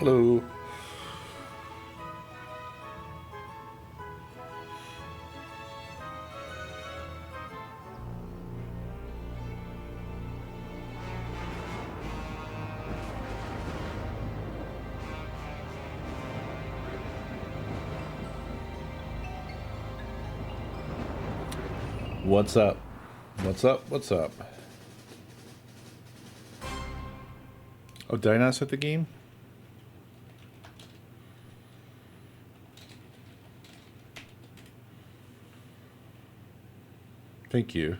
Hello. What's up? What's up? What's up? Oh, did I not set the game? Thank you.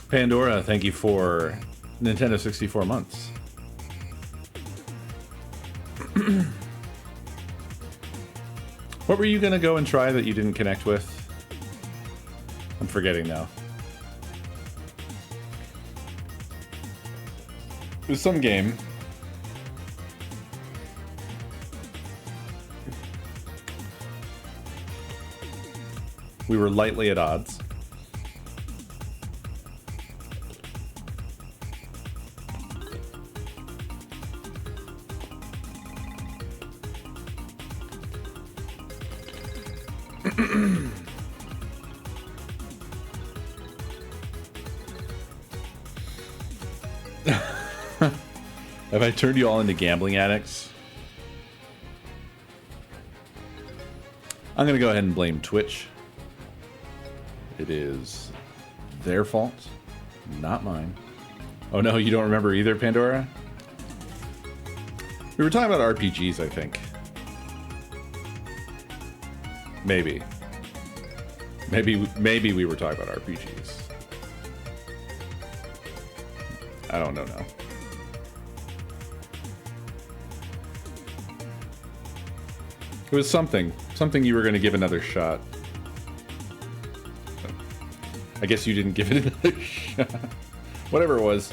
Pandora, thank you for Nintendo 64 months. What were you gonna go and try that you didn't connect with? I'm forgetting now. It was some game. We were lightly at odds. Have I turned you all into gambling addicts? I'm gonna go ahead and blame Twitch. It is their fault, not mine. Oh no, you don't remember either, Pandora? We were talking about RPGs, I think. Maybe. Maybe we were talking about RPGs. I don't know now. It was something you were going to give another shot. I guess you didn't give it another shot. Whatever it was.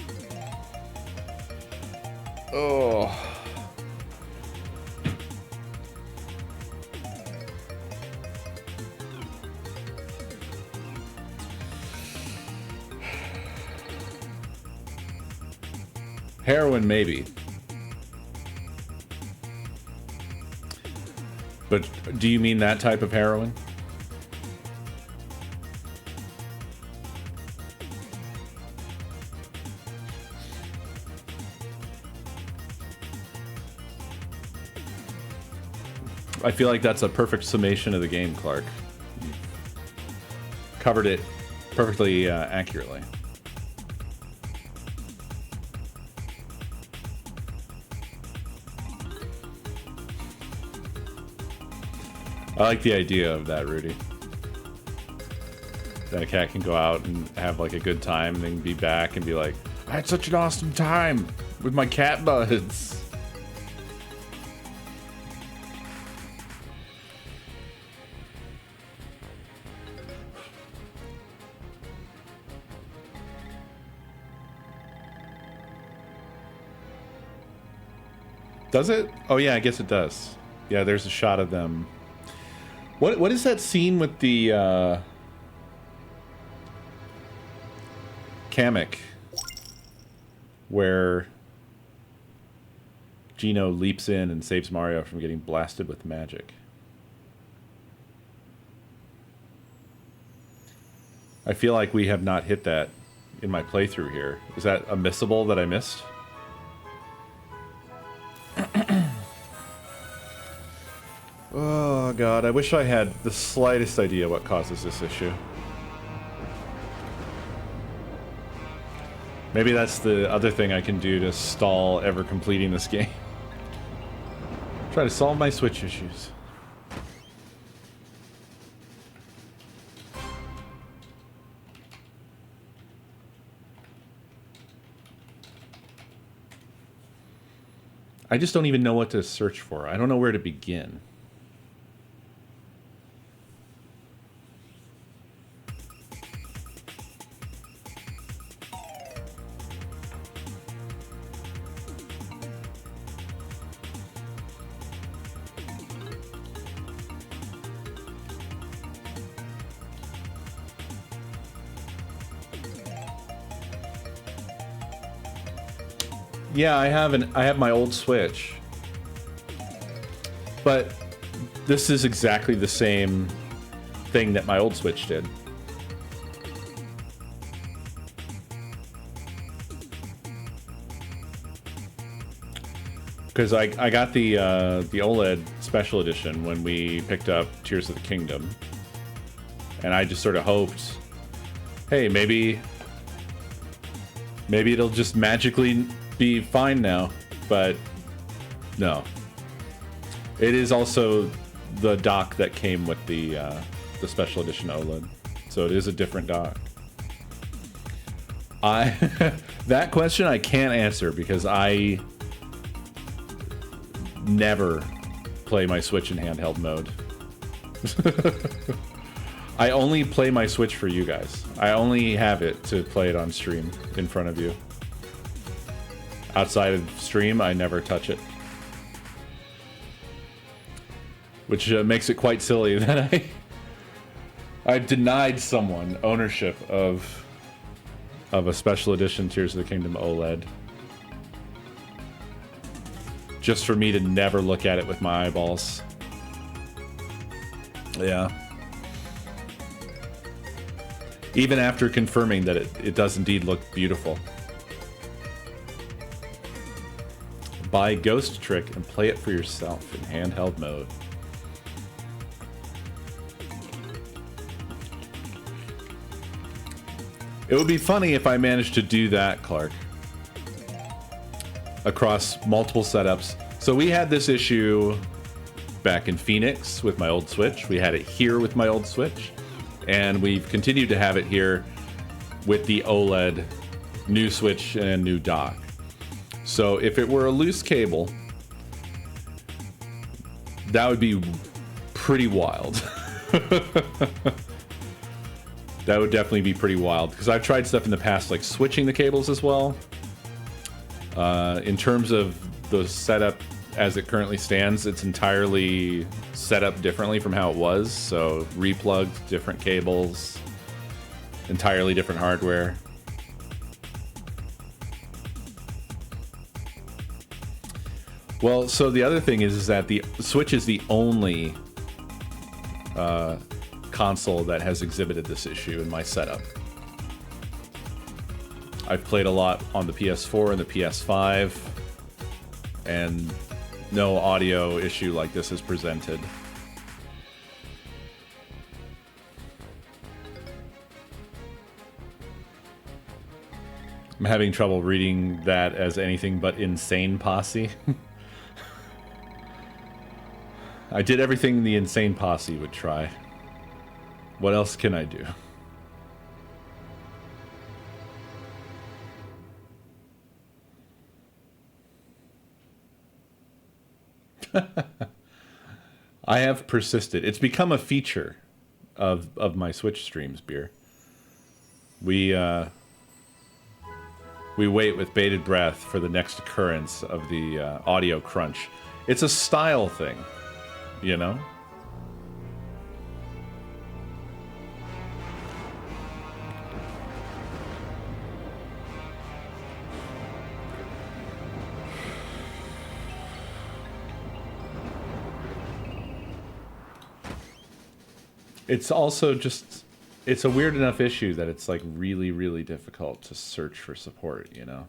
Oh. Heroin, maybe. But do you mean that type of heroin? I feel like that's a perfect summation of the game, Clark. You covered it perfectly accurately. I like the idea of that, Rudy. That a cat can go out and have like a good time and then be back and be like, I had such an awesome time with my cat buds. Does it? Oh yeah, I guess it does. Yeah, there's a shot of them. What is that scene with the Kamek where Gino leaps in and saves Mario from getting blasted with magic? I feel like we have not hit that in my playthrough here. Is that a missable that I missed? Oh god, I wish I had the slightest idea what causes this issue. Maybe that's the other thing I can do to stall ever completing this game. Try to solve my Switch issues. I just don't even know what to search for. I don't know where to begin. Yeah, I have my old Switch. But this is exactly the same thing that my old Switch did. Because I got the OLED special edition when we picked up Tears of the Kingdom. And I just sort of hoped, hey, maybe it'll just magically be fine now. But no. It is also the dock that came with the special edition OLED. So it is a different dock. That question I can't answer because I never play my Switch in handheld mode. I only play my Switch for you guys. I only have it to play it on stream in front of you. Outside of stream, I never touch it. Which makes it quite silly that I denied someone ownership of a special edition Tears of the Kingdom OLED. Just for me to never look at it with my eyeballs. Yeah. Even after confirming that it does indeed look beautiful. Buy Ghost Trick and play it for yourself in handheld mode. It would be funny if I managed to do that, Clark. Across multiple setups. So we had this issue back in Phoenix with my old Switch. We had it here with my old Switch. And we've continued to have it here with the OLED new Switch and new dock. So if it were a loose cable, that would be pretty wild. That would definitely be pretty wild. Because I've tried stuff in the past like switching the cables as well. In terms of the setup as it currently stands, it's entirely set up differently from how it was. So replugged, different cables, entirely different hardware. Well, so the other thing is that the Switch is the only console that has exhibited this issue in my setup. I've played a lot on the PS4 and the PS5, and no audio issue like this is presented. I'm having trouble reading that as anything but insane posse. I did everything the insane posse would try. What else can I do? I have persisted. It's become a feature of my Switch streams, Beer. We wait with bated breath for the next occurrence of the audio crunch. It's a style thing, you know? It's also just, it's a weird enough issue that it's like really, really difficult to search for support, you know?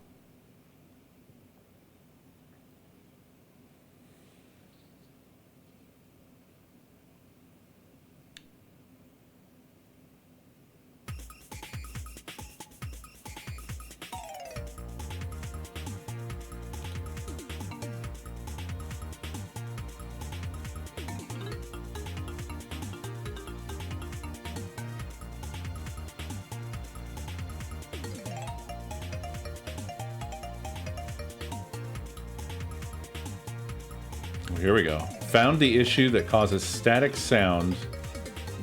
Here we go. Found the issue that causes static sound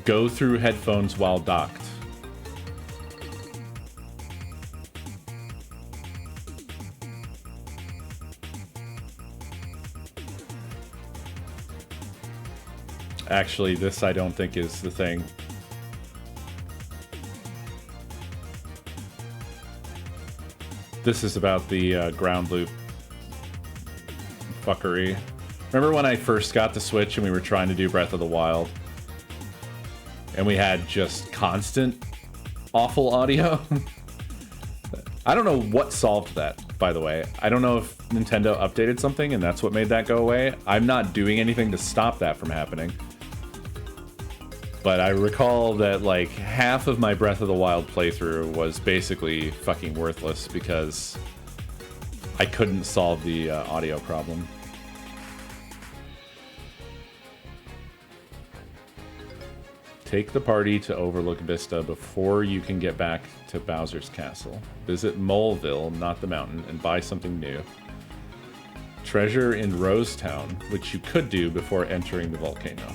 go through headphones while docked. Actually, this I don't think is the thing. This is about the ground loop fuckery. Remember when I first got the Switch and we were trying to do Breath of the Wild? And we had just constant awful audio? I don't know what solved that, by the way. I don't know if Nintendo updated something and that's what made that go away. I'm not doing anything to stop that from happening. But I recall that like half of my Breath of the Wild playthrough was basically fucking worthless because I couldn't solve the audio problem. Take the party to Overlook Vista before you can get back to Bowser's Castle. Visit Moleville, not the mountain, and buy something new. Treasure in Rosetown, which you could do before entering the volcano.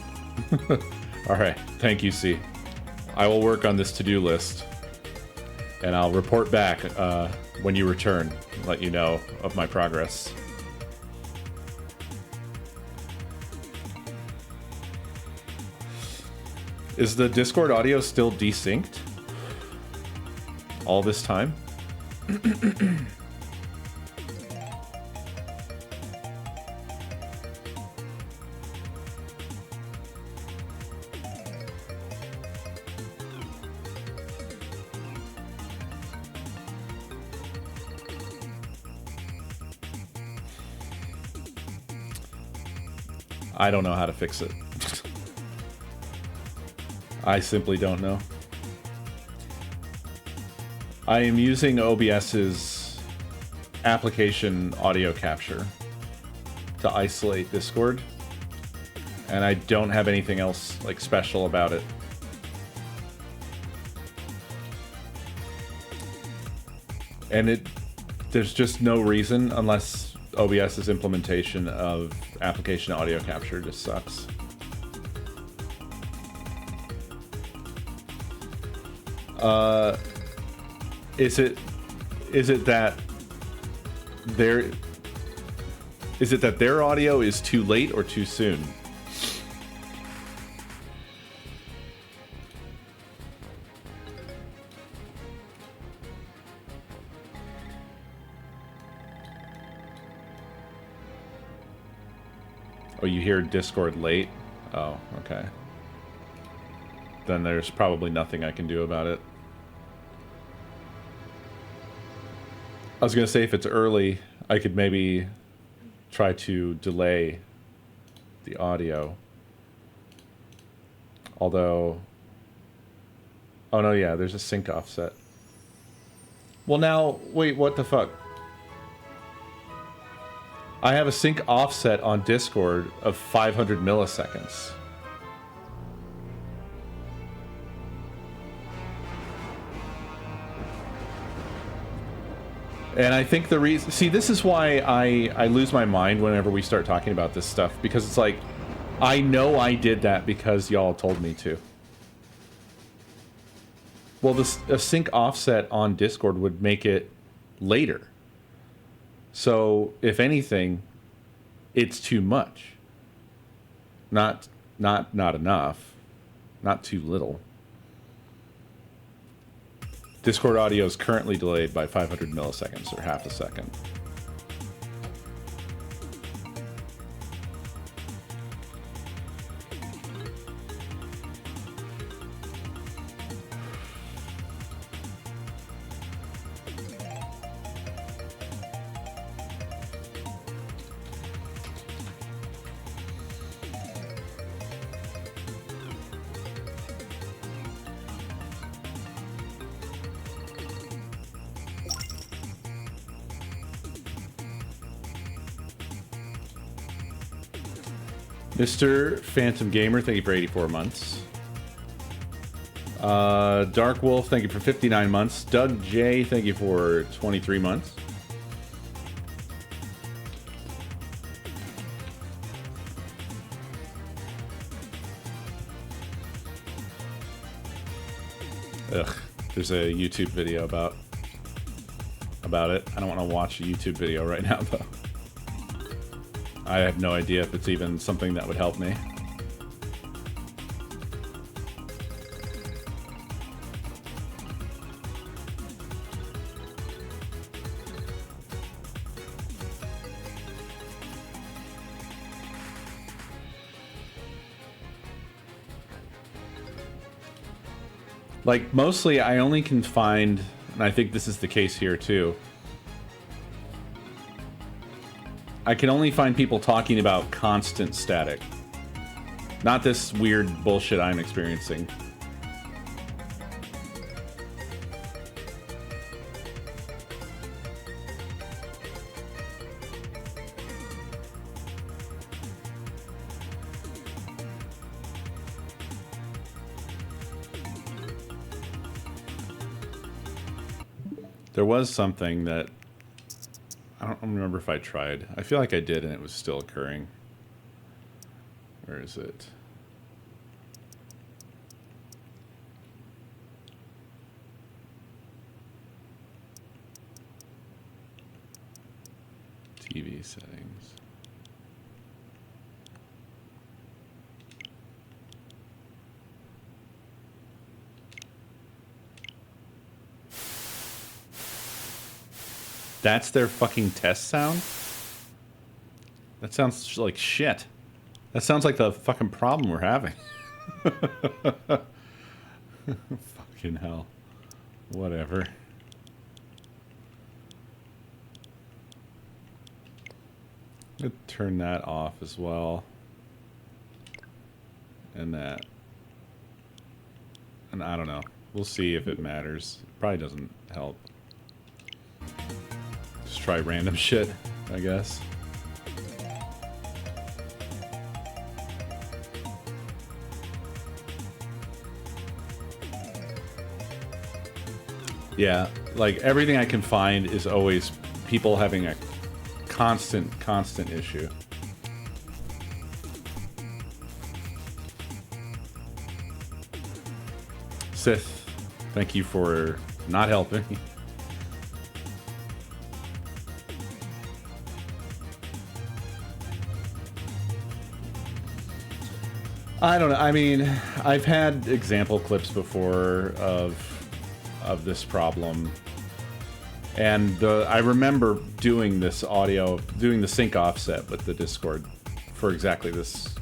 Alright, thank you, C. I will work on this to-do list, and I'll report back when you return, let you know of my progress. Is the Discord audio still desynced? All this time? I don't know how to fix it. I simply don't know. I am using OBS's application audio capture to isolate Discord, and I don't have anything else like special about it. And there's just no reason unless OBS's implementation of application audio capture just sucks. Is it that their audio is too late or too soon? Oh, you hear Discord late? Oh, okay. Then there's probably nothing I can do about it. I was going to say if it's early, I could maybe try to delay the audio. Although... Oh no, yeah, there's a sync offset. Well now, wait, what the fuck? I have a sync offset on Discord of 500 milliseconds. And I think the reason... See, this is why I lose my mind whenever we start talking about this stuff. Because it's like, I know I did that because y'all told me to. Well, a sync offset on Discord would make it later. So, if anything, it's too much. Not enough. Not too little. Discord audio is currently delayed by 500 milliseconds, or half a second. Mr. Phantom Gamer, thank you for 84 months. Dark Wolf, thank you for 59 months. Doug J, thank you for 23 months. Ugh, there's a YouTube video about it. I don't want to watch a YouTube video right now, though. I have no idea if it's even something that would help me. Like, mostly I only can find, and I think this is the case here too, I can only find people talking about constant static. Not this weird bullshit I'm experiencing. There was something that I don't remember if I tried. I feel like I did and it was still occurring. Where is it? TV settings. That's their fucking test sound? That sounds like shit. That sounds like the fucking problem we're having. Fucking hell. Whatever. I'll turn that off as well. And that. And I don't know. We'll see if it matters. It probably doesn't help. Just try random shit, I guess. Yeah, like everything I can find is always people having a constant issue. Sith, thank you for not helping. I don't know. I mean, I've had example clips before of this problem, and I remember doing this doing the sync offset with the Discord for exactly this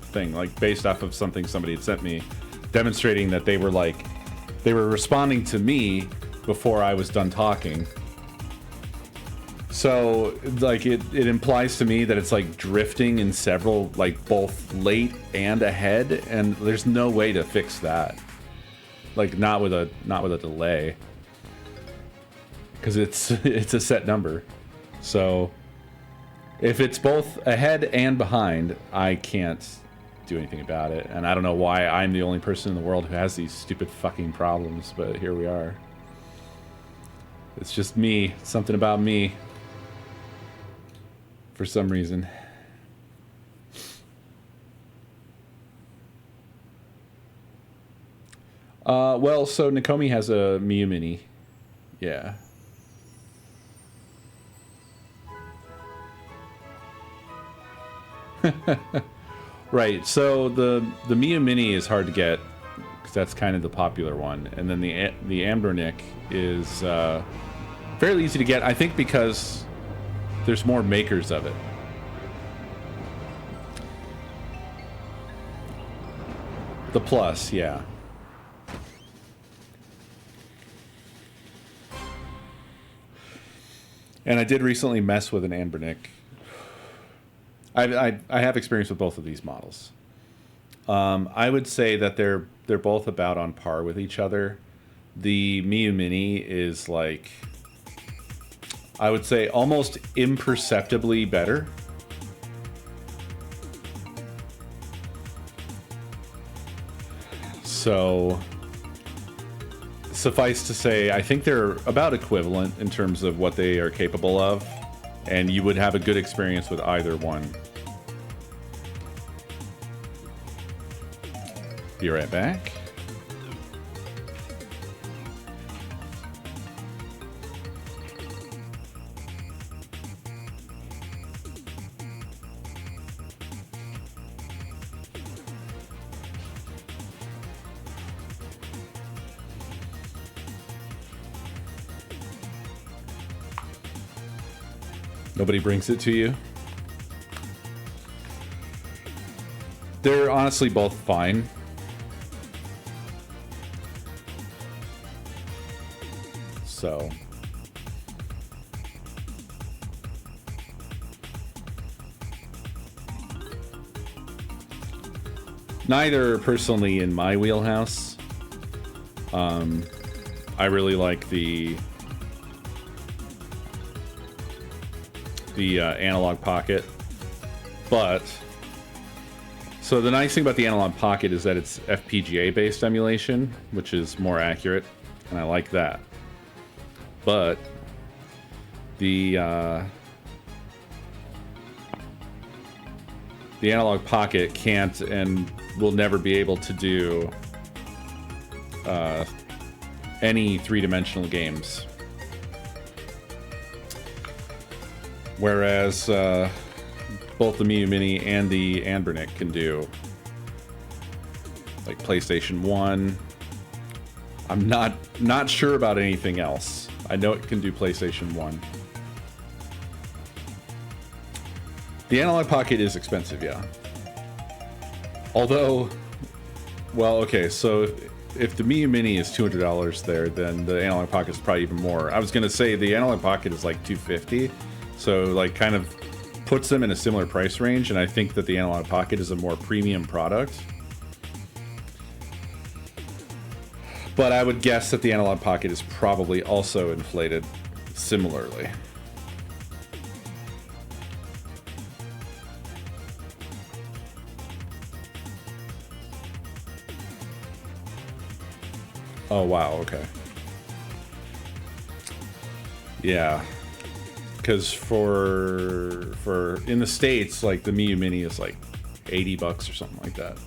thing, like based off of something somebody had sent me, demonstrating that they were responding to me before I was done talking. So, like, it implies to me that it's, like, drifting in several, like, both late and ahead, and there's no way to fix that. Like, not with a delay. Because it's a set number. So, if it's both ahead and behind, I can't do anything about it. And I don't know why I'm the only person in the world who has these stupid fucking problems, but here we are. It's just me. Something about me. For some reason. Well, so Nakomi has a Miu Mini. Yeah. Right, so the Miu Mini is hard to get, because that's kind of the popular one. And then the Ambernick is fairly easy to get, I think, because there's more makers of it. The Plus, yeah. And I did recently mess with an Ambernick. I have experience with both of these models. I would say that they're both about on par with each other. The Miu Mini is like, I would say, almost imperceptibly better. So, suffice to say, I think they're about equivalent in terms of what they are capable of, and you would have a good experience with either one. Be right back. Nobody brings it to you. They're honestly both fine. So neither are personally in my wheelhouse. I really like the Analog Pocket, but so the nice thing about the Analog Pocket is that it's FPGA based emulation, which is more accurate, and I like that. But the Analog Pocket can't and will never be able to do any three-dimensional games. Whereas both the Miu Mini and the Anbernic can do, like, PlayStation 1. I'm not sure about anything else. I know it can do PlayStation 1. The Analog Pocket is expensive, yeah. Although, well, okay, so if the Miu Mini is $200 there, then the Analog Pocket is probably even more. I was gonna say the Analog Pocket is like $250, so like kind of puts them in a similar price range, and I think that the Analog Pocket is a more premium product. But I would guess that the Analog Pocket is probably also inflated similarly. Oh, wow, okay. Yeah. Because for in the States, like, the Miu Mini is like $80 or something like that.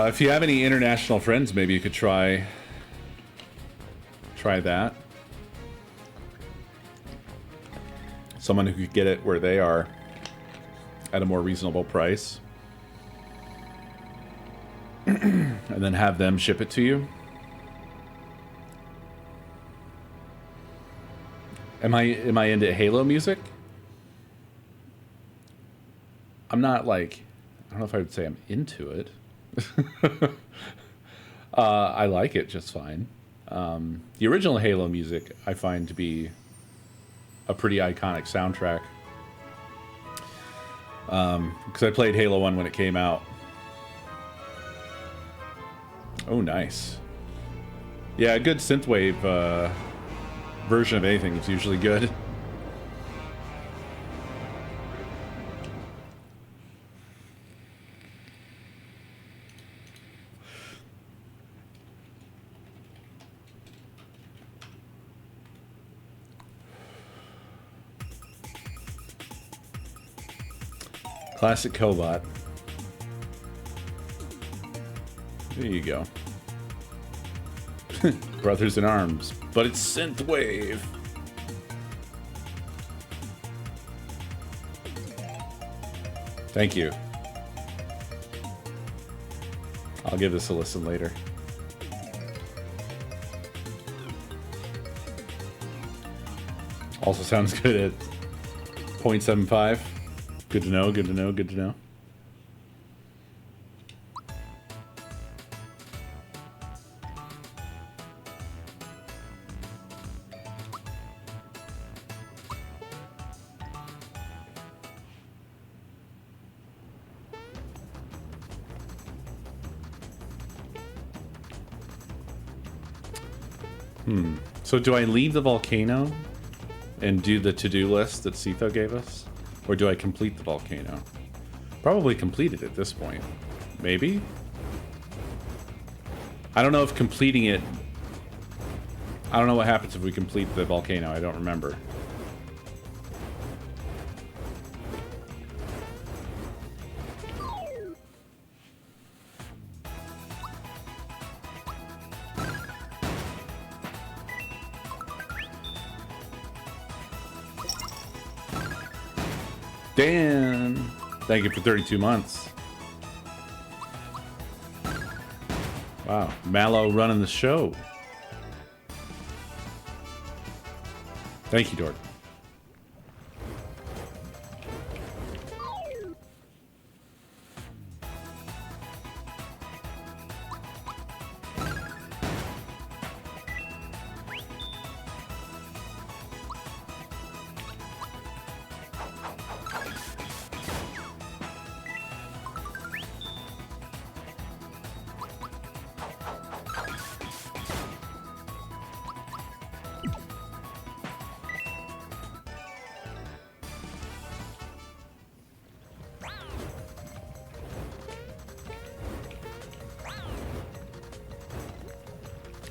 If you have any international friends, maybe you could try that. Someone who could get it where they are at a more reasonable price. And then have them ship it to you. Am I into Halo music? I'm not, like, I don't know if I would say I'm into it. I like it just fine. The original Halo music I find to be a pretty iconic soundtrack. Because I played Halo 1 when it came out. Oh, nice. Yeah, a good synthwave version of anything is usually good. Classic Cobot. There you go. Brothers in Arms, but it's synthwave. Thank you. I'll give this a listen later. Also sounds good at 0.75. Good to know, good to know, good to know. So do I leave the volcano and do the to-do list that Sitho gave us? Or do I complete the volcano? Probably complete it at this point. Maybe? I don't know if completing it... I don't know what happens if we complete the volcano. I don't remember. Dan, thank you for 32 months. Wow, Mallow running the show. Thank you, Dork.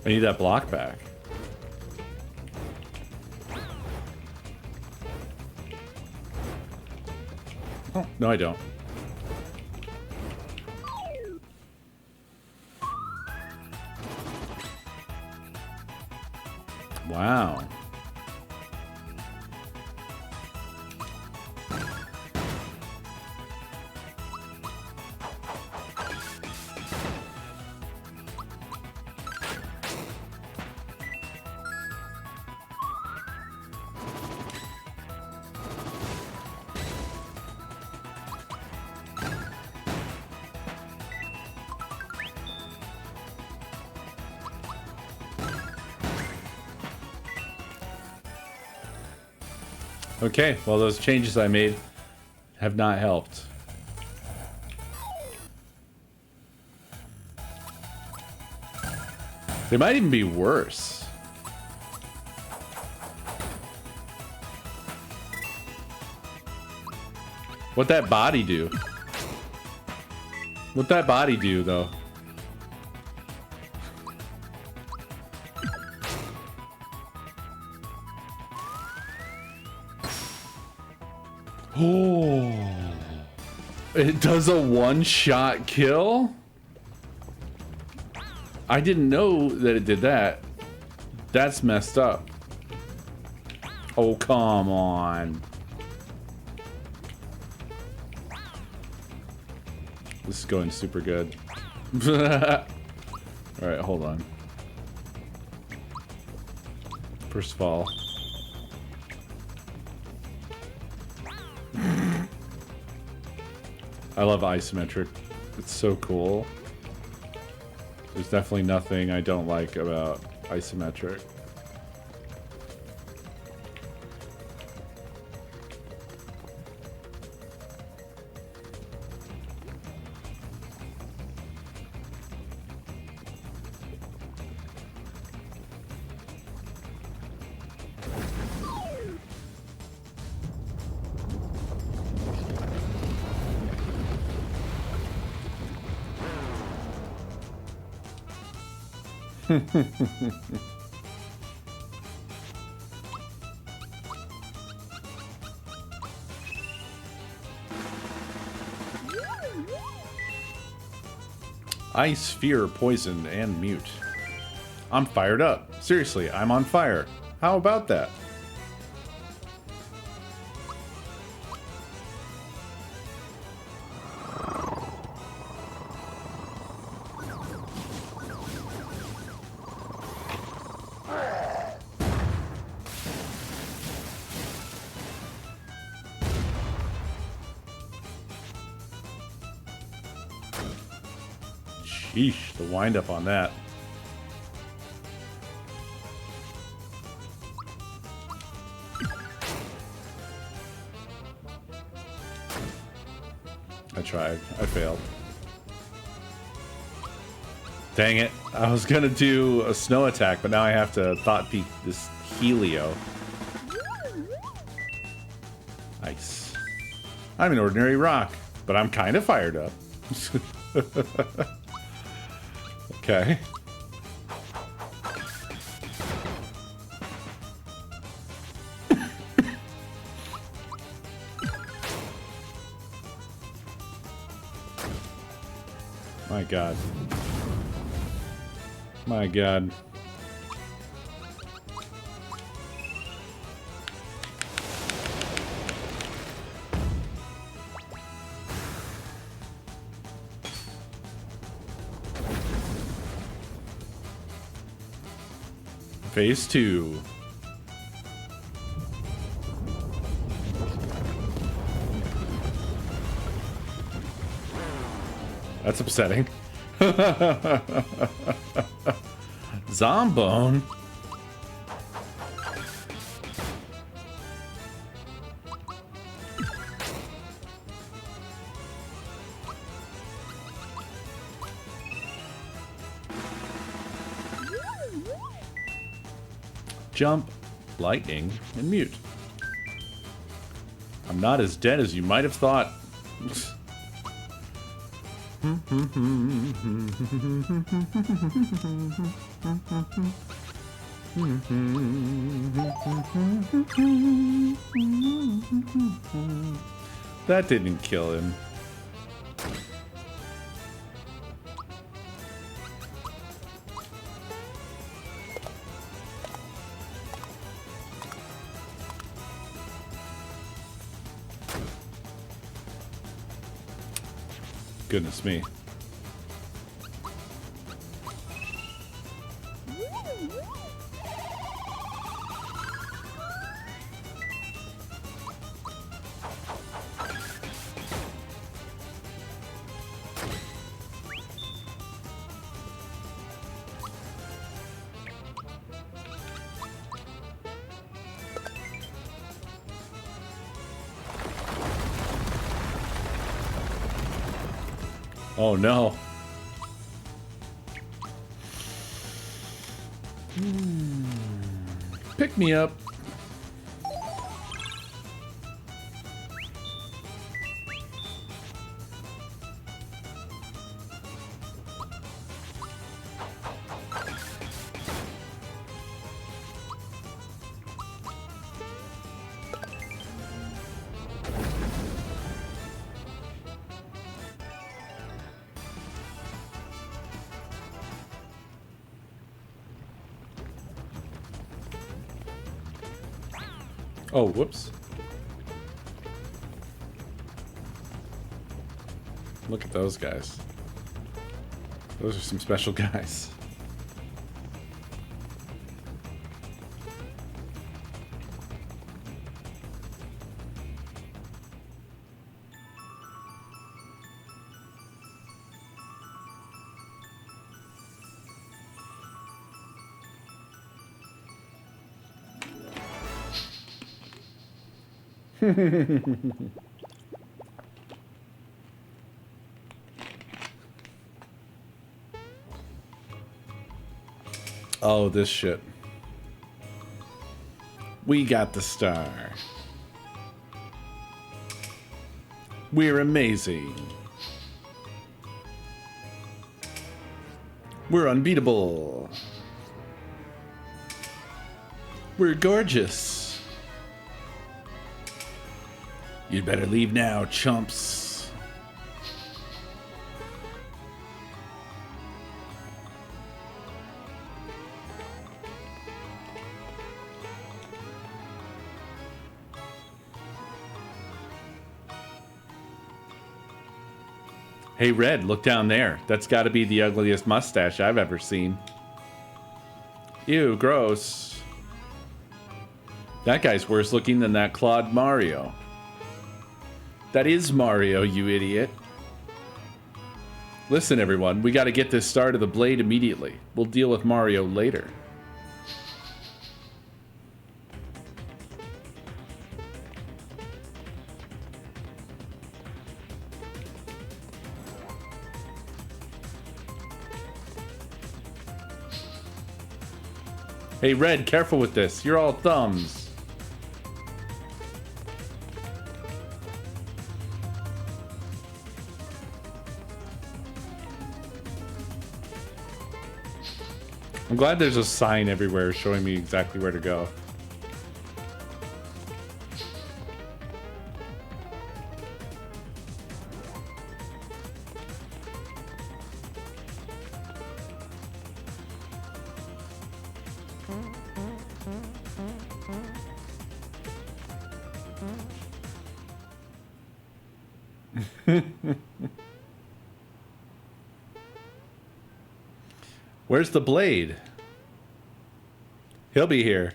I need that block back. Oh, no, I don't. Wow. Okay, well, those changes I made have not helped. They might even be worse. What'd that body do? What'd that body do, though? Oh, it does a one-shot kill? I didn't know that it did that. That's messed up. Oh, come on. This is going super good. Alright, hold on. First of all, I love isometric. It's so cool. There's definitely nothing I don't like about isometric. Ice, fear, poison, and mute. I'm fired up. Seriously, I'm on fire. How about that? Sheesh, the wind up on that. I tried. I failed. Dang it. I was gonna do a snow attack, but now I have to thought peek this Helio. Nice. I'm an ordinary rock, but I'm kind of fired up. Okay. My God. My God. Phase 2. That's upsetting. Zombone? Jump, lightning, and mute. I'm not as dead as you might have thought. That didn't kill him. Goodness me. Oh no. Pick me up. Oh, whoops. Look at those guys. Those are some special guys. Oh, this shit. We got the star. We're amazing. We're unbeatable. We're gorgeous. You'd better leave now, chumps. Hey, Red, look down there. That's got to be the ugliest mustache I've ever seen. Ew, gross. That guy's worse looking than that Claude Mario. That is Mario, you idiot. Listen, everyone, we got to get this star to the blade immediately. We'll deal with Mario later. Hey, Red, careful with this. You're all thumbs. I'm glad there's a sign everywhere showing me exactly where to go. Where's the blade? He'll be here.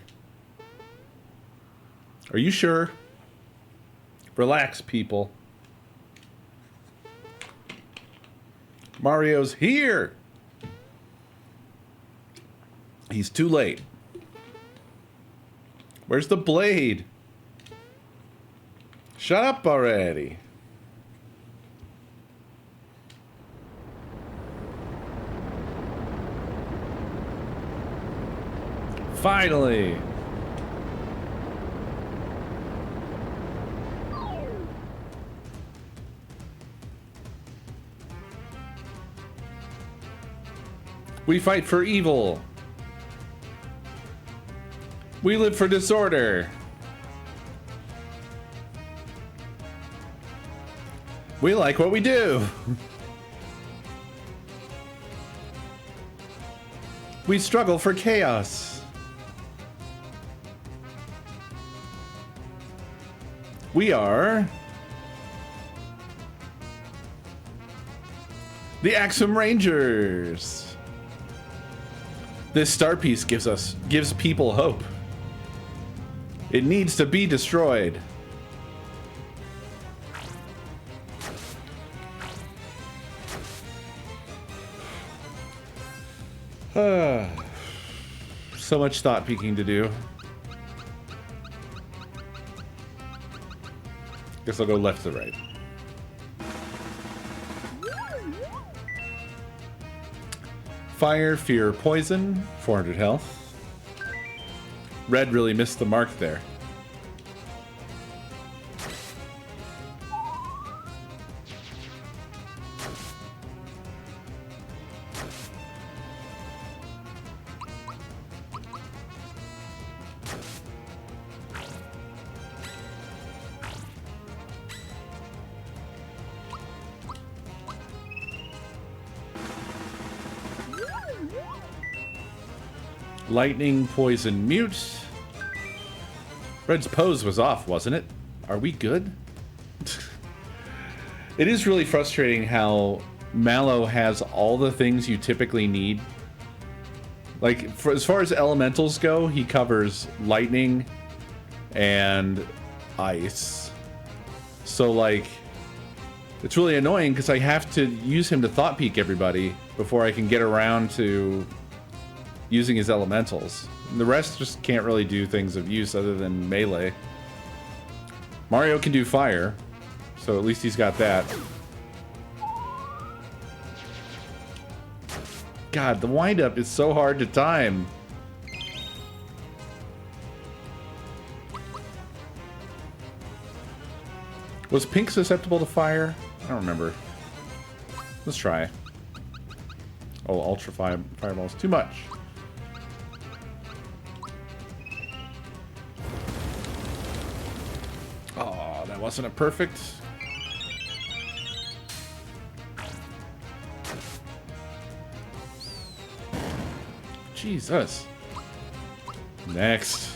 Are you sure? Relax, people. Mario's here. He's too late. Where's the blade? Shut up already. Finally. We fight for evil. We live for disorder. We like what we do. We struggle for chaos. We are the Axum Rangers. This star piece gives people hope. It needs to be destroyed. So much thought peeking to do. Guess I'll go left to right. Fire, fear, poison, 400 health. Red really missed the mark there. Lightning, poison, mute. Red's pose was off, wasn't it? Are we good? It is really frustrating how Mallow has all the things you typically need. Like, as far as elementals go, he covers lightning and ice. So, like, it's really annoying because I have to use him to thought peek everybody before I can get around to using his elementals. And the rest just can't really do things of use other than melee. Mario can do fire, so at least he's got that. God, the windup is so hard to time. Was pink susceptible to fire? I don't remember. Let's try. Oh, ultra fireballs. Too much. Oh, that wasn't a perfect. Jesus. Next.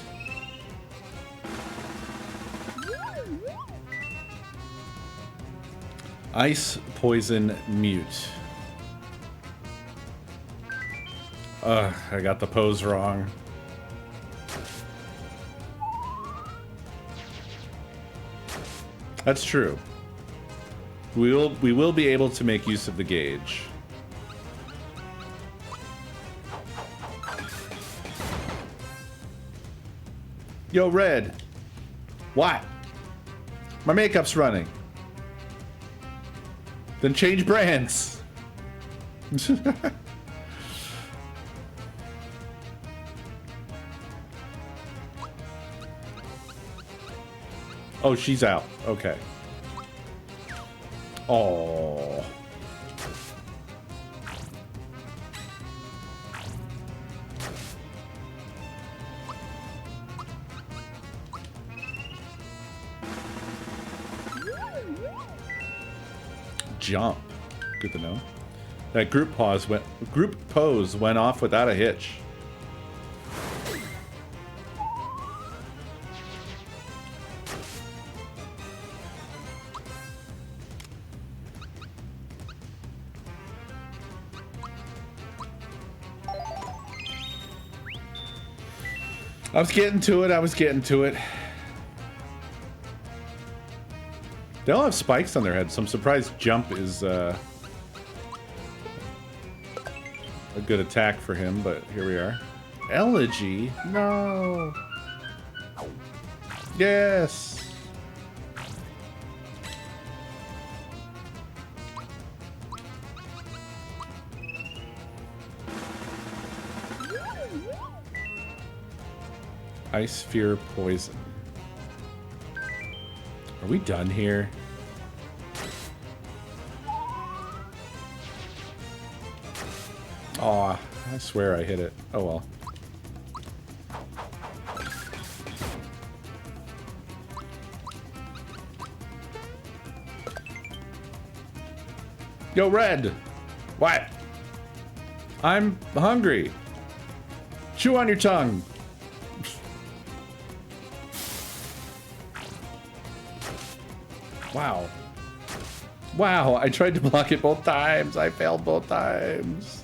Ice, poison, mute. I got the pose wrong. That's true. We will be able to make use of the gauge. Yo, Red. What? My makeup's running. Then change brands. Oh, she's out. Okay. Oh. Jump. Good to know. That group pose went off without a hitch. I was getting to it. They all have spikes on their heads, so I'm surprised jump is a good attack for him, but here we are. Elegy? No. Yes. Ice Sphere Poison. Are we done here? Aw, I swear I hit it. Oh well. Yo, Red! What? I'm hungry. Chew on your tongue. Wow. Wow, I tried to block it both times. I failed both times.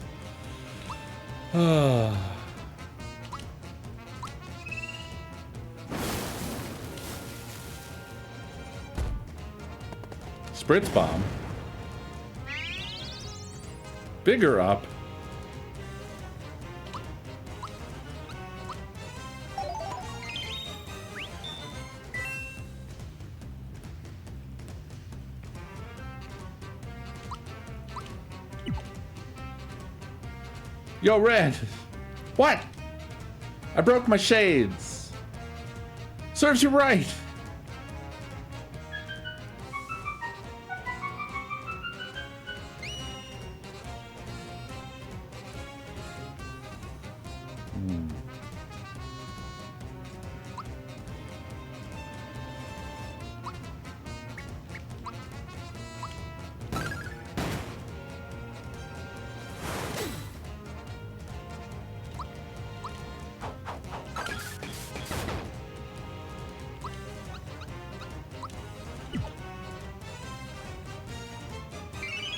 Spritz Bomb. Bigger up. Yo, Red! What? I broke my shades. Serves you right.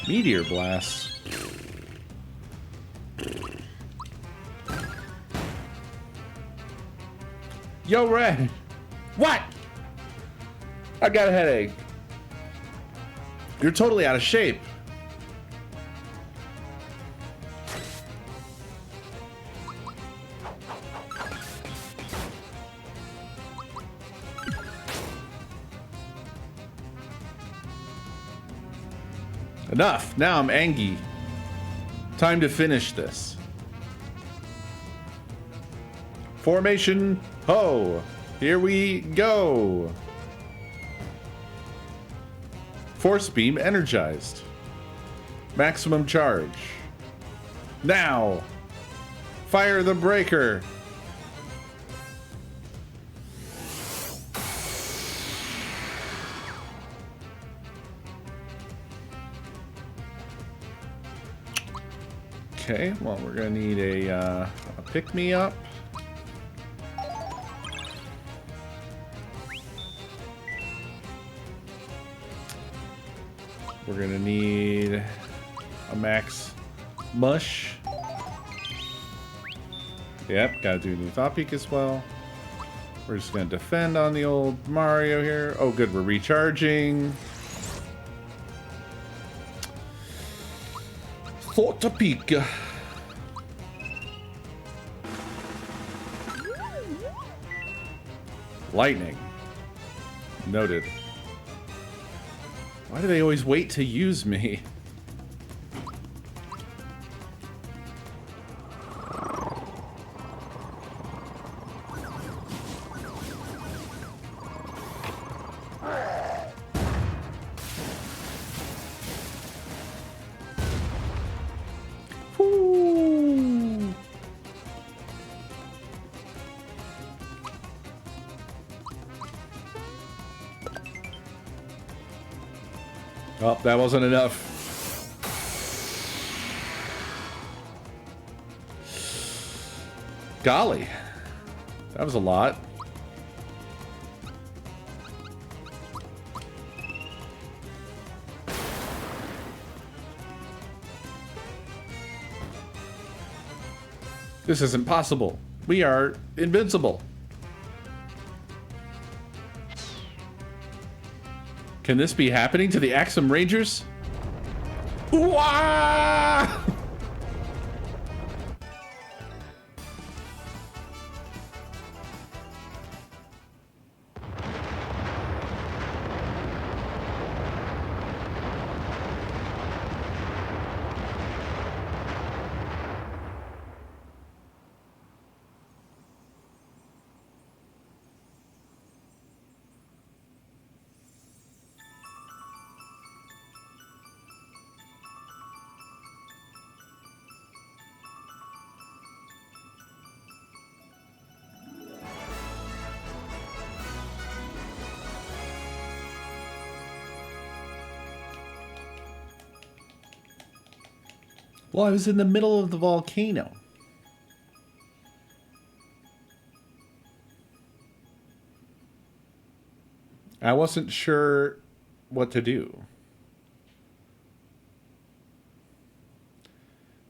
Meteor Blast. Yo, Red. What? I got a headache. You're totally out of shape. Enough. Now I'm angry. Time to finish this. Formation ho. Here we go. Force beam energized. Maximum charge. Now. Fire the breaker. Okay, well, we're gonna need a pick-me-up. We're gonna need a max mush. Yep, gotta do new thought peak as well. We're just gonna defend on the old Mario here. Oh, good, we're recharging. Thought peak. Lightning. Noted. Why do they always wait to use me? Oh, that wasn't enough. Golly. That was a lot. This isn't possible. We are invincible. Can this be happening to the Axum Rangers? Ooh-ah! Well, I was in the middle of the volcano. I wasn't sure what to do.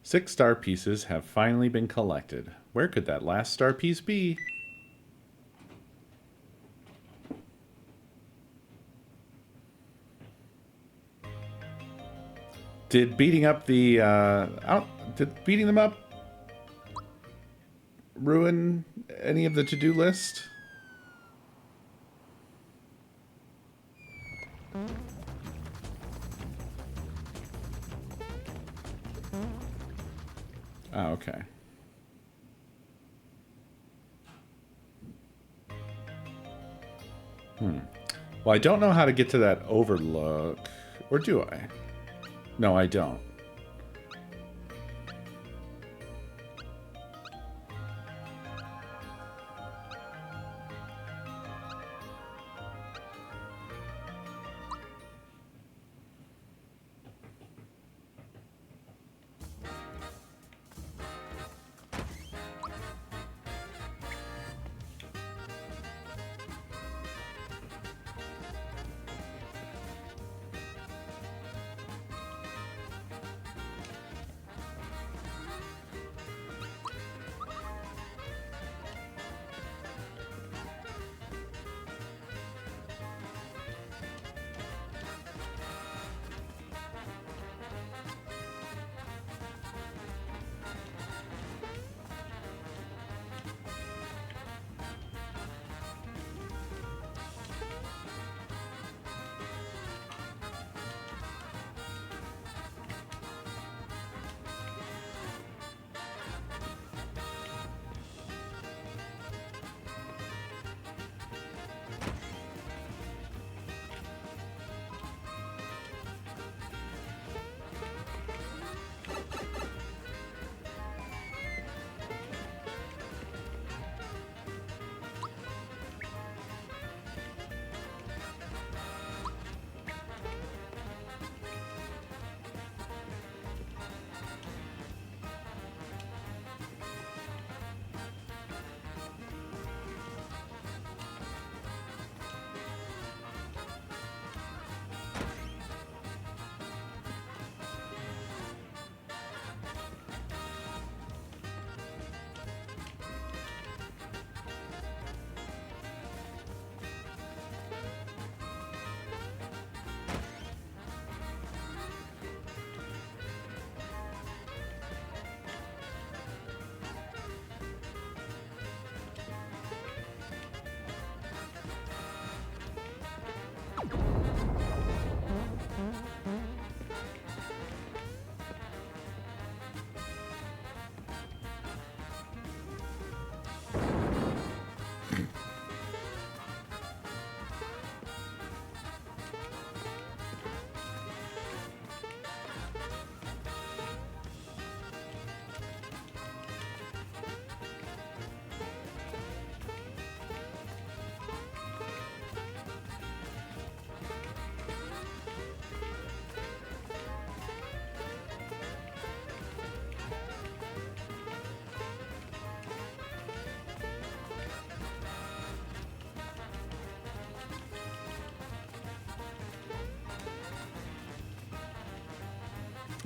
6 star pieces have finally been collected. Where could that last star piece be? Did beating up the did beating them up ruin any of the to-do list? Oh, okay. Well, I don't know how to get to that overlook. Or do I? No, I don't.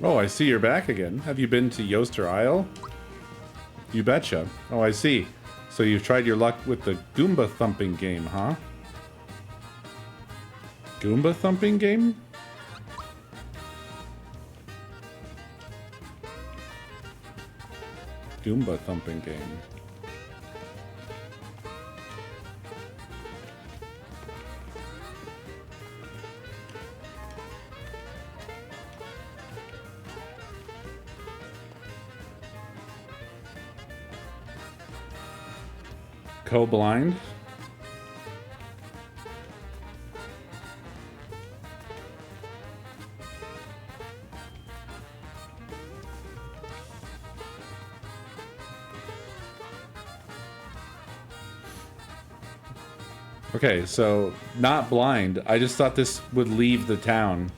Oh, I see you're back again. Have you been to Coestar Isle? You betcha. Oh, I see. So you've tried your luck with the Goomba thumping game, huh? Goomba thumping game? Goomba thumping game. Co-blind? Okay, so not blind. I just thought this would leave the town,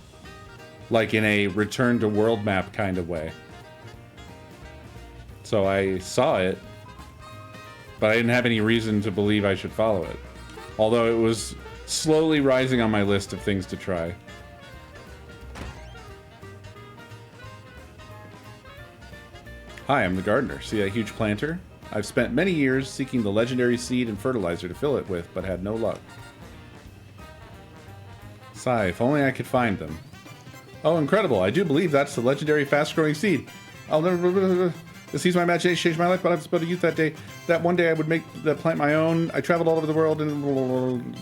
like in a return to world map kind of way. So I saw it, but I didn't have any reason to believe I should follow it. Although it was slowly rising on my list of things to try. Hi, I'm the gardener. See that huge planter? I've spent many years seeking the legendary seed and fertilizer to fill it with, but had no luck. Sigh, if only I could find them. Oh, incredible. I do believe that's the legendary fast-growing seed. I'll never... The seeds of my imagination changed my life, but I was supposed to use that day. That one day I would make the plant my own. I traveled all over the world and...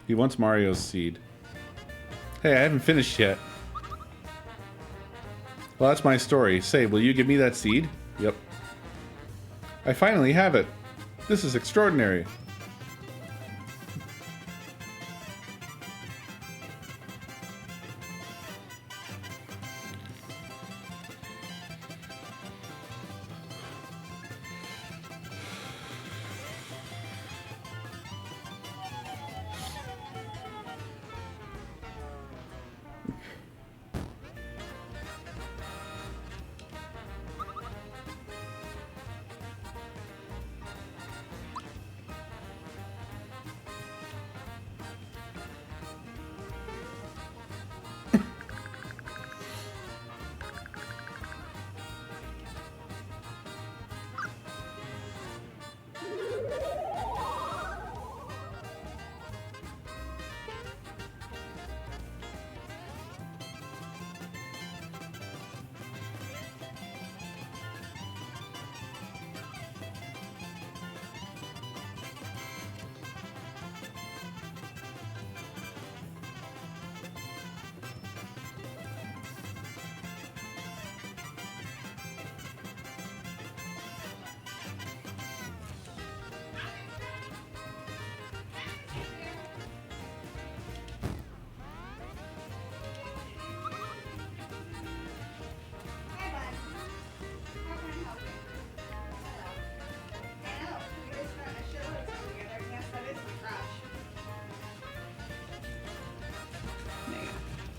He wants Mario's seed. Hey, I haven't finished yet. Well, that's my story. Say, will you give me that seed? Yep. I finally have it. This is extraordinary.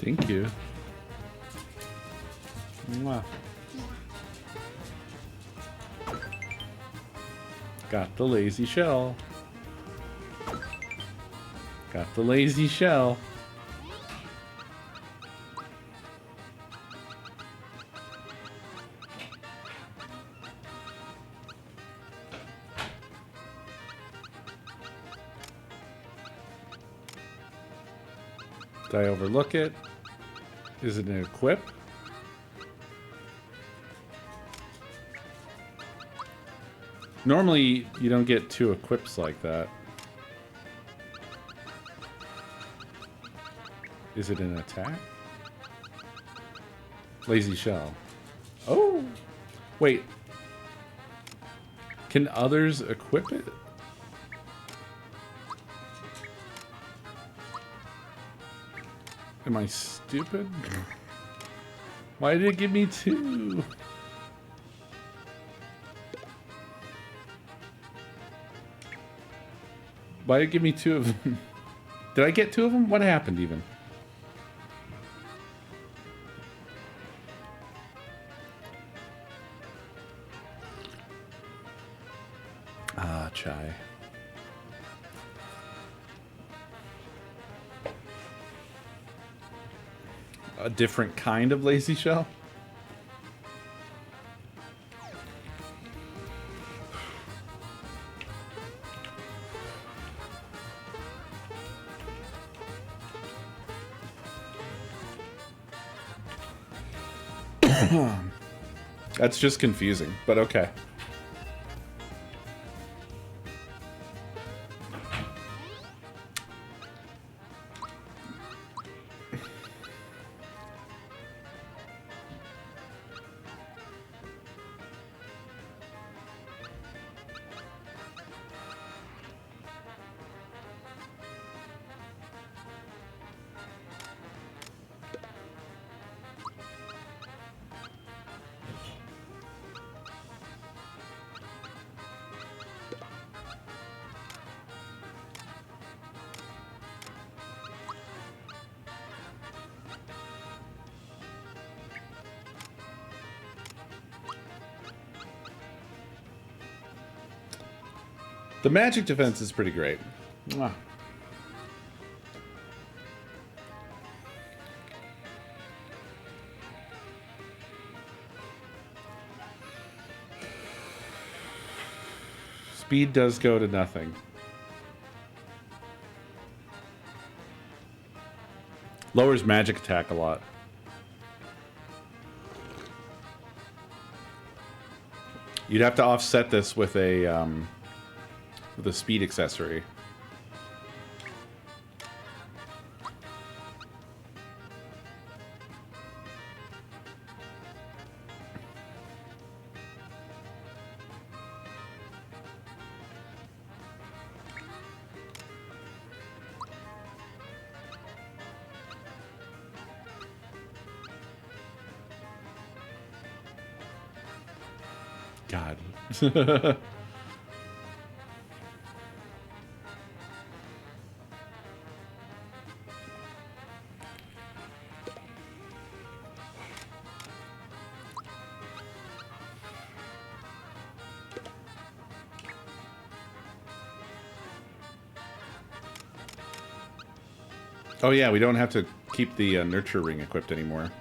Thank you. Mwah. Got the lazy shell. Got the lazy shell. Did I overlook it? Is it an equip? Normally, you don't get two equips like that. Is it an attack? Lazy shell. Oh! Wait. Can others equip it? Am I stupid? Why did it give me two? Why did it give me two of them? Did I get two of them? What happened even? Ah, chai. A different kind of lazy shell? That's just confusing, but okay. The magic defense is pretty great. Mwah. Speed does go to nothing. Lowers magic attack a lot. You'd have to offset this with a speed accessory. God. Oh yeah, we don't have to keep the nurture ring equipped anymore.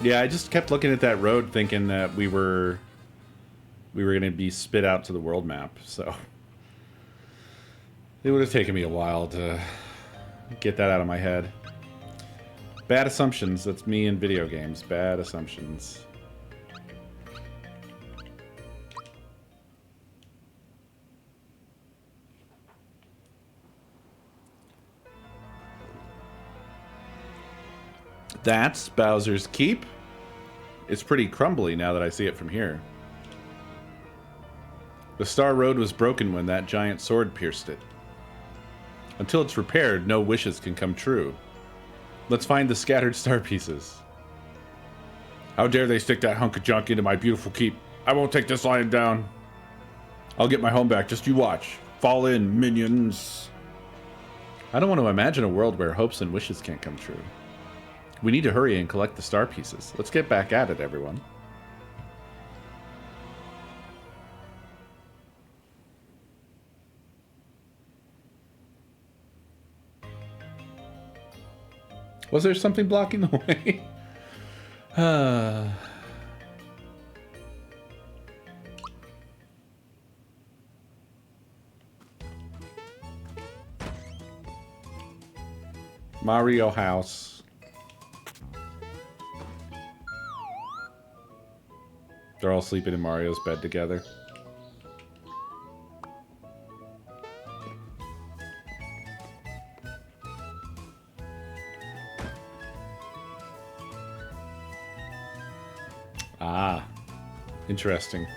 Yeah, I just kept looking at that road thinking that we were going to be spit out to the world map, so it would have taken me a while to get that out of my head. Bad assumptions, that's me in video games. Bad assumptions. That's Bowser's Keep. It's pretty crumbly now that I see it from here. The Star Road was broken when that giant sword pierced it. Until it's repaired, no wishes can come true. Let's find the scattered star pieces. How dare they stick that hunk of junk into my beautiful keep? I won't take this lying down. I'll get my home back, just you watch. Fall in, minions. I don't want to imagine a world where hopes and wishes can't come true. We need to hurry and collect the star pieces. Let's get back at it, everyone. Was there something blocking the way? Mario House. They're all sleeping in Mario's bed together. Ah, interesting.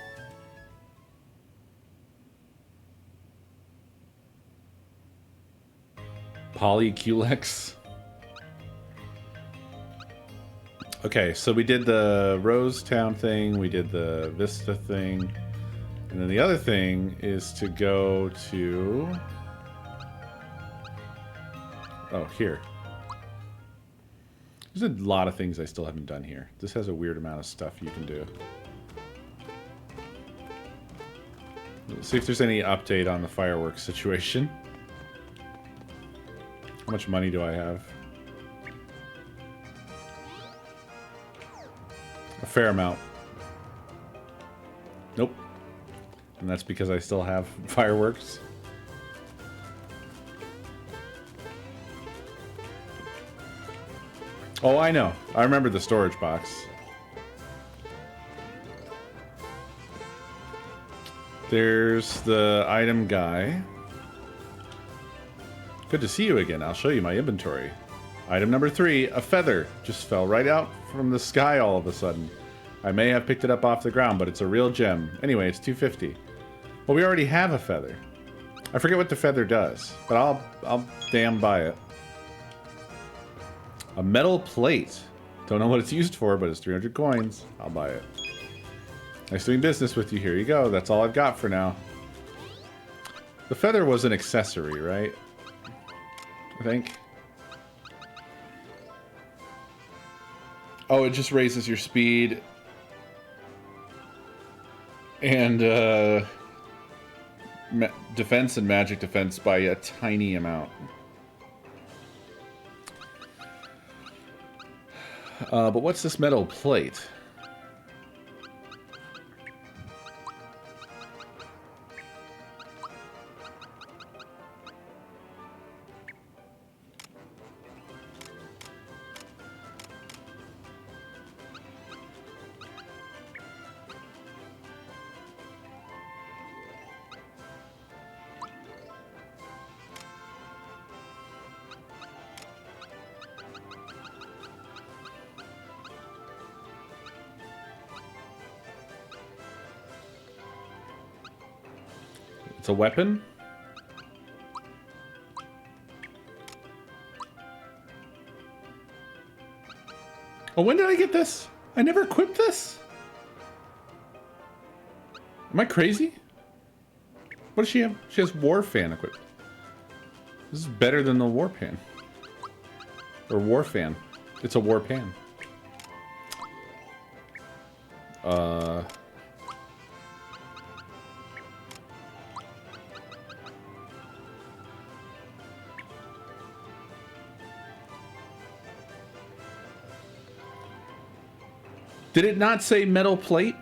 Polyculex. Okay, so we did the Rose Town thing, we did the Vista thing, and then the other thing is to go to... Oh, here. There's a lot of things I still haven't done here. This has a weird amount of stuff you can do. see if there's any update on the fireworks situation. How much money do I have? A fair amount. Nope. And that's because I still have fireworks. Oh, I know. I remember the storage box. There's the item guy. Good to see you again. I'll show you my inventory. Item number 3, a feather. Just fell right out from the sky all of a sudden. I may have picked it up off the ground, but it's a real gem. Anyway, it's 250. Well, we already have a feather. I forget what the feather does, but I'll damn buy it. A metal plate. Don't know what it's used for, but it's 300 coins. I'll buy it. Nice doing business with you. Here you go. That's all I've got for now. The feather was an accessory, right? I think. Oh, it just raises your speed. And defense and magic defense by a tiny amount. But what's this metal plate? It's a weapon? Oh, when did I get this? I never equipped this? Am I crazy? What does she have? She has War Fan equipped. This is better than the War Pan. Or War Fan. It's a War Pan. Did it not say metal plate?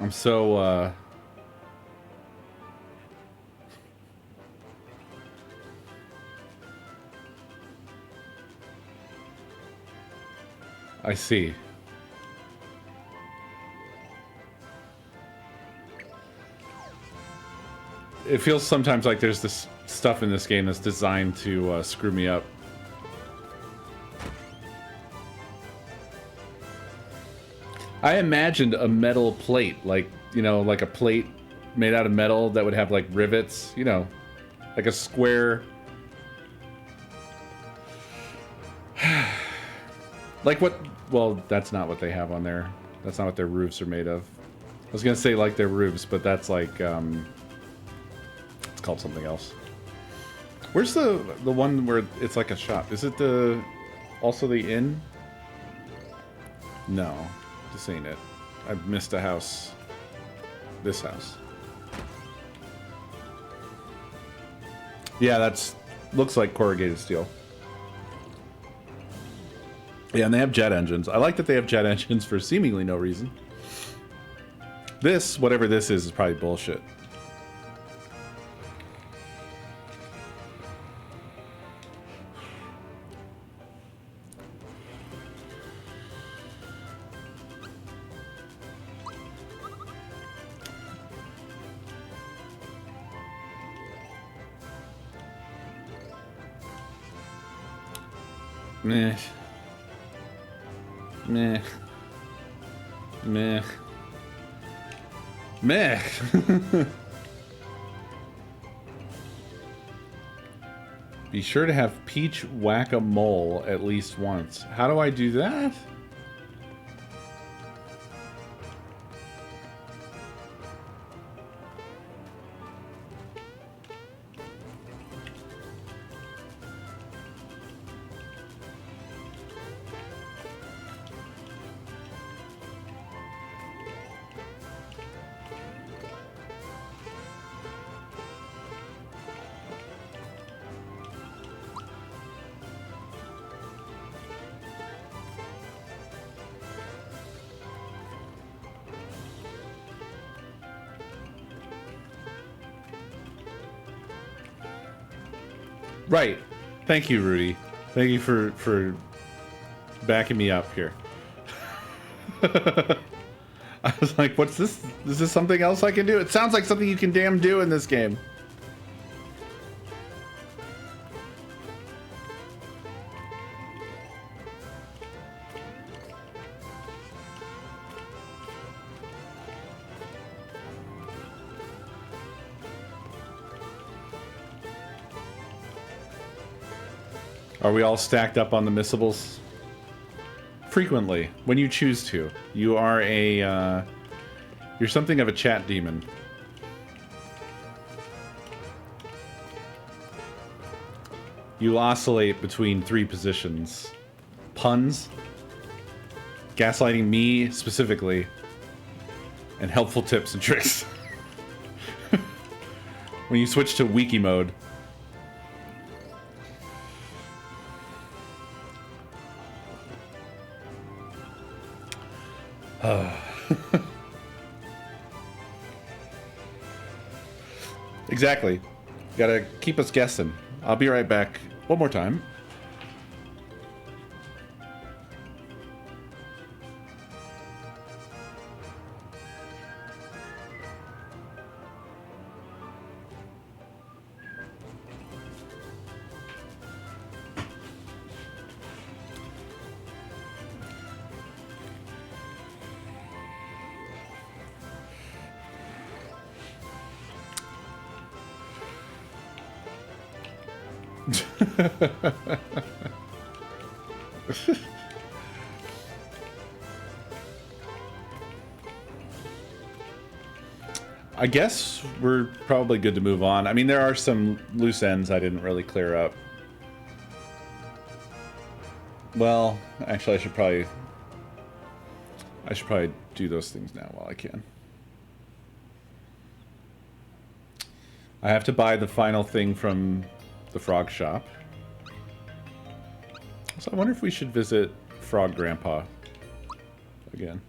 I'm so, I see. It feels sometimes like there's this stuff in this game that's designed to screw me up. I imagined a metal plate, like, you know, like a plate made out of metal that would have like rivets, you know, like a square. Like what? Well, that's not what they have on there. That's not what their roofs are made of. I was gonna say like their roofs, but that's like, it's called something else. Where's the one where it's like a shop? Is it the also the inn? No, this ain't it. I've missed a house. This house. Yeah, that's looks like corrugated steel. Yeah, and they have jet engines. I like that they have jet engines for seemingly no reason. This, whatever this is probably bullshit. Meh. Meh. Meh. Meh. Be sure to have peach whack-a-mole at least once. How do I do that? Right. Thank you, Rudy. Thank you for backing me up here. I was like, what's this? Is this something else I can do? It sounds like something you can damn do in this game. Are we all stacked up on the missables? Frequently, when you choose to. You are a, you're something of a chat demon. You oscillate between 3 positions. Puns, gaslighting me specifically, and helpful tips and tricks. When you switch to wiki mode, exactly. Gotta keep us guessing. I'll be right back one more time. I guess we're probably good to move on. I mean, there are some loose ends I didn't really clear up. Well, actually, I should probably do those things now while I can. I have to buy the final thing from the frog shop. So I wonder if we should visit Frog Grandpa again.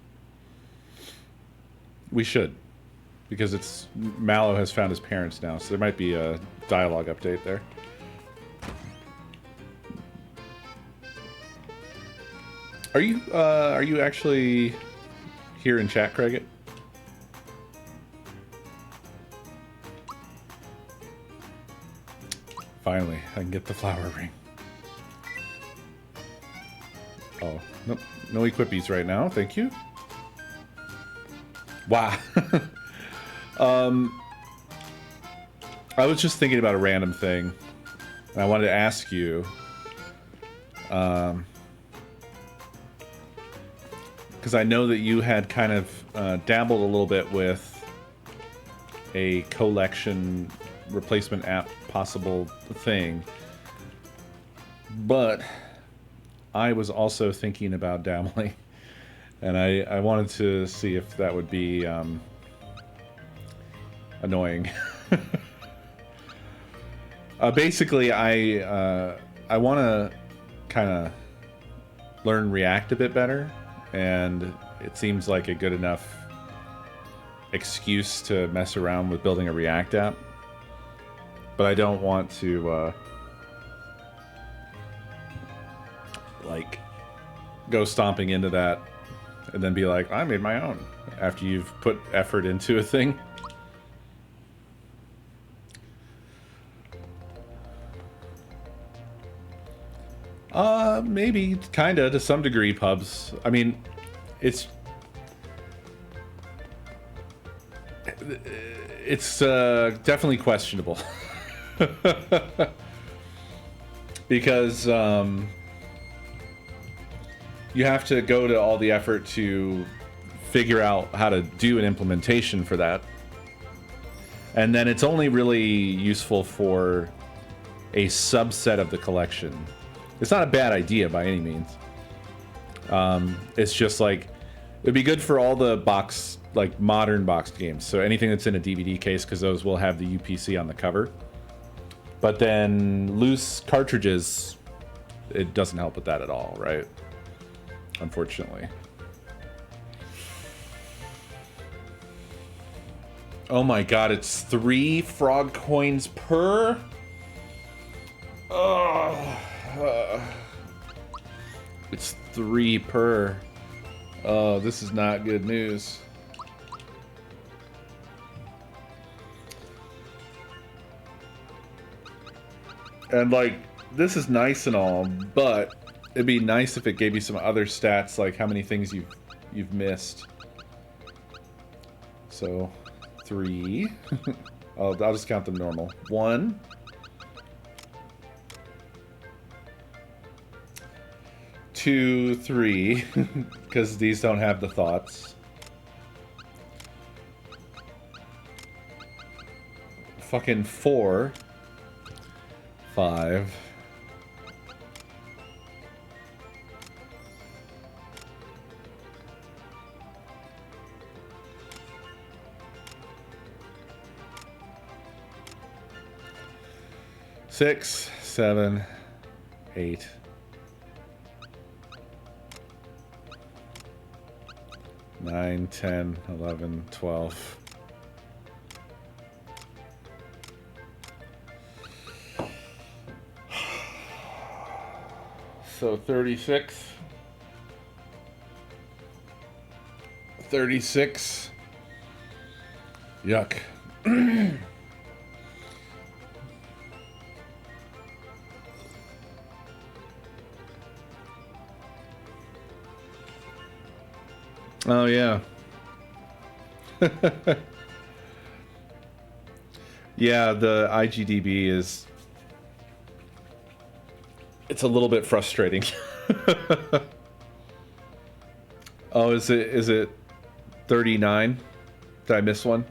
We should, because it's Mallow has found his parents now, so there might be a dialogue update there. Are you actually here in chat, Craig? Finally, I can get the flower ring. Oh, nope. No equipies right now, thank you. Wow. I was just thinking about a random thing, and I wanted to ask you, because I know that you had kind of dabbled a little bit with a collection replacement app possible thing, but I was also thinking about dabbling, and I wanted to see if that would be annoying. Basically, I want to kind of learn React a bit better, and it seems like a good enough excuse to mess around with building a React app. But I don't want to like go stomping into that and then be like, I made my own after you've put effort into a thing. Maybe kinda to some degree, pubs. I mean, it's definitely questionable. Because you have to go to all the effort to figure out how to do an implementation for that. And then it's only really useful for a subset of the collection. It's not a bad idea by any means. It's just like, it'd be good for all the box, like modern boxed games. So anything that's in a DVD case, because those will have the UPC on the cover. But then loose cartridges, it doesn't help with that at all, right? Unfortunately. Oh my god, it's 3 frog coins per? It's 3 per. Oh, this is not good news. And like, this is nice and all, but it'd be nice if it gave you some other stats, like how many things you've missed. So, 3. I'll just count them normal. 1. 2, 3, because these don't have the thoughts. Fucking 4. 5. 6, 7, 8. 9, 10, 11, 12. So 36. 36. Yuck. Oh, yeah. Yeah, the IGDB is... It's a little bit frustrating. Oh, is it 39? Did I miss one?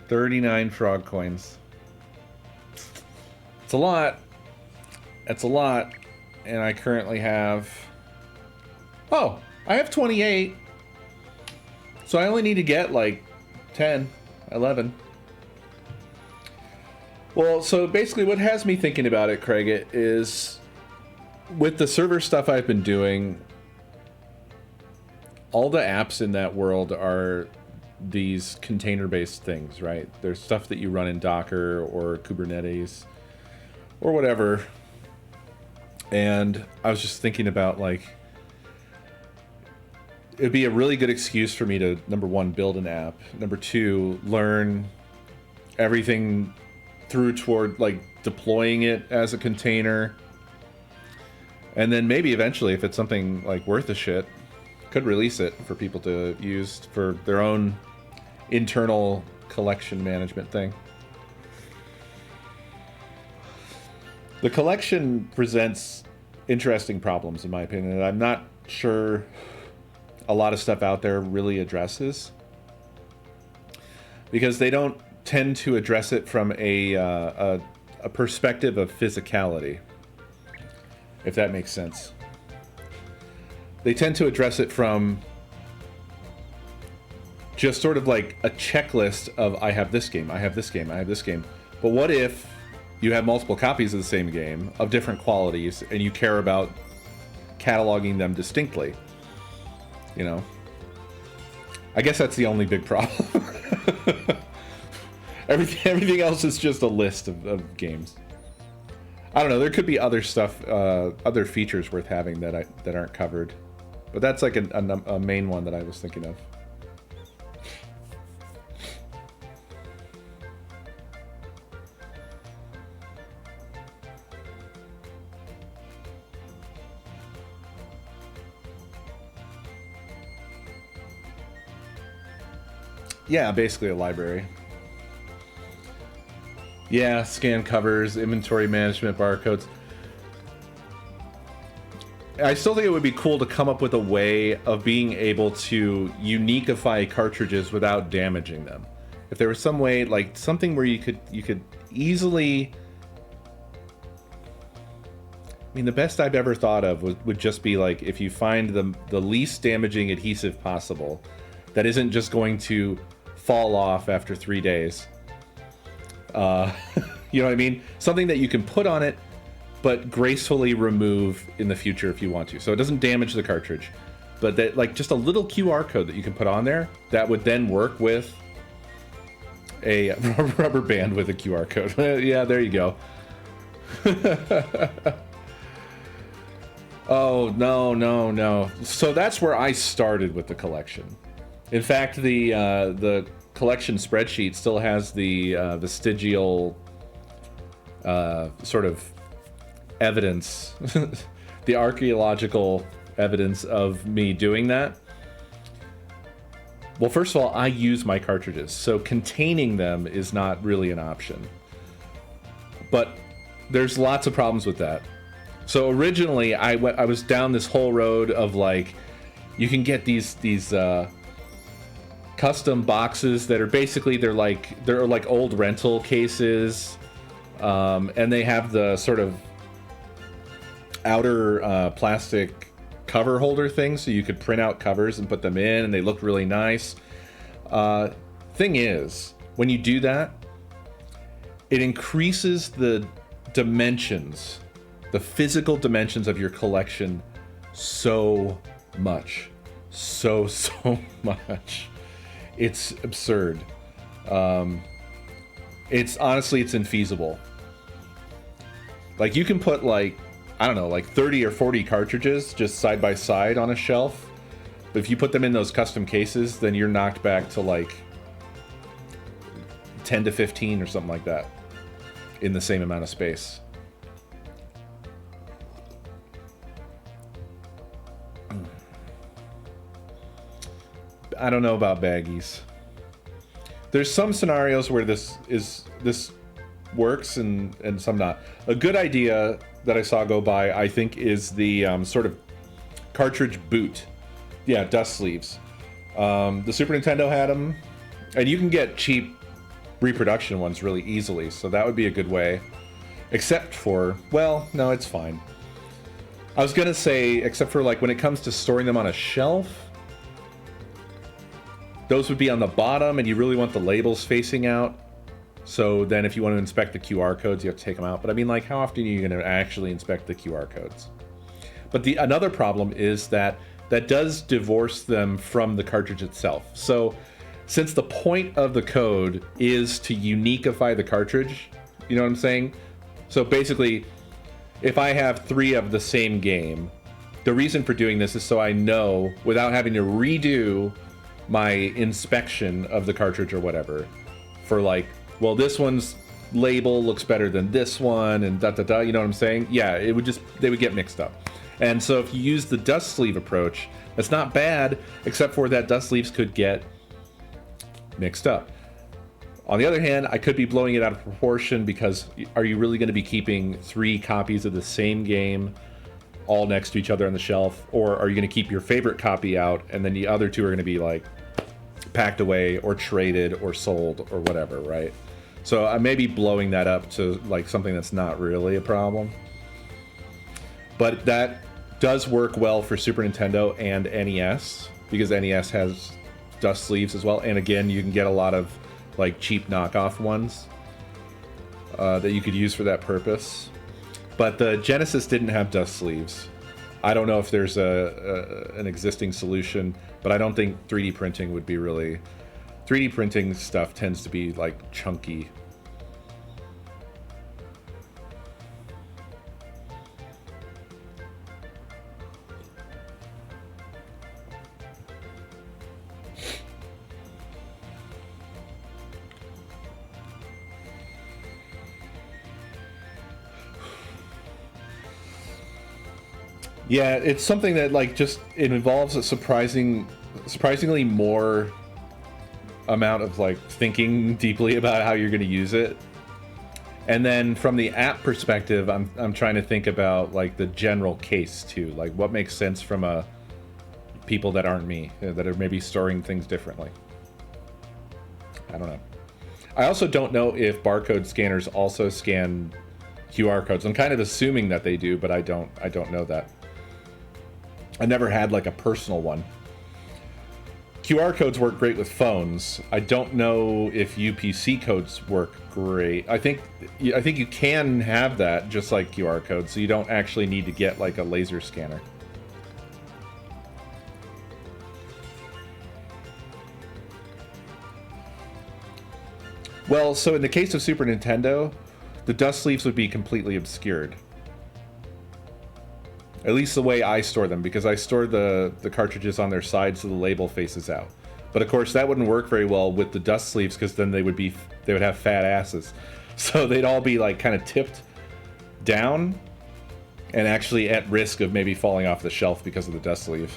39 frog coins. It's a lot. That's a lot. And I currently have... Oh, I have 28. So I only need to get like 10, 11. Well, so basically what has me thinking about it, Craig, is with the server stuff I've been doing, all the apps in that world are these container-based things, right? There's stuff that you run in Docker or Kubernetes or whatever. And I was just thinking about, like, it'd be a really good excuse for me to, number one, build an app. Number two, learn everything through toward, like, deploying it as a container. And then maybe eventually, if it's something, like, worth a shit, could release it for people to use for their own internal collection management thing. The collection presents interesting problems, in my opinion, and I'm not sure a lot of stuff out there really addresses, because they don't tend to address it from a perspective of physicality, if that makes sense. They tend to address it from just sort of like a checklist of, I have this game, I have this game, I have this game. But what if you have multiple copies of the same game of different qualities and you care about cataloging them distinctly? You know, I guess that's the only big problem. Everything else is just a list of games. I don't know. There could be other stuff, other features worth having that aren't covered, but that's like a main one that I was thinking of. Yeah, basically a library. Yeah, scan covers, inventory management, barcodes. I still think it would be cool to come up with a way of being able to uniqueify cartridges without damaging them. If there was some way, like something where you could easily... I mean, the best I've ever thought of would just be like, if you find the least damaging adhesive possible, that isn't just going to fall off after 3 days. You know what I mean? Something that you can put on it, but gracefully remove in the future if you want to. So it doesn't damage the cartridge. But that, like, just a little QR code that you can put on there that would then work with A rubber band with a QR code. Yeah, there you go. Oh, no, no, no. So that's where I started with the collection. In fact, the collection spreadsheet still has the vestigial sort of evidence, the archaeological evidence of me doing that. Well, first of all, I use my cartridges, so containing them is not really an option. But there's lots of problems with that. So originally, I was down this whole road of like, you can get these custom boxes that are basically they're like old rental cases, and they have the sort of outer plastic cover holder thing, so you could print out covers and put them in, and they look really nice. Thing is, when you do that, it increases the dimensions, the physical dimensions of your collection so much. So much. It's absurd. It's honestly, it's infeasible. Like, you can put like, I don't know, like 30 or 40 cartridges just side by side on a shelf. But if you put them in those custom cases, then you're knocked back to like 10 to 15 or something like that in the same amount of space. I don't know about baggies. There's some scenarios where this works and some not. A good idea that I saw go by, I think, is the sort of cartridge boot. Yeah, dust sleeves. The Super Nintendo had them, and you can get cheap reproduction ones really easily, so that would be a good way. Except for, well, no, it's fine. I was gonna say, except for like when it comes to storing them on a shelf, those would be on the bottom, and you really want the labels facing out. So then if you want to inspect the QR codes, you have to take them out. But I mean, like, how often are you going to actually inspect the QR codes? But another problem is that does divorce them from the cartridge itself. So since the point of the code is to uniqueify the cartridge, you know what I'm saying? So basically, if I have 3 of the same game, the reason for doing this is so I know, without having to redo my inspection of the cartridge or whatever, for like, well, this one's label looks better than this one, and da-da-da, you know what I'm saying? Yeah, they would get mixed up. And so if you use the dust sleeve approach, that's not bad, except for that dust sleeves could get mixed up. On the other hand, I could be blowing it out of proportion, because are you really going to be keeping 3 copies of the same game all next to each other on the shelf? Or are you going to keep your favorite copy out, and then the other 2 are going to be like packed away or traded or sold or whatever, right? So I may be blowing that up to like something that's not really a problem. But that does work well for Super Nintendo and NES, because NES has dust sleeves as well. And again, you can get a lot of like cheap knockoff ones that you could use for that purpose. But the Genesis didn't have dust sleeves. I don't know if there's an existing solution, but I don't think 3D printing would be really... 3D printing stuff tends to be like chunky. Yeah, it's something that like it involves a surprisingly more amount of like thinking deeply about how you're going to use it. And then from the app perspective, I'm trying to think about like the general case too, like what makes sense from people that aren't me, that are maybe storing things differently. I don't know. I also don't know if barcode scanners also scan QR codes. I'm kind of assuming that they do, but I don't know that. I never had like a personal one. QR codes work great with phones. I don't know if UPC codes work great. I think you can have that just like QR codes, so you don't actually need to get like a laser scanner. Well, so in the case of Super Nintendo, the dust sleeves would be completely obscured. At least the way I store them, because I store the cartridges on their side so the label faces out. But of course that wouldn't work very well with the dust sleeves, because then they would have fat asses. So they'd all be like kind of tipped down and actually at risk of maybe falling off the shelf because of the dust sleeve.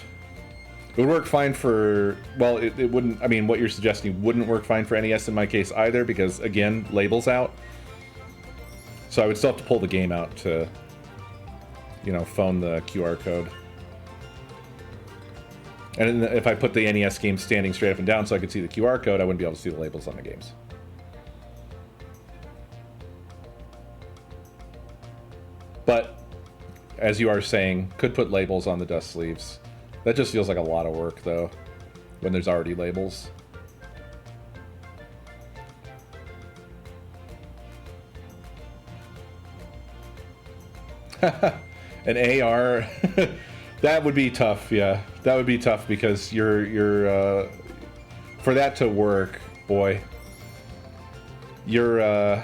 It would work fine for, well, it wouldn't, I mean, what you're suggesting wouldn't work fine for NES in my case either, because again, labels out. So I would still have to pull the game out to, you know, phone the QR code. And if I put the NES game standing straight up and down so I could see the QR code, I wouldn't be able to see the labels on the games. But, as you are saying, could put labels on the dust sleeves. That just feels like a lot of work, though, when there's already labels. An AR, that would be tough. Yeah, that would be tough because you're for that to work, boy, your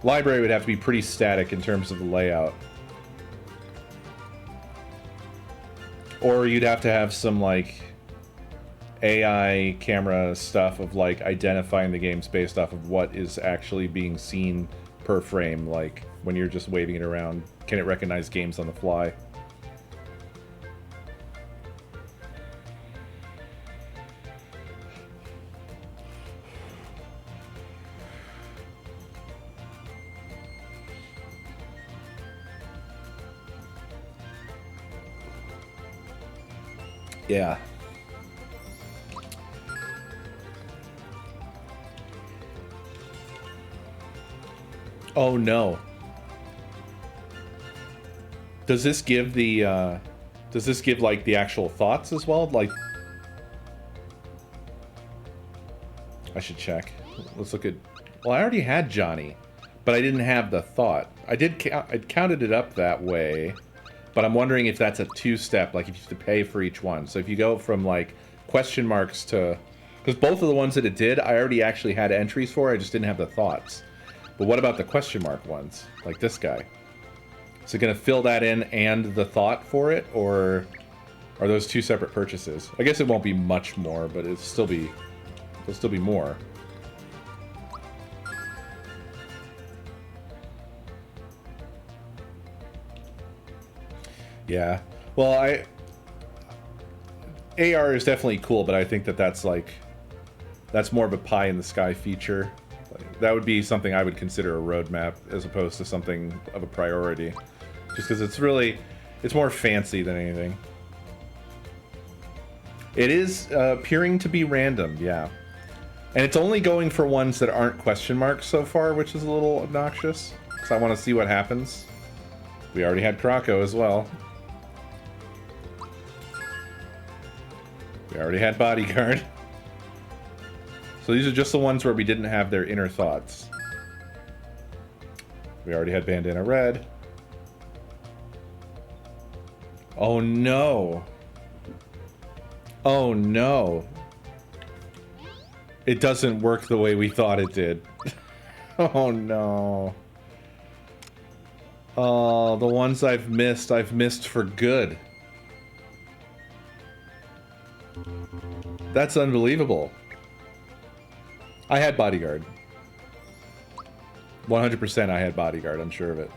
library would have to be pretty static in terms of the layout. Or you'd have to have some, like, AI camera stuff of, like, identifying the games based off of what is actually being seen per frame. Like, when you're just waving it around, can it recognize games on the fly? Yeah. Oh no. Does this give the like the actual thoughts as well? Like, I should check. Let's look at, well, I already had Johnny, but I didn't have the thought. I counted it up that way. But I'm wondering if that's a two-step, like if you have to pay for each one. So if you go from like question marks to, because both of the ones that it did, I already actually had entries for. I just didn't have the thoughts. But what about the question mark ones, like this guy? Is it going to fill that in and the thought for it, or are those two separate purchases? I guess it won't be much more, but it'll still be more. Yeah. Well, AR is definitely cool, but I think that's more of a pie in the sky feature. Like, that would be something I would consider a roadmap as opposed to something of a priority. Just because it's more fancy than anything. It is appearing to be random, yeah. And it's only going for ones that aren't question marks so far, which is a little obnoxious. Because I want to see what happens. We already had Croco as well. We already had Bodyguard. So these are just the ones where we didn't have their inner thoughts. We already had Bandana Red. Oh no. Oh no. It doesn't work the way we thought it did. Oh no. Oh, the ones I've missed for good. That's unbelievable. I had Bodyguard. 100% I had Bodyguard, I'm sure of it.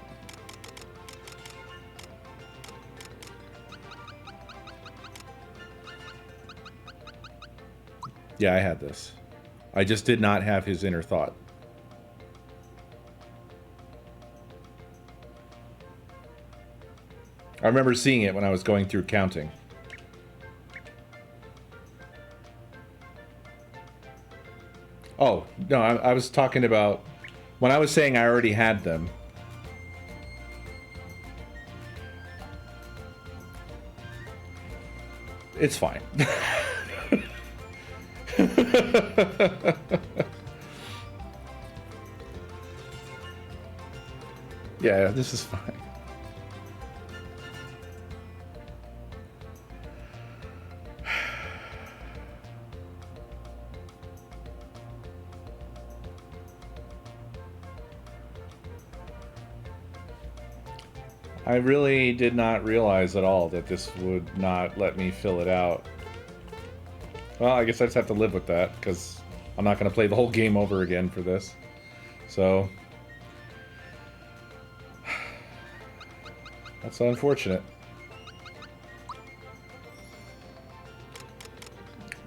Yeah, I had this. I just did not have his inner thought. I remember seeing it when I was going through counting. Oh, no, I was talking about... When I was saying I already had them... It's fine. Yeah, this is fine. I really did not realize at all that this would not let me fill it out. Well, I guess I just have to live with that, because I'm not going to play the whole game over again for this. So... that's unfortunate.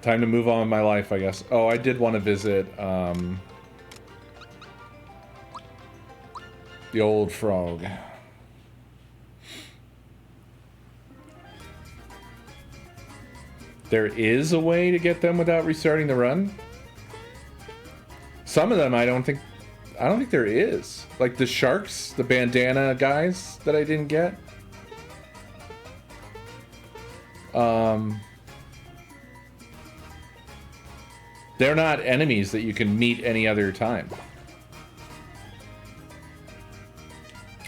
Time to move on with my life, I guess. Oh, I did want to visit, the old frog. There is a way to get them without restarting the run? Some of them I don't think there is. Like the sharks, the bandana guys that I didn't get. They're not enemies that you can meet any other time.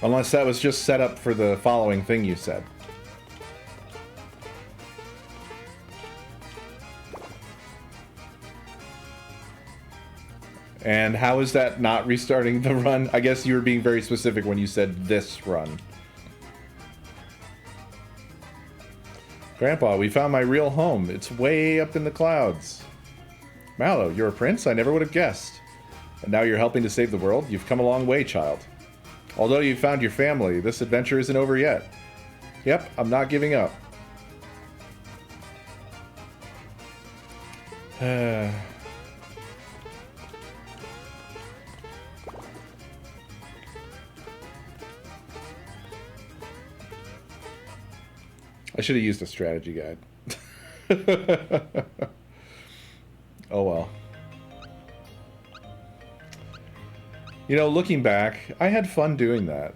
Unless that was just set up for the following thing you said. And how is that not restarting the run? I guess you were being very specific when you said this run. Grandpa, we found my real home. It's way up in the clouds. Mallow, you're a prince? I never would have guessed. And now you're helping to save the world? You've come a long way, child. Although you've found your family, this adventure isn't over yet. Yep, I'm not giving up. I should have used a strategy guide. Oh well. You know, looking back, I had fun doing that.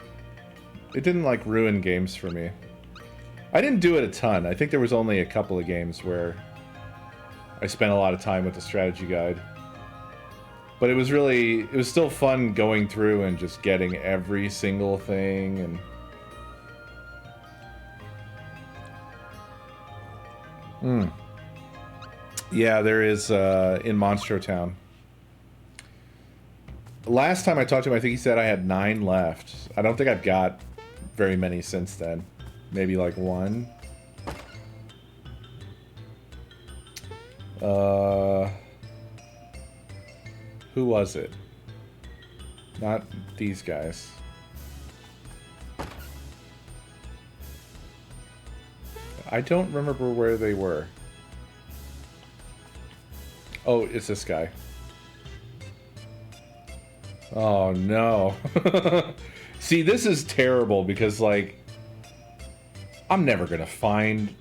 It didn't, like, ruin games for me. I didn't do it a ton. I think there was only a couple of games where I spent a lot of time with the strategy guide. But it was still fun going through and just getting every single thing and... Yeah, there is in Monstro Town. Last time I talked to him, I think he said I had 9 left. I don't think I've got very many since then. Maybe like 1. Who was it? Not these guys. I don't remember where they were. Oh, it's this guy. Oh, no. See, this is terrible because, like, I'm never going to find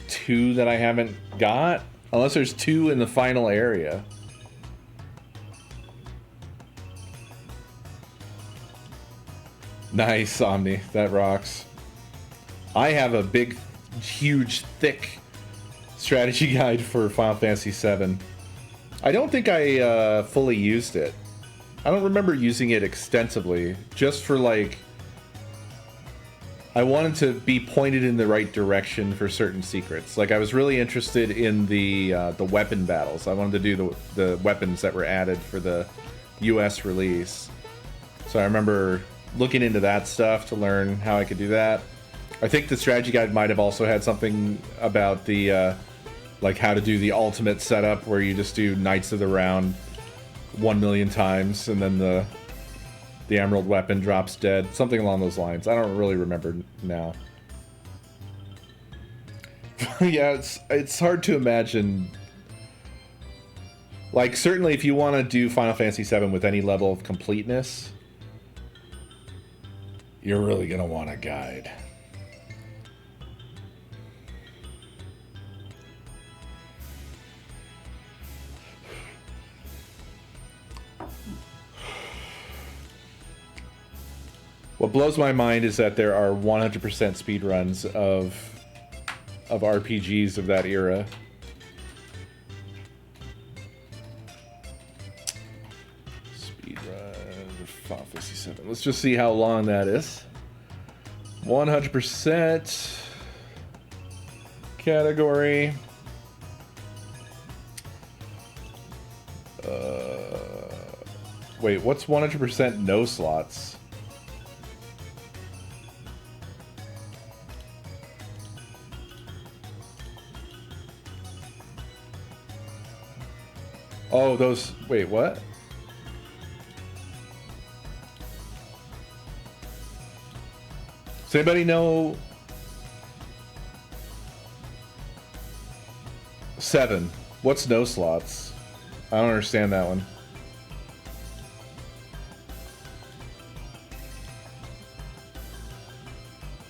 2 that I haven't got. Unless there's 2 in the final area. Nice, Omni. That rocks. I have a big, huge, thick strategy guide for Final Fantasy VII. I don't think I fully used it. I don't remember using it extensively, just for, like, I wanted to be pointed in the right direction for certain secrets. Like, I was really interested in the weapon battles. I wanted to do the weapons that were added for the US release. So I remember looking into that stuff to learn how I could do that. I think the strategy guide might have also had something about the, like, how to do the ultimate setup, where you just do Knights of the Round 1 million times, and then the emerald weapon drops dead. Something along those lines. I don't really remember now. Yeah, it's hard to imagine. Like, certainly if you want to do Final Fantasy VII with any level of completeness, you're really going to want a guide. What blows my mind is that there are 100% speedruns of RPGs of that era. Speedrun Final Fantasy VII. Let's just see how long that is. 100% category. Wait, what's 100% no slots? Oh, those... Wait, what? Does anybody know... 7. What's no slots? I don't understand that one.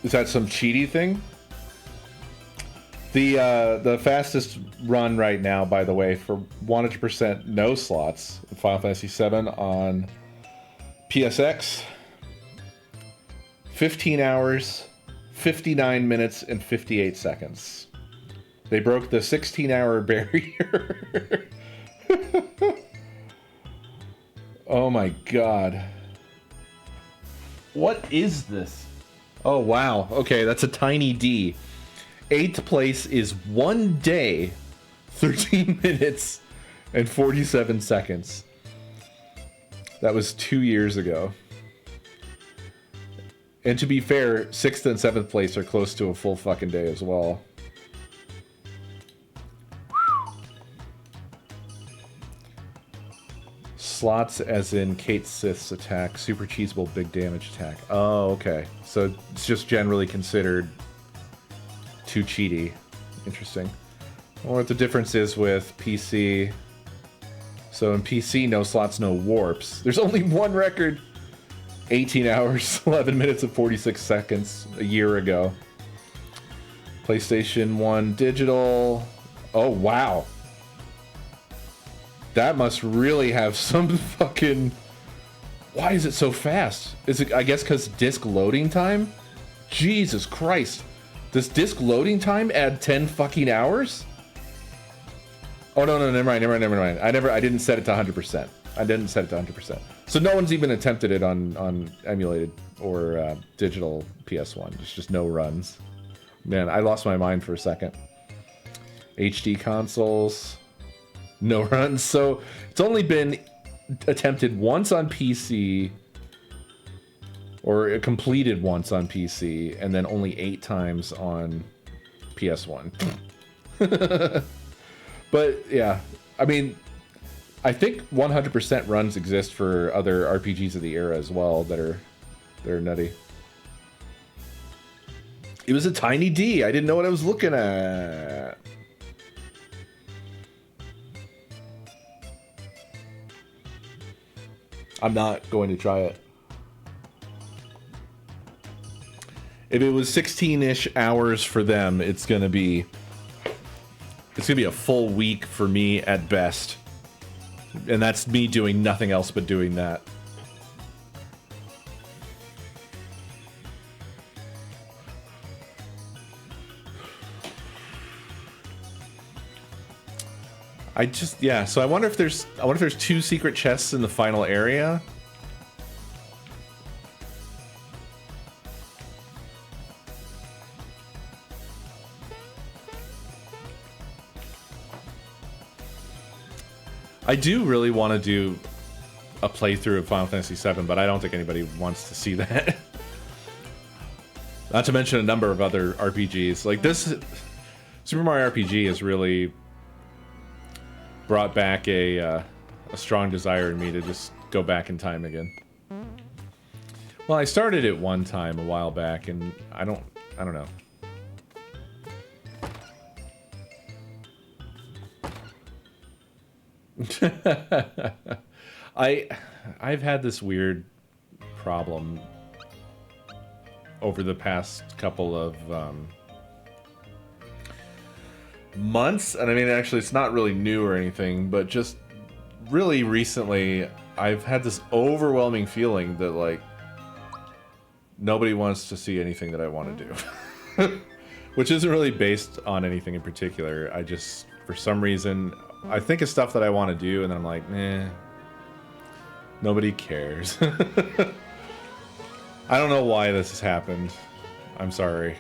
Is that some cheaty thing? The fastest run right now, by the way, for 100% no slots in Final Fantasy VII on PSX, 15 hours, 59 minutes, and 58 seconds. They broke the 16-hour barrier. Oh my god. What is this? Oh wow. Okay, that's a tiny D. 8th place is 1 day, 13 minutes, and 47 seconds. That was 2 years ago. And to be fair, 6th and 7th place are close to a full fucking day as well. Slots as in Kate Sith's attack, super cheesable big damage attack. Oh, okay. So it's just generally considered too cheaty. Interesting. I wonder what the difference is with PC. So in PC, no slots, no warps. There's only one record. 18 hours, 11 minutes and 46 seconds a year ago. PlayStation 1 digital. Oh, wow. That must really have some fucking... Why is it so fast? Is it, I guess, because disk loading time? Jesus Christ. Does disk loading time add 10 fucking hours? Oh, no, never mind. I didn't set it to 100%. I didn't set it to 100%. So no one's even attempted it on emulated or digital PS1. There's just no runs. Man, I lost my mind for a second. HD consoles, no runs. So it's only been attempted once on PC, or completed once on PC, and then only 8 times on PS1. But yeah, I mean, I think 100% runs exist for other RPGs of the era as well that are nutty. It was a tiny D. I didn't know what I was looking at. I'm not going to try it. If it was 16-ish hours for them, it's gonna be a full week for me at best. And that's me doing nothing else but doing that. So I wonder if there's 2 secret chests in the final area. I do really want to do a playthrough of Final Fantasy VII, but I don't think anybody wants to see that. Not to mention a number of other RPGs. Like this, Super Mario RPG has really brought back a strong desire in me to just go back in time again. Well, I started it one time a while back, and I don't know. I've had this weird problem over the past couple of months, and I mean, actually, it's not really new or anything, but just really recently, I've had this overwhelming feeling that, like, nobody wants to see anything that I want to do. Which isn't really based on anything in particular. I just, for some reason, I think of stuff that I want to do, and then I'm like, nah, nobody cares. I don't know why this has happened. I'm sorry.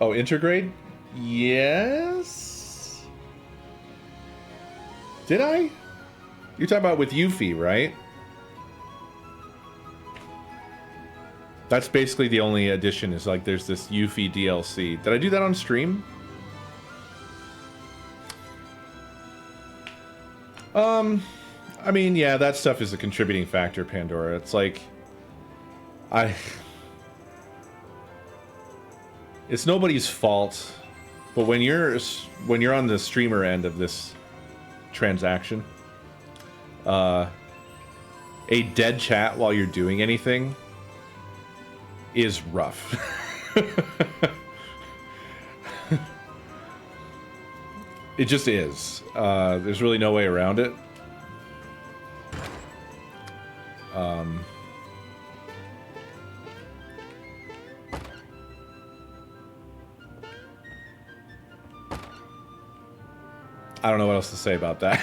Oh, intergrade? Yes? Did I? You're talking about with Yuffie, right? That's basically the only addition is like there's this Yuffie DLC. Did I do that on stream? I mean, yeah, that stuff is a contributing factor, Pandora. It's like, it's nobody's fault, but when you're on the streamer end of this transaction, a dead chat while you're doing anything is rough. It just is. There's really no way around it. I don't know what else to say about that.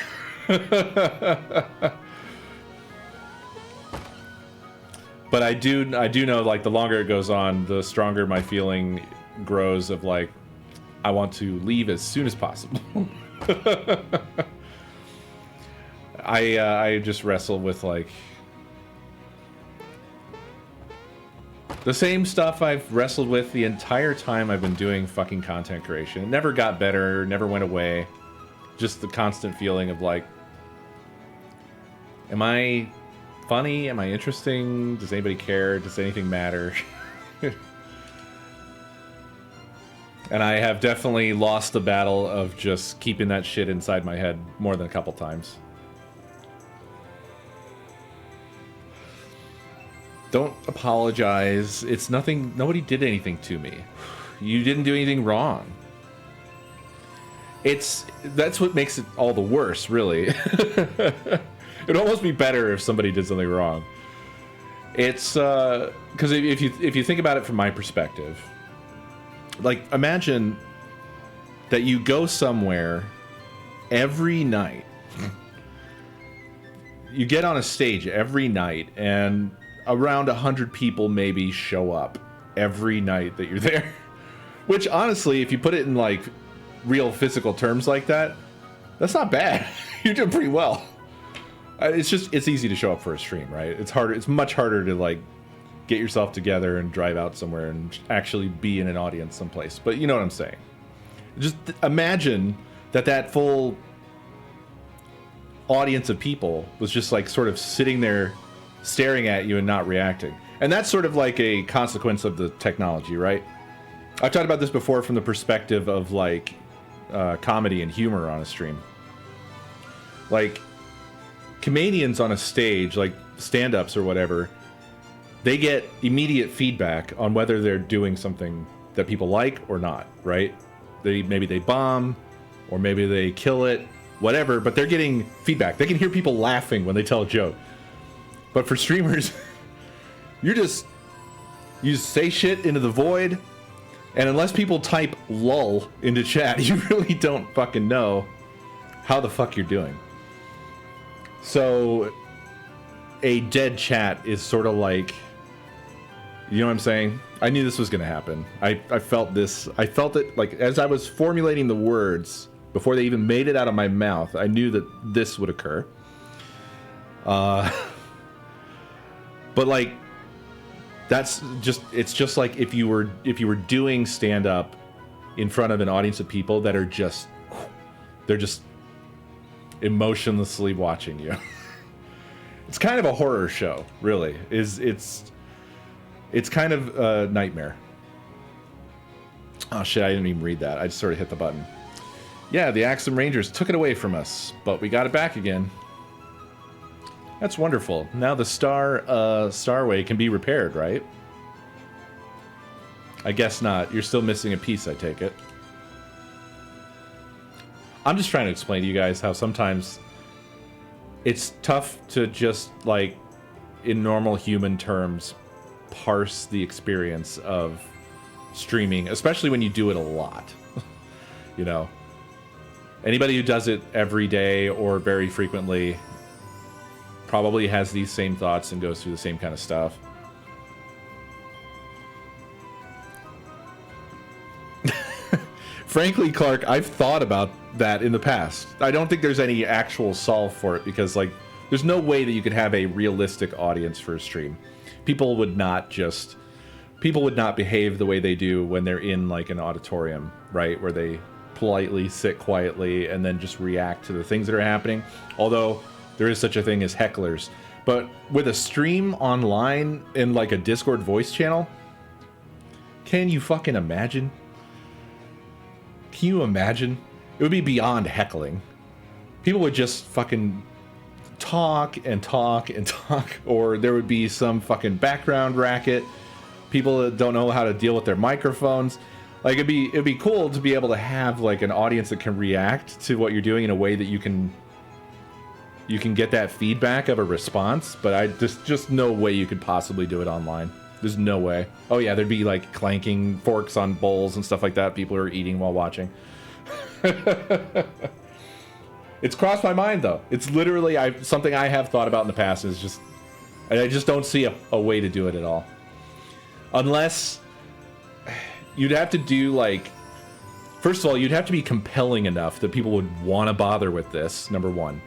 But I do know, like, the longer it goes on, the stronger my feeling grows of, like, I want to leave as soon as possible. I just wrestle with, like, the same stuff I've wrestled with the entire time I've been doing fucking content creation. It never got better, never went away. Just the constant feeling of, like, am I funny? Am I interesting? Does anybody care? Does anything matter? And I have definitely lost the battle of just keeping that shit inside my head more than a couple times. Don't apologize. It's nothing. Nobody did anything to me. You didn't do anything wrong. That's what makes it all the worse, really. It'd almost be better if somebody did something wrong. It's because if you think about it from my perspective, like, imagine that you go somewhere every night. You get on a stage every night, and around 100 people maybe show up every night that you're there. Which, honestly, if you put it in, like, real physical terms like that, that's not bad. You're doing pretty well. It's easy to show up for a stream, right? It's harder. It's much harder to, like, get yourself together and drive out somewhere and actually be in an audience someplace. But you know what I'm saying. Just imagine that full audience of people was just, like, sort of sitting there staring at you and not reacting. And that's sort of like a consequence of the technology, right? I've talked about this before from the perspective of, like, comedy and humor on a stream. Like, comedians on a stage, like stand-ups or whatever, they get immediate feedback on whether they're doing something that people like or not, right? Maybe they bomb, or maybe they kill it, whatever, but they're getting feedback. They can hear people laughing when they tell a joke. But for streamers, you say shit into the void, and unless people type lull into chat, you really don't fucking know how the fuck you're doing. So a dead chat is sort of like, you know what I'm saying? I knew this was going to happen. I felt this. I felt it, like, as I was formulating the words before they even made it out of my mouth. I knew that this would occur. But, like, it's just like if you were doing stand up in front of an audience of people that are just, they're just emotionlessly watching you. It's kind of a horror show, really. It's kind of a nightmare. Oh shit, I didn't even read that. I just sort of hit the button. Yeah, the Axum Rangers took it away from us, but we got it back again. That's wonderful. Now the Starway can be repaired, right? I guess not. You're still missing a piece, I take it. I'm just trying to explain to you guys how sometimes it's tough to just, like, in normal human terms, parse the experience of streaming, especially when you do it a lot. You know? Anybody who does it every day or very frequently probably has these same thoughts and goes through the same kind of stuff. Frankly, Clark, I've thought about that in the past. I don't think there's any actual solve for it because, like, there's no way that you could have a realistic audience for a stream. People would not just people would not behave the way they do when they're in like an auditorium, right? Where they politely sit quietly and then just react to the things that are happening. Although there is such a thing as hecklers. But with a stream online in like a Discord voice channel, can you fucking imagine? Can you imagine? It would be beyond heckling. People would just fucking talk and talk and talk, or there would be some fucking background racket. People that don't know how to deal with their microphones. Like it'd be cool to be able to have like an audience that can react to what you're doing in a way that you can get that feedback of a response, but I just no way you could possibly do it online. There's no way. Oh yeah, there'd be like clanking forks on bowls and stuff like that. People are eating while watching. It's crossed my mind though. It's literally something I have thought about in the past. Is just I just don't see a way to do it at all. Unless you'd have to do like, first of all, you'd have to be compelling enough that people would want to bother with this. Number one.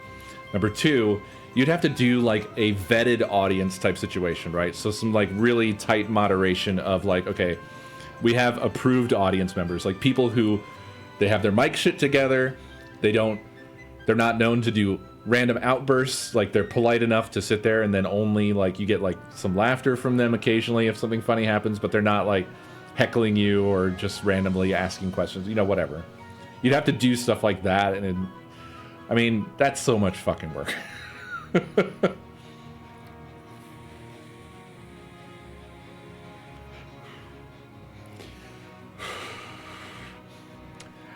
Number two, you'd have to do like a vetted audience type situation, right? So some like really tight moderation of like, okay, we have approved audience members, like people who they have their mic shit together. They're not known to do random outbursts. Like they're polite enough to sit there and then only like you get like some laughter from them occasionally if something funny happens, but they're not like heckling you or just randomly asking questions, you know, whatever. You'd have to do stuff like that. And I mean, that's so much fucking work.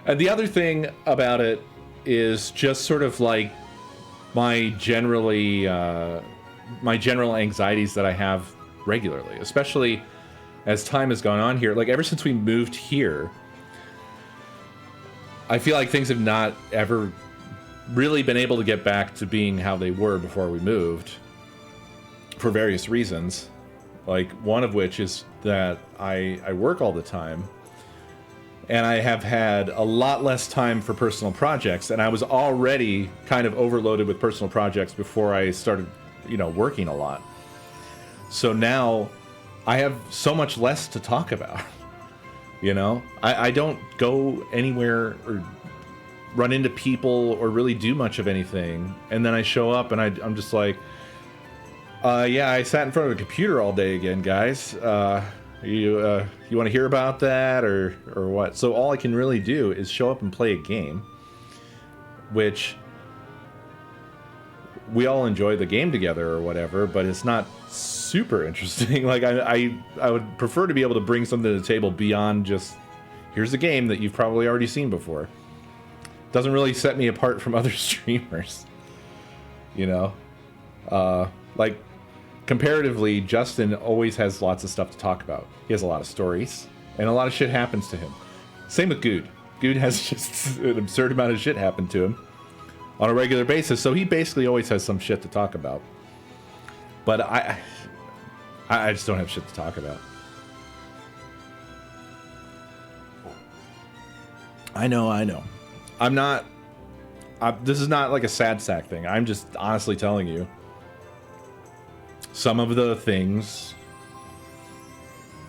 And the other thing about it is just sort of like my general anxieties that I have regularly, especially as time has gone on here. Like ever since we moved here, I feel like things have not ever really been able to get back to being how they were before we moved for various reasons. Like one of which is that I work all the time. And I have had a lot less time for personal projects, and I was already kind of overloaded with personal projects before I started, you know, working a lot. So now I have so much less to talk about. You know, I don't go anywhere or run into people or really do much of anything, and then I show up and I'm just like, yeah, I sat in front of a computer all day again, guys. You want to hear about that or what? So all I can really do is show up and play a game, which we all enjoy the game together or whatever, but it's not super interesting. Like I would prefer to be able to bring something to the table beyond just here's a game that you've probably already seen before. Doesn't really set me apart from other streamers, you know. Like comparatively, Justin always has lots of stuff to talk about. He has a lot of stories, and a lot of shit happens to him. Same with Good. Good has just an absurd amount of shit happen to him on a regular basis, so he basically always has some shit to talk about. But I just don't have shit to talk about. I know. I'm not... this is not like a sad sack thing. I'm just honestly telling you some of the things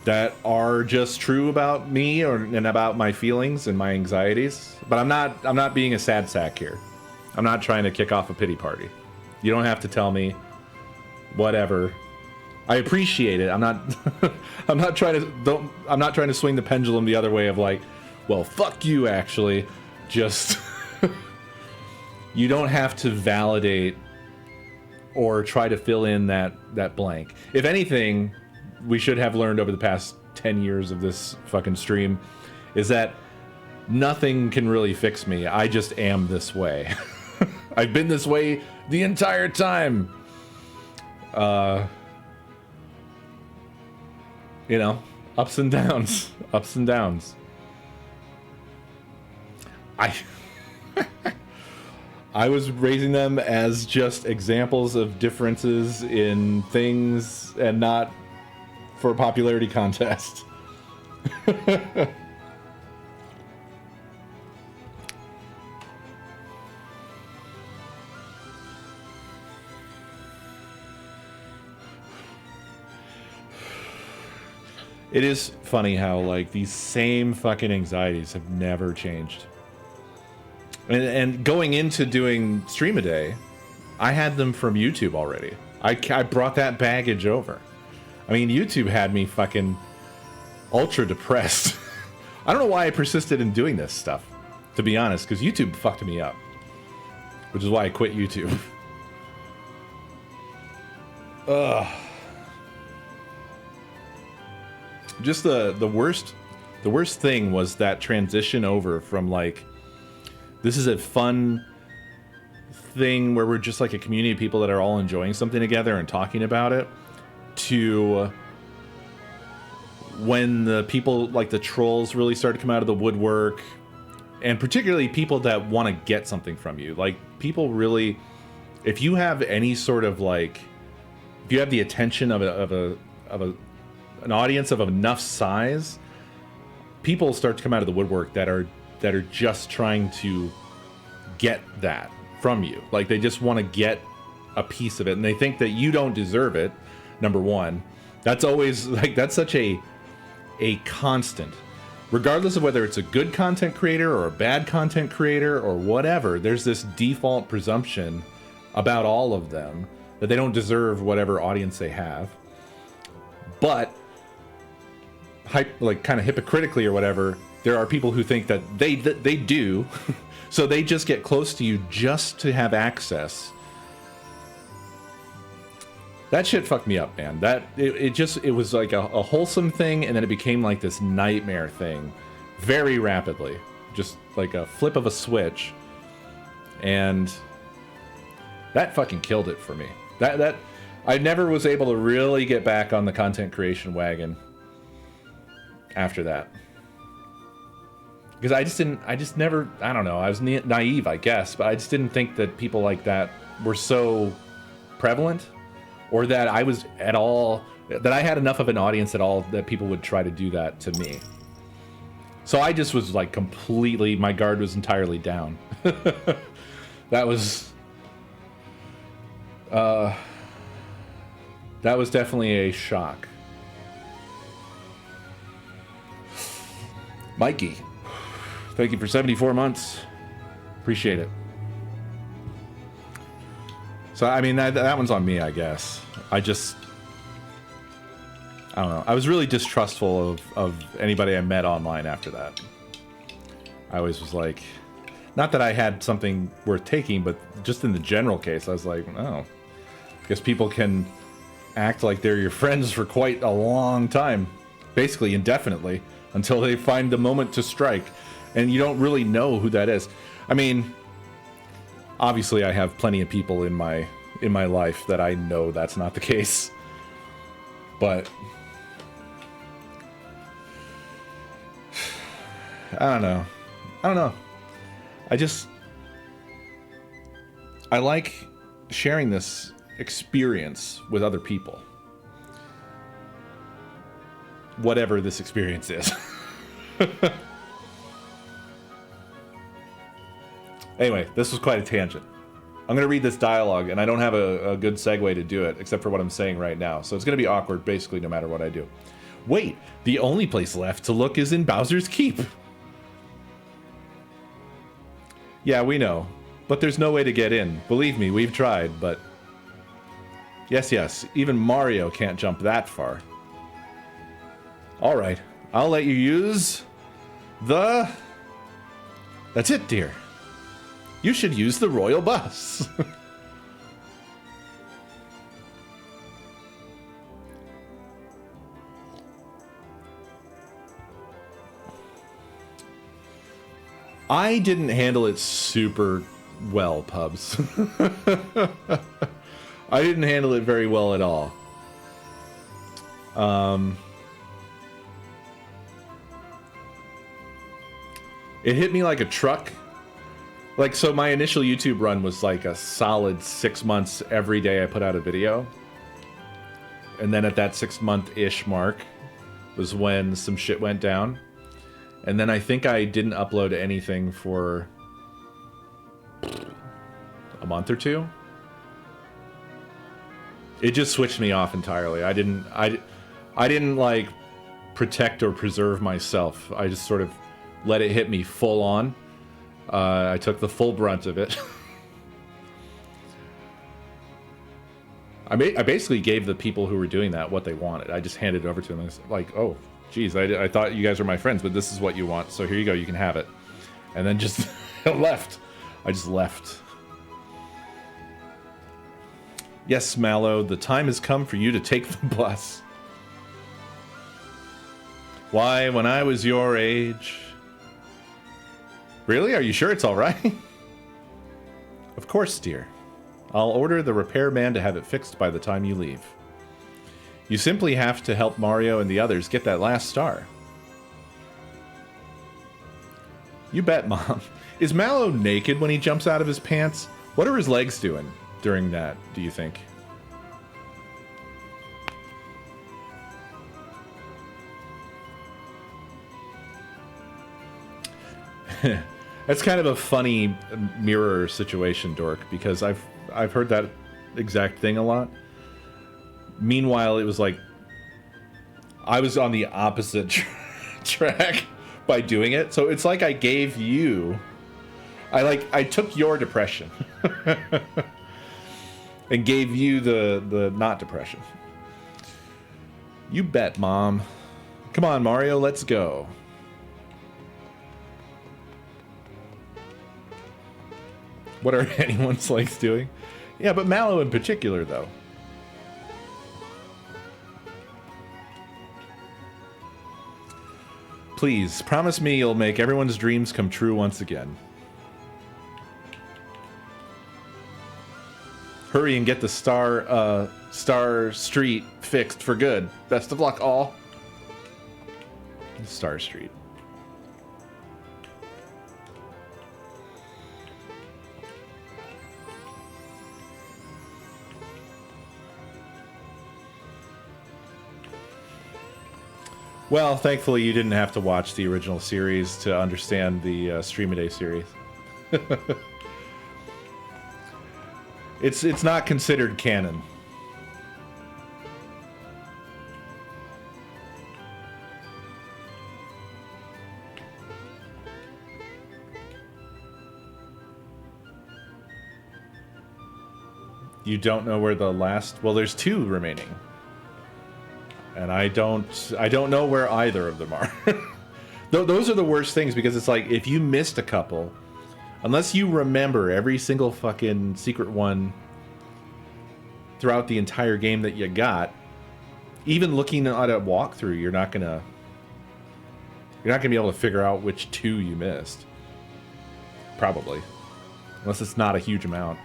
that are just true about me and about my feelings and my anxieties. But I'm not being a sad sack here. I'm not trying to kick off a pity party. You don't have to tell me whatever. I appreciate it. I'm not I'm not trying to swing the pendulum the other way of like, well, fuck you actually. Just you don't have to validate or try to fill in that blank. If anything, we should have learned over the past 10 years of this fucking stream is that nothing can really fix me. I just am this way. I've been this way the entire time. You know, ups and downs. Ups and downs. I was raising them as just examples of differences in things and not for a popularity contest. It is funny how, like, these same fucking anxieties have never changed. And going into doing Stream a Day, I had them from YouTube already. I brought that baggage over. I mean, YouTube had me fucking ultra depressed. I don't know why I persisted in doing this stuff, to be honest, because YouTube fucked me up. Which is why I quit YouTube. Ugh. Just the worst thing was that transition over from, like, this is a fun thing where we're just like a community of people that are all enjoying something together and talking about it, to when the people, like the trolls, really started to come out of the woodwork, and particularly people that want to get something from you. Like, people really, if you have any sort of, like, if you have the attention of an audience of enough size, people start to come out of the woodwork that are just trying to get that from you. Like, they just want to get a piece of it, and they think that you don't deserve it. Number one, that's always, like, that's such a constant, regardless of whether it's a good content creator or a bad content creator or whatever. There's this default presumption about all of them that they don't deserve whatever audience they have. But like, kind of hypocritically or whatever, there are people who think that they do. So they just get close to you just to have access. That shit fucked me up, man. It was like a wholesome thing, and then it became like this nightmare thing very rapidly. Just like a flip of a switch. And that fucking killed it for me. That I never was able to really get back on the content creation wagon after that. Because I just never, I don't know, I was naive, I guess, but I just didn't think that people like that were so prevalent, or that I was at all, that I had enough of an audience at all that people would try to do that to me. So I just was like completely, my guard was entirely down. That was definitely a shock. Mikey, thank you for 74 months. Appreciate it. So, I mean, that one's on me, I guess. I don't know. I was really distrustful of anybody I met online after that. I always was like, not that I had something worth taking, but just in the general case, I was like, oh, I guess people can act like they're your friends for quite a long time. Basically, indefinitely, until they find the moment to strike. And you don't really know who that is. I mean, obviously I have plenty of people in my life that I know that's not the case. But I don't know. I like sharing this experience with other people. Whatever this experience is. Anyway, this was quite a tangent. I'm going to read this dialogue, and I don't have a good segue to do it, except for what I'm saying right now. So it's going to be awkward, basically, no matter what I do. Wait, the only place left to look is in Bowser's Keep. Yeah, we know. But there's no way to get in. Believe me, we've tried, but... Yes, even Mario can't jump that far. Alright, I'll let you use... the... That's it, dear. You should use the royal bus. I didn't handle it super well, Pubs. I didn't handle it very well at all. It hit me like a truck. Like, so my initial YouTube run was like a solid 6 months every day I put out a video. And then at that 6-month-ish mark was when some shit went down. And then I think I didn't upload anything for a month or two. It just switched me off entirely. I didn't like protect or preserve myself. I just sort of let it hit me full on. I took the full brunt of it. I basically gave the people who were doing that what they wanted. I just handed it over to them. I was like, oh, geez, I thought you guys were my friends, but this is what you want. So here you go. You can have it. And then just left. I just left. Yes, Mallow, the time has come for you to take the bus. Why, when I was your age... Really? Are you sure it's all right? Of course, dear. I'll order the repairman to have it fixed by the time you leave. You simply have to help Mario and the others get that last star. You bet, Mom. Is Mallow naked when he jumps out of his pants? What are his legs doing during that, do you think? That's kind of a funny mirror situation, Dork, because I've heard that exact thing a lot. Meanwhile, it was like I was on the opposite track by doing it. So it's like I gave you, I took your depression and gave you the not depression. You bet, Mom. Come on, Mario, let's go. What are anyone's legs doing? Yeah, but Mallow in particular, though. Please, promise me you'll make everyone's dreams come true once again. Hurry and get the Star Street fixed for good. Best of luck, all. Star Street. Well, thankfully you didn't have to watch the original series to understand the Stream-A-Day series. It's not considered canon. You don't know where the last... Well, there's 2 remaining. And I don't know where either of them are. Those are the worst things, because it's like, if you missed a couple, unless you remember every single fucking secret one throughout the entire game that you got, even looking at a walkthrough, you're not gonna be able to figure out which 2 you missed. Probably. Unless it's not a huge amount.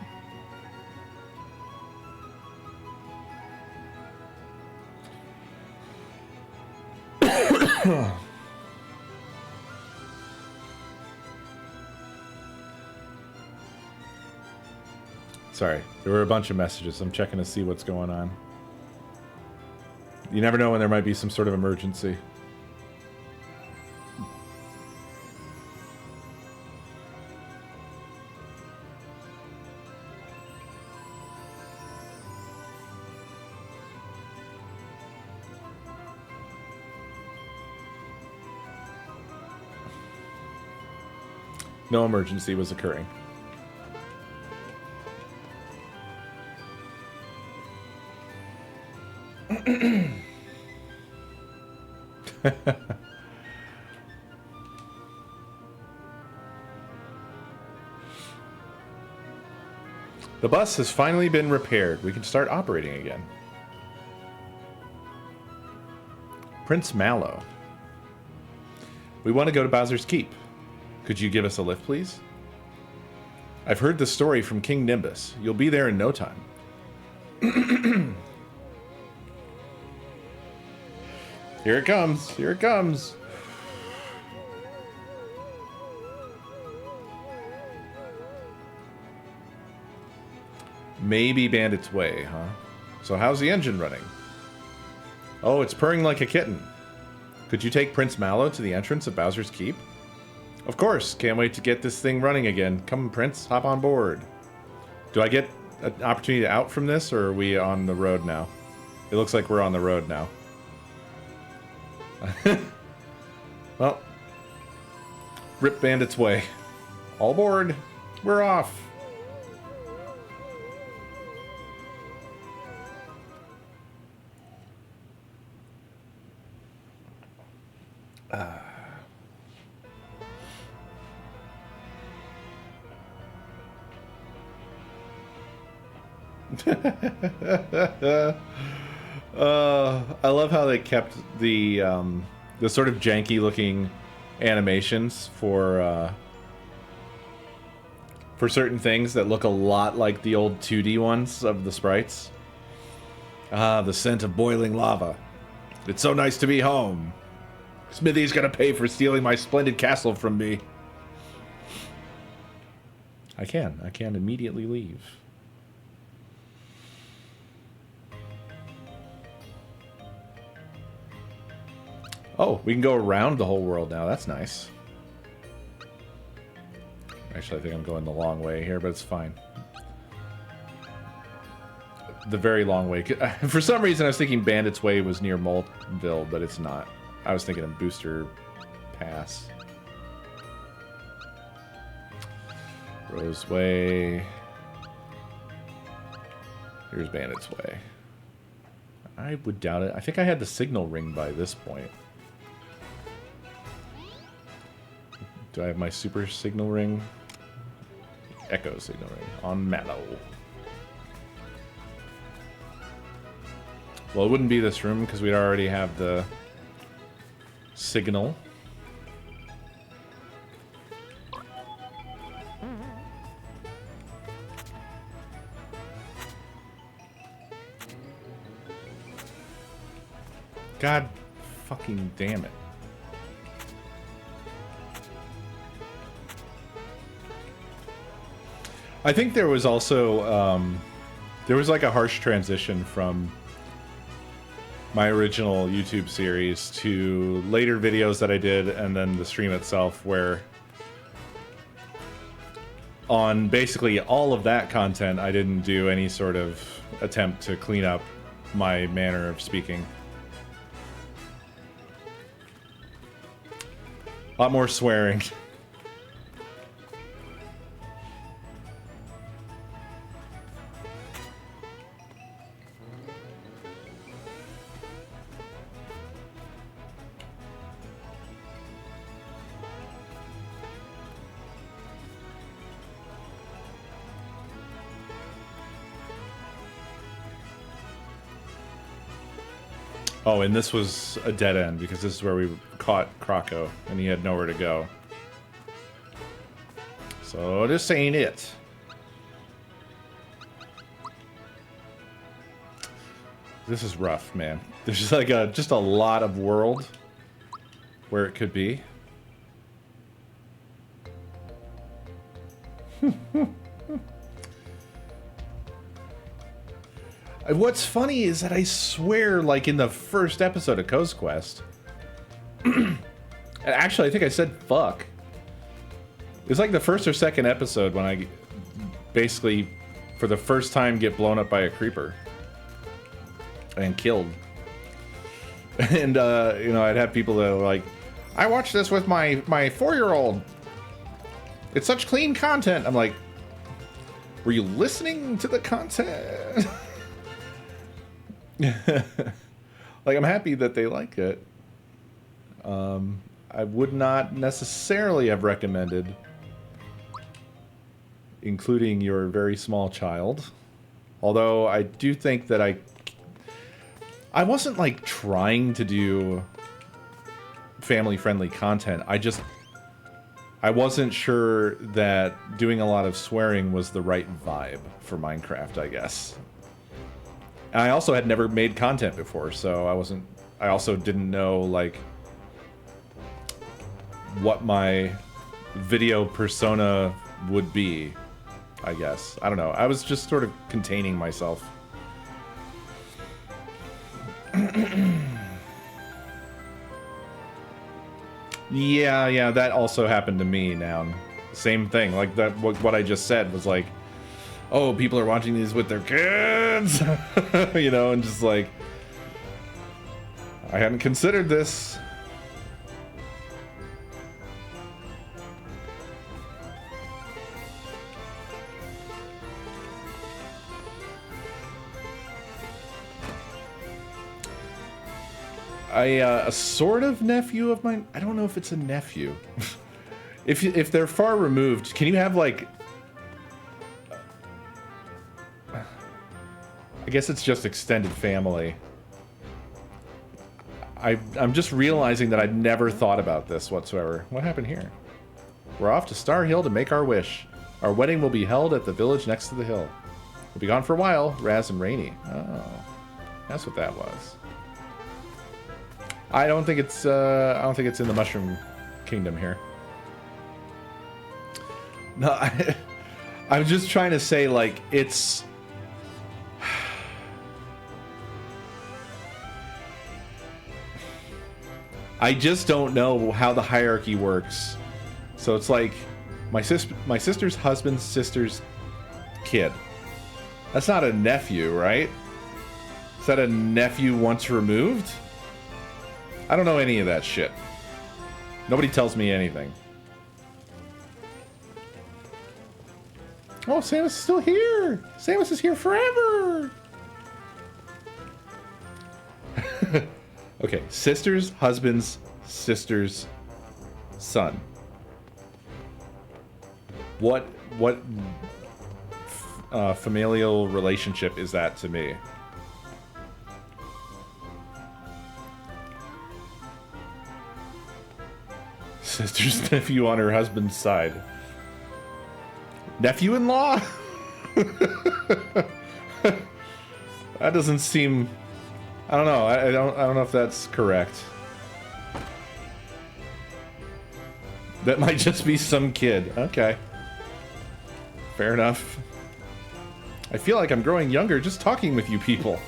Sorry, there were a bunch of messages. I'm checking to see what's going on. You never know when there might be some sort of emergency. No emergency was occurring. The bus has finally been repaired. We can start operating again. Prince Mallow. We want to go to Bowser's Keep. Could you give us a lift, please? I've heard the story from King Nimbus. You'll be there in no time. Here it comes. Here it comes. Maybe Bandit's Way, huh? So how's the engine running? Oh, it's purring like a kitten. Could you take Prince Mallow to the entrance of Bowser's Keep? Of course. Can't wait to get this thing running again. Come, Prince. Hop on board. Do I get an opportunity to out from this, or are we on the road now? It looks like we're on the road now. Well, rip Bandit's way. All aboard. We're off. I love how they kept the sort of janky looking animations for certain things that look a lot like the old 2D ones of the sprites. Ah, the scent of boiling lava. It's so nice to be home. Smithy's gonna pay for stealing my splendid castle from me. I can immediately leave. Oh, we can go around the whole world now. That's nice. Actually, I think I'm going the long way here, but it's fine. The very long way. For some reason, I was thinking Bandit's Way was near Moltville, but it's not. I was thinking of Booster Pass. Rose Way. Here's Bandit's Way. I would doubt it. I think I had the signal ring by this point. Do I have my super signal ring? Echo signal ring on Mallow. Well, it wouldn't be this room because we'd already have the signal. God fucking damn it. I think there was also, there was like a harsh transition from my original YouTube series to later videos that I did and then the stream itself, where on basically all of that content I didn't do any sort of attempt to clean up my manner of speaking. A lot more swearing. Oh, and this was a dead end because this is where we caught Croco and he had nowhere to go. So this ain't it. This is rough, man. There's just like just a lot of world where it could be. What's funny is that I swear, like in the first episode of Coast Quest, actually I think I said fuck. It's like the first or second episode when I basically, for the first time, get blown up by a creeper and killed. And you know, I'd have people that were like, "I watched this with my 4-year-old. It's such clean content." I'm like, "Were you listening to the content?" Like, I'm happy that they like it. I would not necessarily have recommended including your very small child. Although I do think that I wasn't like trying to do family-friendly content. I wasn't sure that doing a lot of swearing was the right vibe for Minecraft, I guess. And I also had never made content before, so I also didn't know, like, what my video persona would be, I guess. I don't know. I was just sort of containing myself. Yeah, that also happened to me now. Same thing. Like, that, what I just said was like, oh, people are watching these with their kids, you know, and just like, I hadn't considered this. A sort of nephew of mine. I don't know if it's a nephew. If they're far removed, can you have like? I guess it's just extended family. I'm just realizing that I'd never thought about this whatsoever. What happened here? We're off to Star Hill to make our wish. Our wedding will be held at the village next to the hill. We'll be gone for a while, Raz and Rainy. Oh, that's what that was. I don't think it's in the Mushroom Kingdom here. No, I'm just trying to say, like, it's... I just don't know how the hierarchy works. So it's like my sister's husband's sister's kid. That's not a nephew, right? Is that a nephew once removed? I don't know any of that shit. Nobody tells me anything. Oh, Samus is still here! Samus is here forever! Okay, sister's husband's sister's son. What familial relationship is that to me? Sister's nephew on her husband's side. Nephew-in-law? That doesn't seem... I don't know. I don't know if that's correct. That might just be some kid. Okay. Fair enough. I feel like I'm growing younger just talking with you people.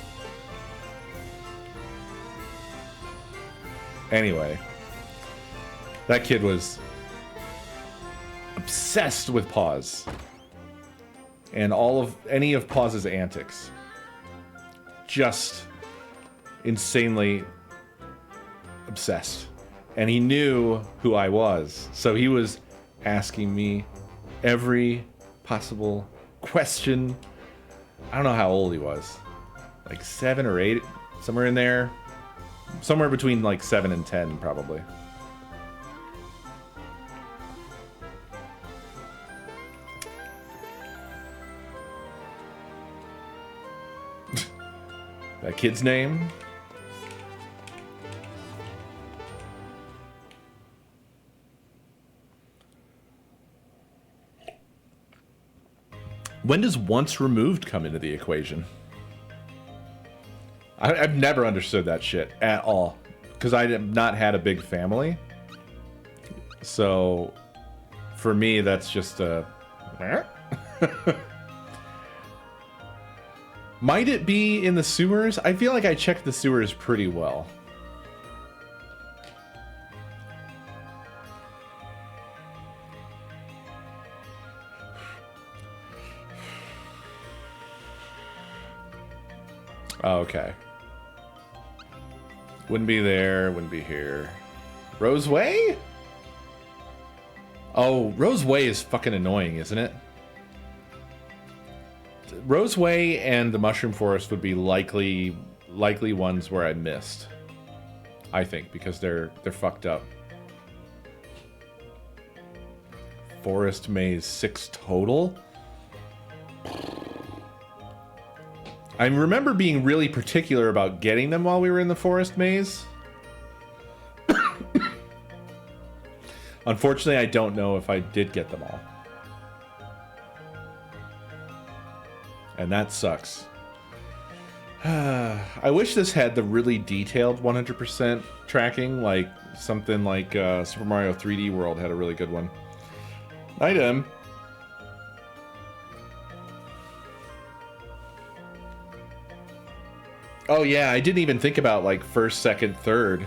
Anyway. That kid was obsessed with Paws. And any of Paws' antics. Just insanely obsessed. And he knew who I was. So he was asking me every possible question. I don't know how old he was. Like 7 or 8, somewhere in there. Somewhere between like 7 and 10, probably. That kid's name? When does once removed come into the equation? I've never understood that shit at all. Because I have not had a big family. So, for me, that's just a... Might it be in the sewers? I feel like I checked the sewers pretty well. Oh, okay. Wouldn't be there, wouldn't be here. Roseway? Oh, Roseway is fucking annoying, isn't it? Roseway and the Mushroom Forest would be likely ones where I missed. I think, because they're fucked up. Forest Maze 6 total? I remember being really particular about getting them while we were in the Forest Maze. Unfortunately, I don't know if I did get them all. And that sucks. I wish this had the really detailed 100% tracking, like something like Super Mario 3D World had a really good one. Item. Oh yeah, I didn't even think about like first, second, third.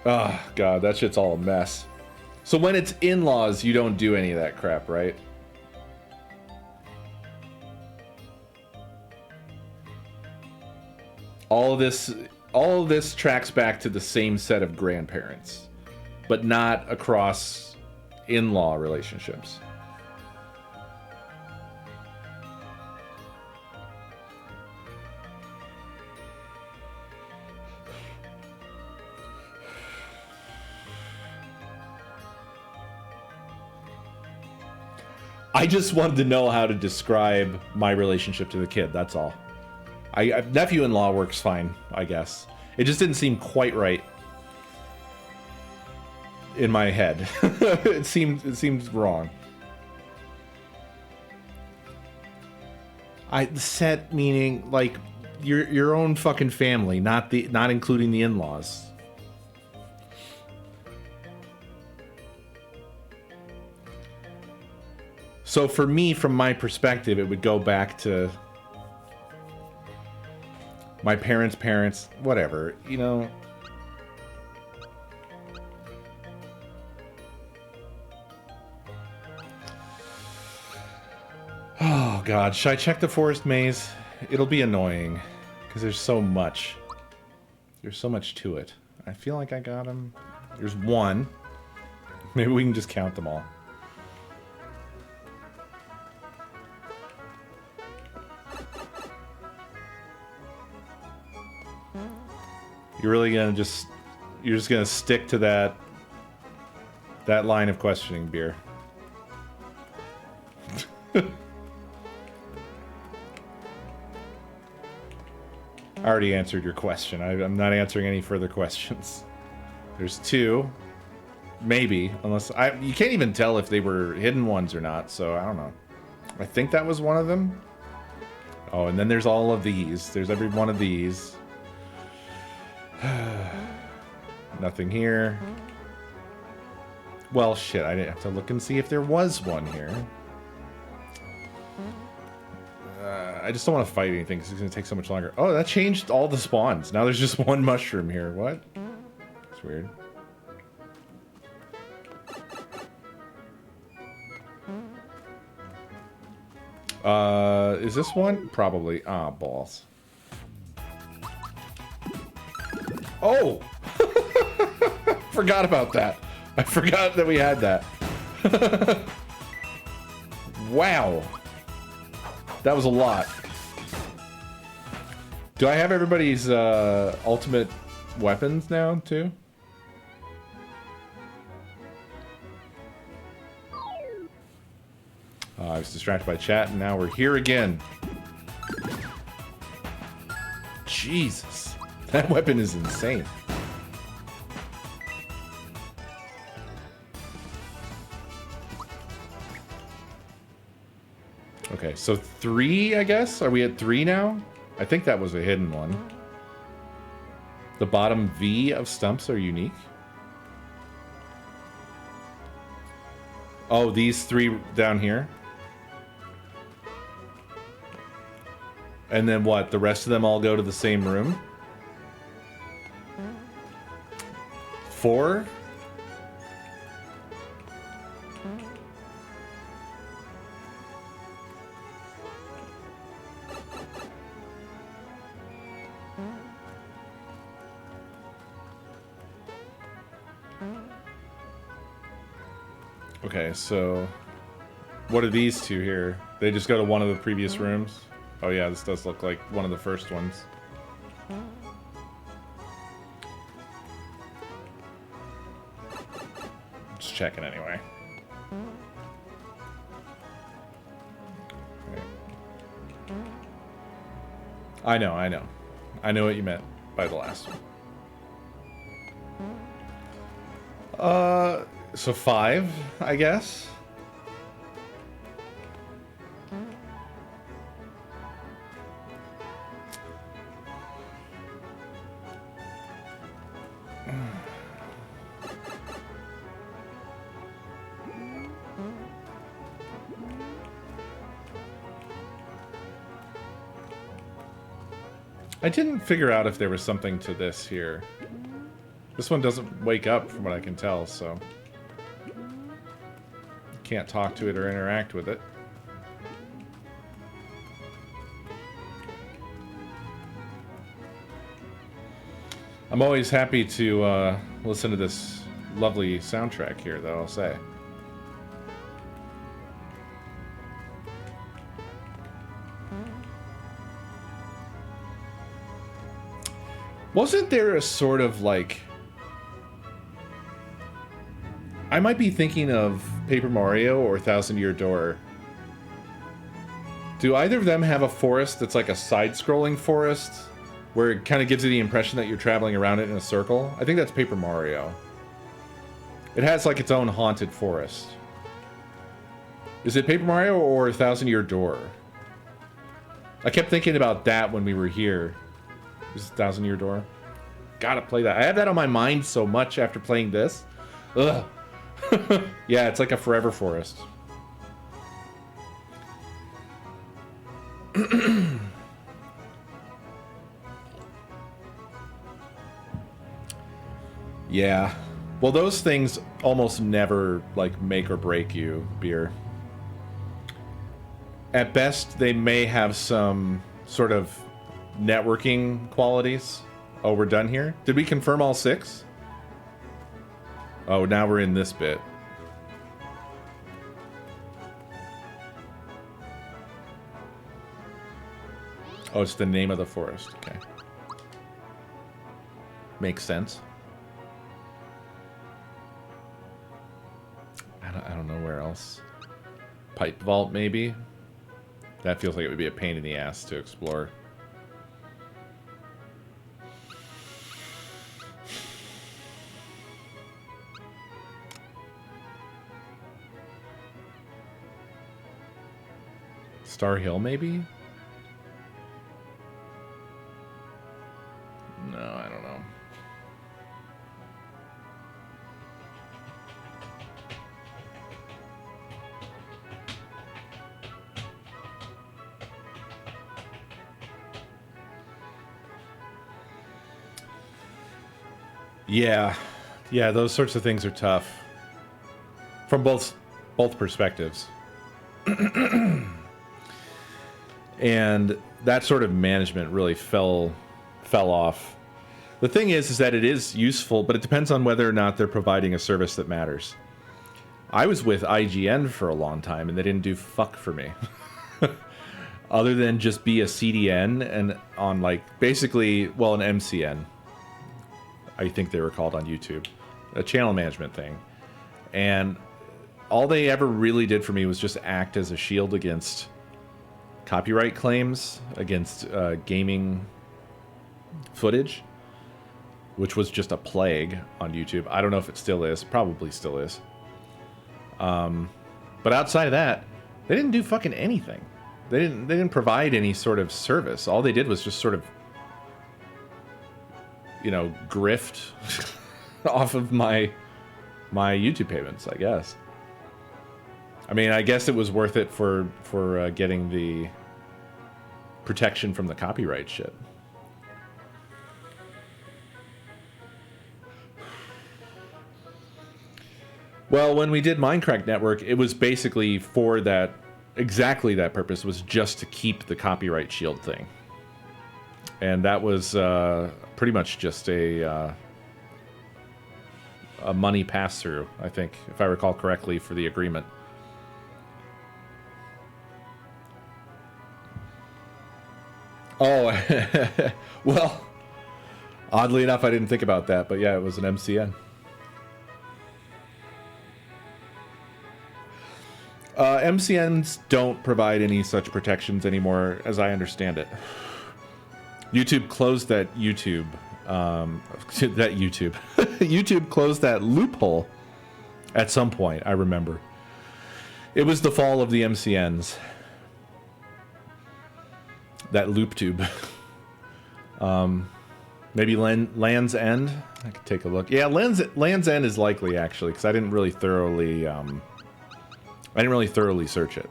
Oh god, that shit's all a mess. So when it's in-laws, you don't do any of that crap, right? All of this tracks back to the same set of grandparents, but not across in-law relationships. I just wanted to know how to describe my relationship to the kid. That's all. Nephew-in-law works fine, I guess. It just didn't seem quite right in my head. It seems wrong. Set meaning like your own fucking family, not including the in-laws. So for me, from my perspective, it would go back to my parents, whatever, you know. Oh God, should I check the forest maze? It'll be annoying because there's so much. There's so much to it. I feel like I got them. There's one. Maybe we can just count them all. You're really gonna you're just gonna stick to that line of questioning, Beer. I already answered your question. I'm not answering any further questions. There's two, maybe, unless you can't even tell if they were hidden ones or not. So I don't know. I think that was one of them. Oh, and then there's all of these. There's every one of these. Nothing here. Well, shit, I didn't have to look and see if there was one here. I just don't want to fight anything because it's going to take so much longer. Oh, that changed all the spawns. Now there's just one mushroom here. What? It's weird. Is this one? Probably. Ah, balls. Oh! Forgot about that. I forgot that we had that. Wow. That was a lot. Do I have everybody's ultimate weapons now, too? I was distracted by chat, and now we're here again. Jesus. That weapon is insane. Okay, so 3, I guess? Are we at 3 now? I think that was a hidden one. The bottom V of stumps are unique. Oh, these 3 down here? And then what? The rest of them all go to the same room? 4? Okay, so what are these two here? They just go to one of the previous rooms? Oh yeah, this does look like one of the first ones. Just checking anyway. Okay. I know. I know what you meant by the last one. So 5, I guess. I didn't figure out if there was something to this here. This one doesn't wake up from what I can tell, so can't talk to it or interact with it. I'm always happy to listen to this lovely soundtrack here, though, I'll say. Wasn't there a sort of like... I might be thinking of Paper Mario or Thousand Year Door, Do either of them have a forest that's like a side-scrolling forest where it kind of gives you the impression that you're traveling around it in a circle? I think that's Paper Mario. It has like its own haunted forest. Is it Paper Mario or Thousand Year Door? I kept thinking about that when we were here. Is it Thousand Year Door? Gotta play that. I have that on my mind so much after playing this. Ugh. Yeah, it's like a forever forest. Yeah. Well, those things almost never, like, make or break you, Beer. At best, they may have some sort of networking qualities. Oh, we're done here? Did we confirm all 6? Oh, now we're in this bit. Oh, it's the name of the forest. Okay. Makes sense. I don't know where else. Pipe vault, maybe? That feels like it would be a pain in the ass to explore. Star Hill, maybe? No, I don't know. Yeah. Yeah, those sorts of things are tough. From both perspectives. And that sort of management really fell off. The thing is that it is useful, but it depends on whether or not they're providing a service that matters. I was with IGN for a long time, and they didn't do fuck for me. Other than just be a CDN and on, like, basically, well, an MCN. I think they were called on YouTube. A channel management thing. And all they ever really did for me was just act as a shield against copyright claims, against gaming footage, which was just a plague on YouTube. I don't know if it still is. Probably still is. But outside of that, they didn't do fucking anything. They didn't provide any sort of service. All they did was just sort of, you know, grift off of my YouTube payments, I guess. I mean, I guess it was worth it for getting the protection from the copyright shit. Well, when we did Minecraft Network, it was basically for that, exactly that purpose, was just to keep the copyright shield thing. And that was pretty much just a money pass-through, I think, if I recall correctly, for the agreement. Oh, well, oddly enough, I didn't think about that, but yeah, it was an MCN. MCNs don't provide any such protections anymore, as I understand it. YouTube closed that YouTube. YouTube closed that loophole at some point, I remember. It was the fall of the MCNs. That loop tube. Maybe Land's End? I could take a look. Yeah, Land's End is likely, actually, because I didn't really thoroughly search it.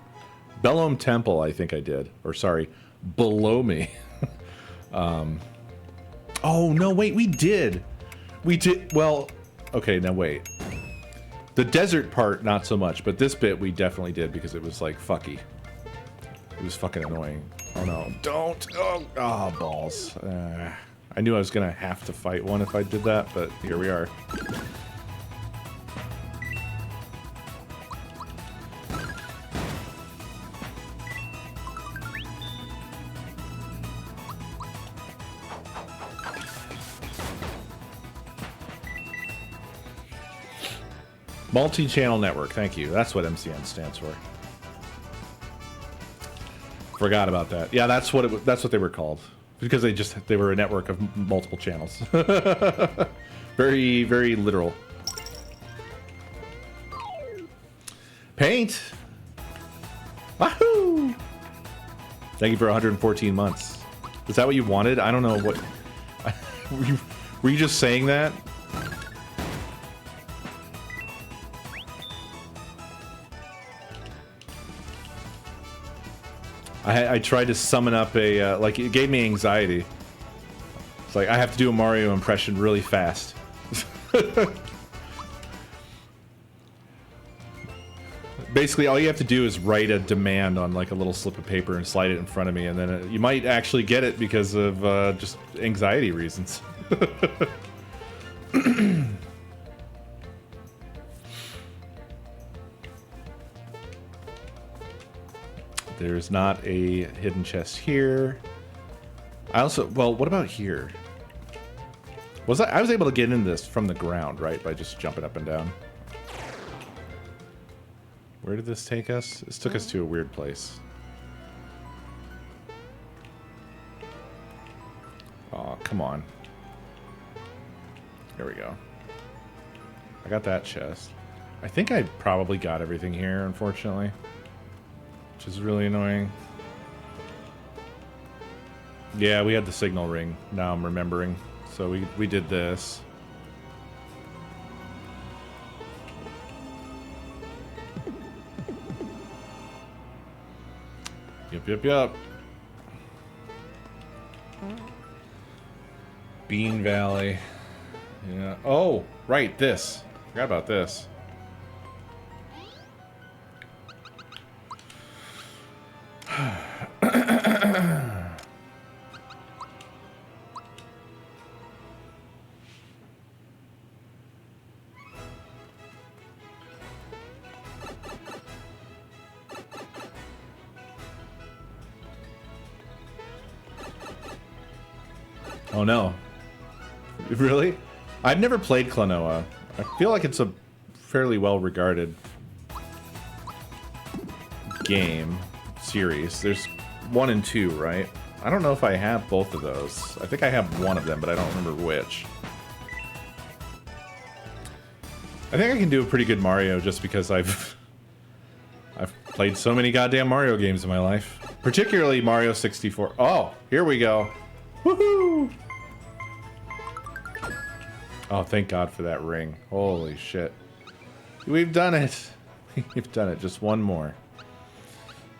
Bellome Temple, I think I did. Or, sorry, Below Me. Oh, no, wait, we did. We did, well, okay, now wait. The desert part, not so much, but this bit we definitely did because it was, like, fucky. It was fucking annoying. Oh, no, don't. Oh, balls. I knew I was going to have to fight one if I did that, but here we are. Multi-channel network, thank you. That's what MCN stands for. Forgot about that. Yeah, that's what that's what they were called because they were a network of multiple channels. Very, very literal. Paint. Wahoo! Thank you for 114 months. Is that what you wanted? I don't know what. Were you just saying that? I tried to summon up a, like, it gave me anxiety. It's like, I have to do a Mario impression really fast. Basically, all you have to do is write a demand on, like, a little slip of paper and slide it in front of me, and then you might actually get it because of just anxiety reasons. There's not a hidden chest here. I also, well, what about here? I was able to get into this from the ground, right? By just jumping up and down. Where did this take us? This took us to a weird place. Oh, come on. There we go. I got that chest. I think I probably got everything here, unfortunately. Which is really annoying. Yeah, we had the signal ring. Now I'm remembering. So we did this. Yep. Bean Valley. Yeah. Oh, right, this. Forgot about this. Oh no. Really? I've never played Klonoa. I feel like it's a fairly well-regarded game series. There's 1 and 2, right? I don't know if I have both of those. I think I have one of them, but I don't remember which. I think I can do a pretty good Mario just because I've played so many goddamn Mario games in my life. Particularly Mario 64. Oh, here we go. Woohoo! Oh, thank God for that ring. Holy shit. We've done it. We've done it. Just one more.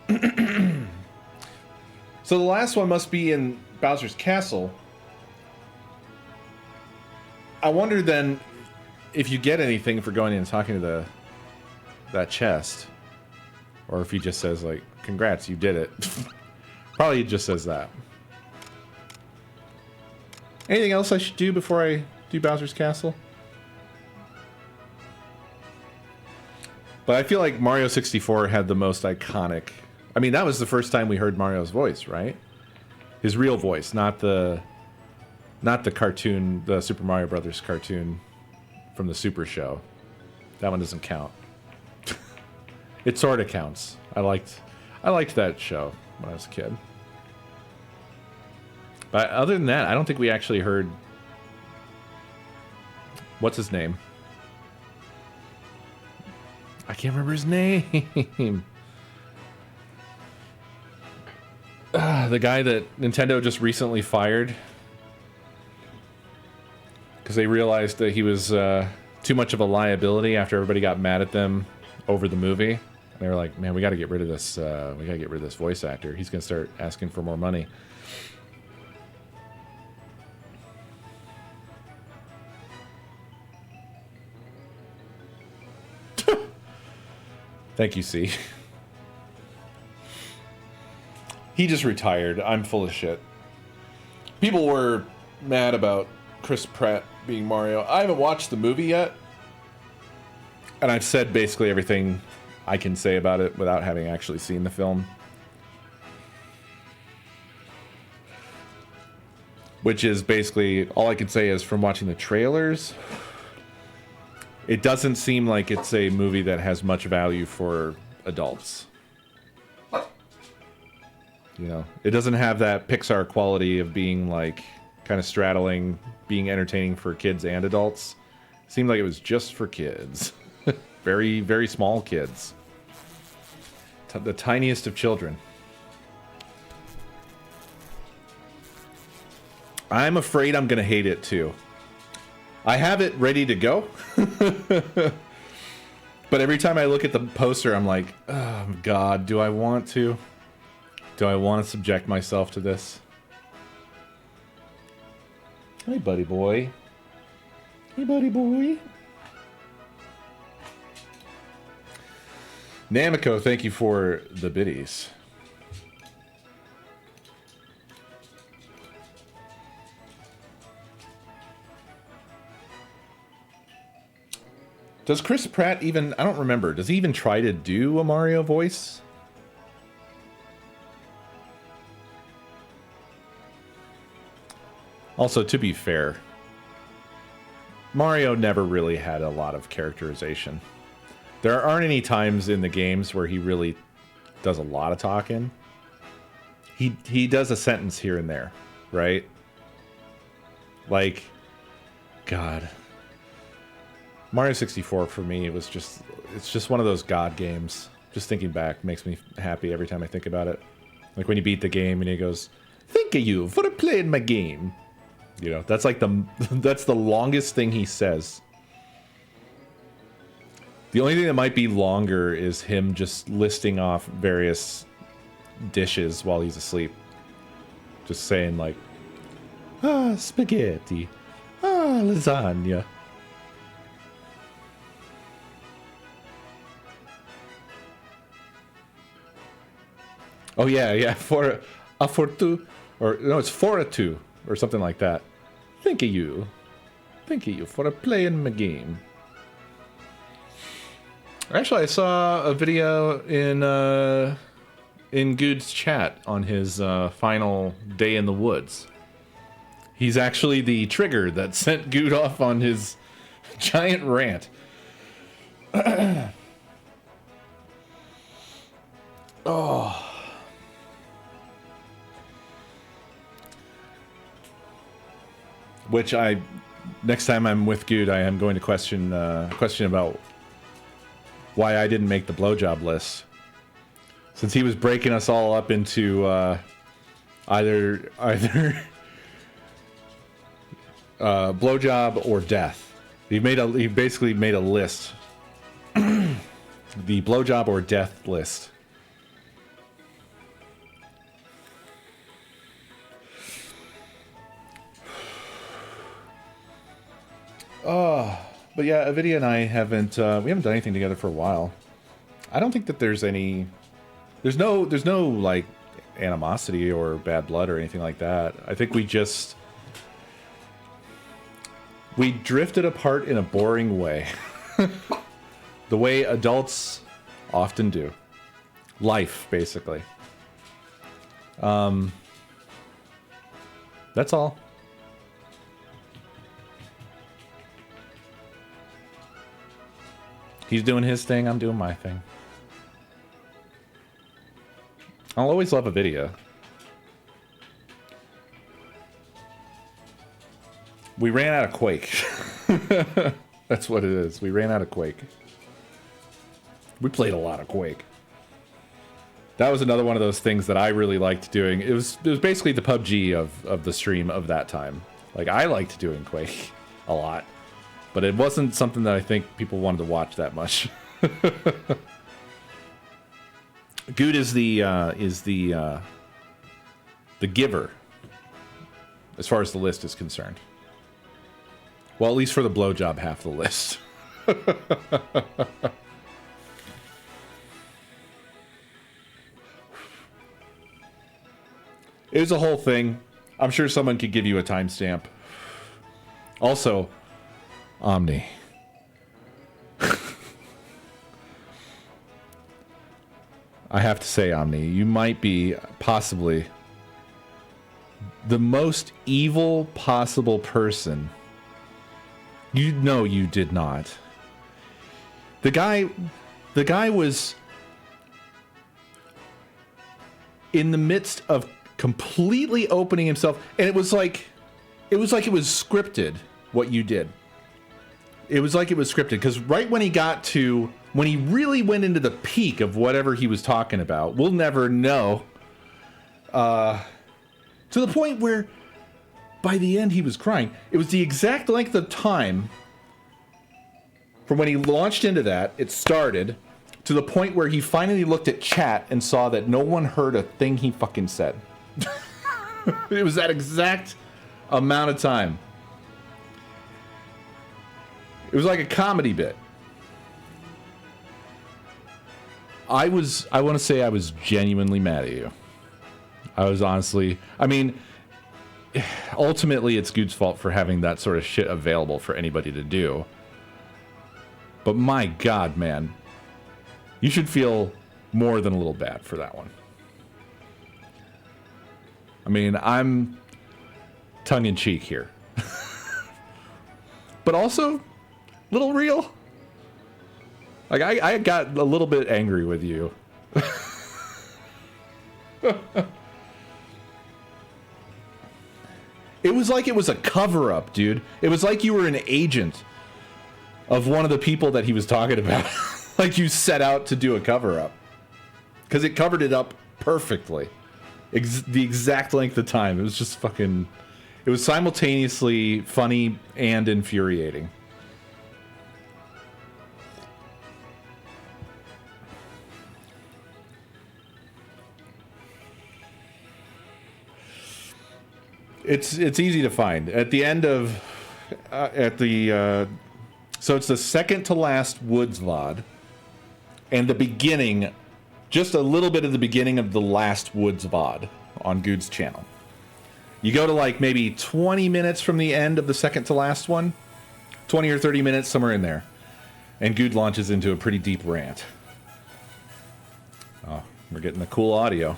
So the last one must be in Bowser's Castle. I wonder then if you get anything for going in and talking to that chest. Or if he just says, like, congrats, you did it. Probably he just says that. Anything else I should do before I do Bowser's Castle? But I feel like Mario 64 had the most iconic... I mean, that was the first time we heard Mario's voice, right? His real voice, not the cartoon, the Super Mario Brothers cartoon from the Super Show. That one doesn't count. It sort of counts. I liked that show when I was a kid. But other than that, I don't think we actually heard... What's his name? I can't remember his name. The guy that Nintendo just recently fired. Because they realized that he was too much of a liability after everybody got mad at them over the movie. And they were like, man, we got to get rid of this. We got to get rid of this voice actor. He's going to start asking for more money. Thank you, C. He just retired. I'm full of shit. People were mad about Chris Pratt being Mario. I haven't watched the movie yet. And I've said basically everything I can say about it without having actually seen the film. Which is basically, all I can say is from watching the trailers... It doesn't seem like it's a movie that has much value for adults. You know, it doesn't have that Pixar quality of being like kind of straddling, being entertaining for kids and adults. Seemed like it was just for kids. Very, very small kids. The tiniest of children. I'm afraid I'm going to hate it too. I have it ready to go. But every time I look at the poster, I'm like, oh God, do I want to? Do I want to subject myself to this? Hey, buddy boy. Hey, buddy boy. Namiko, thank you for the biddies. Does Chris Pratt even... I don't remember. Does he even try to do a Mario voice? Also, to be fair, Mario never really had a lot of characterization. There aren't any times in the games where he really does a lot of talking. He does a sentence here and there, right? Like, God... Mario 64 for me, it's just one of those God games. Just thinking back makes me happy every time I think about it. Like when you beat the game and he goes, "Thank you for playing my game." You know, that's like that's the longest thing he says. The only thing that might be longer is him just listing off various dishes while he's asleep. Just saying like, spaghetti, lasagna. Oh yeah, for two, or no, it's for a two, or something like that. Thank you for playing my game. Actually, I saw a video in Good's chat on his final day in the woods. He's actually the trigger that sent Good off on his giant rant. Oh. Which next time I'm with Good, I am going to question about why I didn't make the blowjob list. Since he was breaking us all up into either blowjob or death. He basically made a list. The blowjob or death list. Oh, but yeah, Avidia and I haven't we haven't done anything together for a while. I don't think that there's no like animosity or bad blood or anything like that. I think we drifted apart in a boring way. The way adults often do. Life, basically. That's all. He's doing his thing, I'm doing my thing. I'll always love a video. We ran out of Quake. That's what it is. We ran out of Quake. We played a lot of Quake. That was another one of those things that I really liked doing. It was basically the PUBG of the stream of that time. Like, I liked doing Quake a lot. But it wasn't something that I think people wanted to watch that much. Good is the giver, as far as the list is concerned. Well, at least for the blowjob half the list. It was a whole thing. I'm sure someone could give you a timestamp. Also, Omni. I have to say, Omni, you might be possibly the most evil possible person. You know you did not. The guy was in the midst of completely opening himself, and it was like it was scripted what you did. It was like it was scripted, because right when he really went into the peak of whatever he was talking about, we'll never know, to the point where by the end he was crying. It was the exact length of time from when he launched into that, it started, to the point where he finally looked at chat and saw that no one heard a thing he fucking said. It was that exact amount of time. It was like a comedy bit. I want to say I was genuinely mad at you. I was honestly, I mean, ultimately it's Good's fault for having that sort of shit available for anybody to do. But my God, man, you should feel more than a little bad for that one. I mean, I'm tongue-in-cheek here. But also, little real. Like, I got a little bit angry with you. It was like it was a cover-up, dude. It was like you were an agent of one of the people that he was talking about. Like you set out to do a cover-up. Because it covered it up perfectly. The exact length of time. It was just fucking... It was simultaneously funny and infuriating. It's easy to find. At the end of... so it's the second to last Woods VOD. And the beginning... Just a little bit of the beginning of the last Woods VOD on Good's channel. You go to like maybe 20 minutes from the end of the second to last one. 20 or 30 minutes, somewhere in there. And Good launches into a pretty deep rant. Oh, we're getting the cool audio.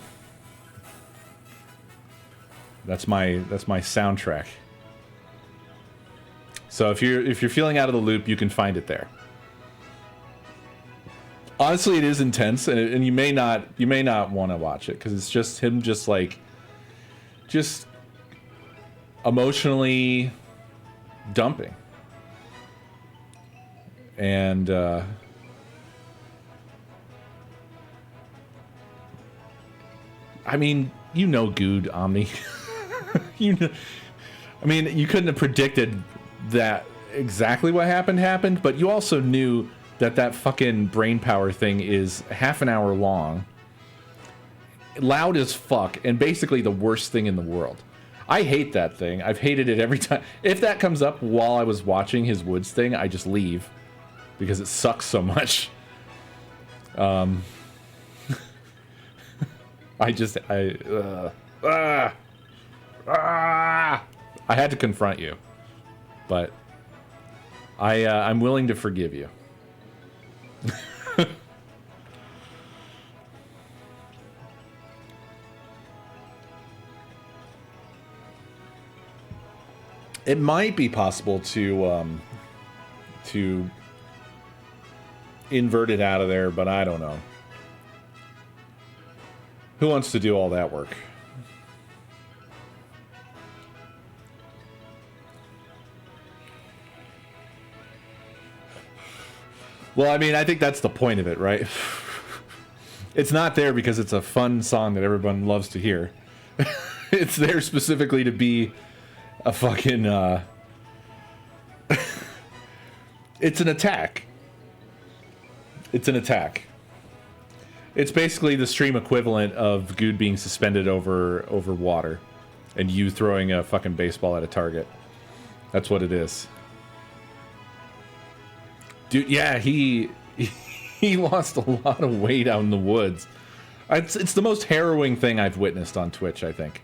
That's my soundtrack. So if you're feeling out of the loop, you can find it there. Honestly, it is intense, and you may not want to watch it because it's just him, just emotionally dumping, and I mean, you know, Good Omni, you know, I mean, you couldn't have predicted that exactly what happened, but you also knew that fucking brain power thing is half an hour long, loud as fuck, and basically the worst thing in the world. I hate that thing. I've hated it every time. If that comes up while I was watching his Woods thing, I just leave because it sucks so much. I had to confront you, but I'm willing to forgive you. It might be possible to invert it out of there, but I don't know. Who wants to do all that work? Well, I mean, I think that's the point of it, right? It's not there because it's a fun song that everyone loves to hear. It's there specifically to be a fucking, it's an attack. It's an attack. It's basically the stream equivalent of Good being suspended over water and you throwing a fucking baseball at a target. That's what it is. Dude, yeah, he lost a lot of weight out in the woods. It's the most harrowing thing I've witnessed on Twitch, I think.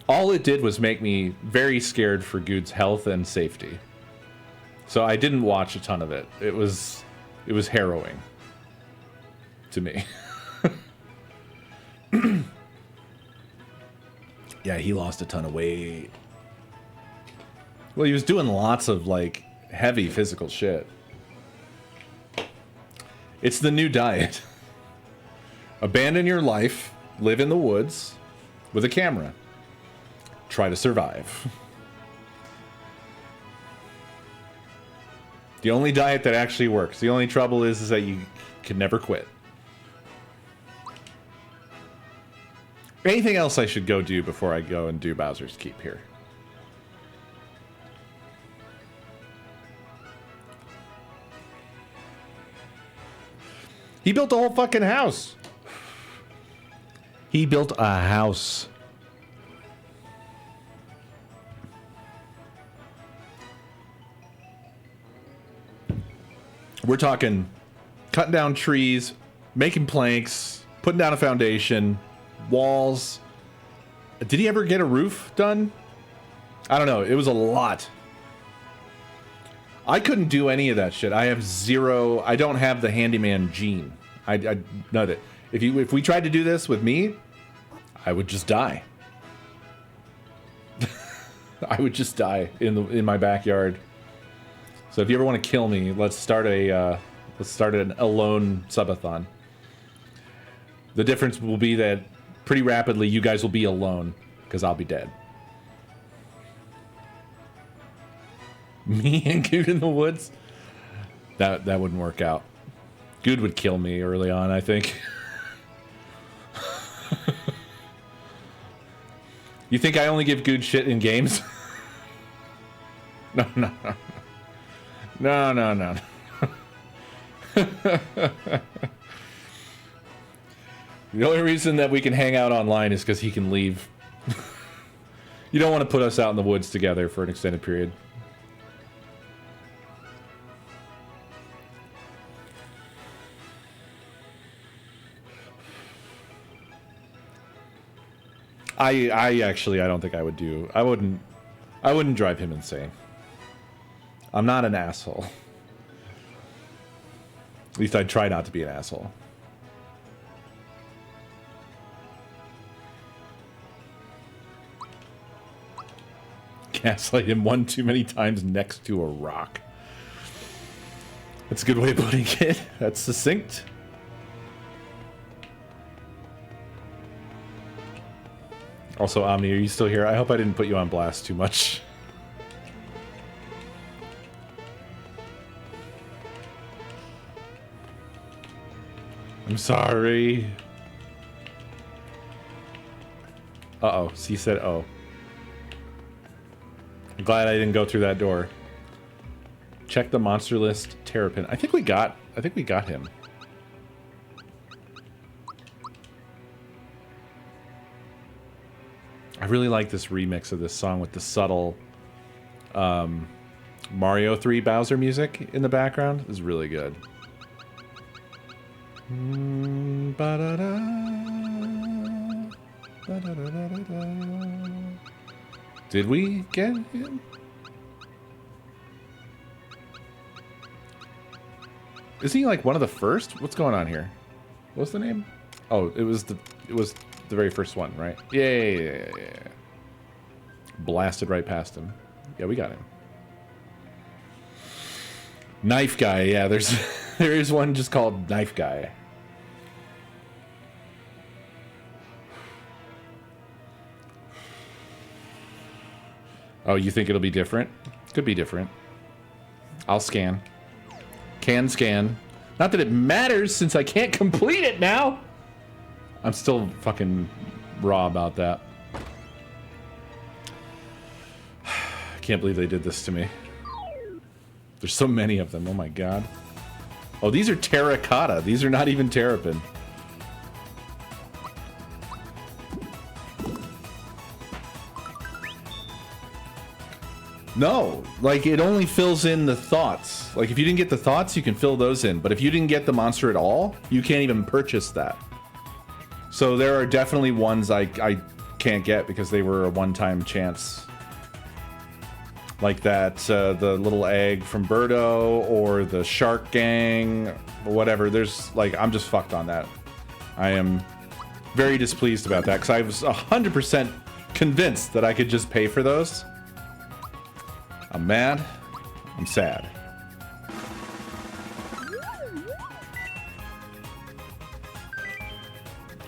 All it did was make me very scared for Good's health and safety. So I didn't watch a ton of it. It was harrowing to me. Yeah, he lost a ton of weight. Well, he was doing lots of like heavy physical shit. It's the new diet. Abandon your life, live in the woods with a camera. Try to survive. The only diet that actually works. The only trouble is that you can never quit. Anything else I should go do before I go and do Bowser's Keep here? He built a whole fucking house. He built a house. We're talking cutting down trees, making planks, putting down a foundation, walls. Did he ever get a roof done? I don't know. It was a lot. I couldn't do any of that shit. I have zero. I don't have the handyman gene. I know that. If we tried to do this with me, I would just die. I would just die in my backyard. So if you ever want to kill me, let's start an alone subathon. The difference will be that pretty rapidly you guys will be alone because I'll be dead. Me and Good in the woods? That wouldn't work out. Good would kill me early on, I think. You think I only give Good shit in games? No. No. The only reason that we can hang out online is because he can leave. You don't want to put us out in the woods together for an extended period. I actually, I don't think I would do. I wouldn't drive him insane. I'm not an asshole. At least I'd try not to be an asshole. Gaslight him one too many times next to a rock. That's a good way of putting it. That's succinct. Also, Omni, are you still here? I hope I didn't put you on blast too much. I'm sorry. Uh-oh. C said, oh. I'm glad I didn't go through that door. Check the monster list. Terrapin. I think we got him. I really like this remix of this song with the subtle Mario 3 Bowser music in the background. It's really good. Did we get him? Is he like one of the first? What's going on here? What's the name? Oh, it was the very first one, right? Yeah. Blasted right past him. Yeah, we got him. Knife Guy. Yeah, there is one just called Knife Guy. Oh, you think it'll be different? Could be different. I'll scan. Can scan. Not that it matters since I can't complete it now. I'm still fucking raw about that. I can't believe they did this to me. There's so many of them. Oh my god. Oh, these are terracotta. These are not even terrapin. No, like it only fills in the thoughts. Like if you didn't get the thoughts, you can fill those in. But if you didn't get the monster at all, you can't even purchase that. So there are definitely ones I can't get because they were a one-time chance. Like that, the little egg from Birdo or the shark gang or whatever. There's like, I'm just fucked on that. I am very displeased about that because I was 100% convinced that I could just pay for those. I'm mad. I'm sad.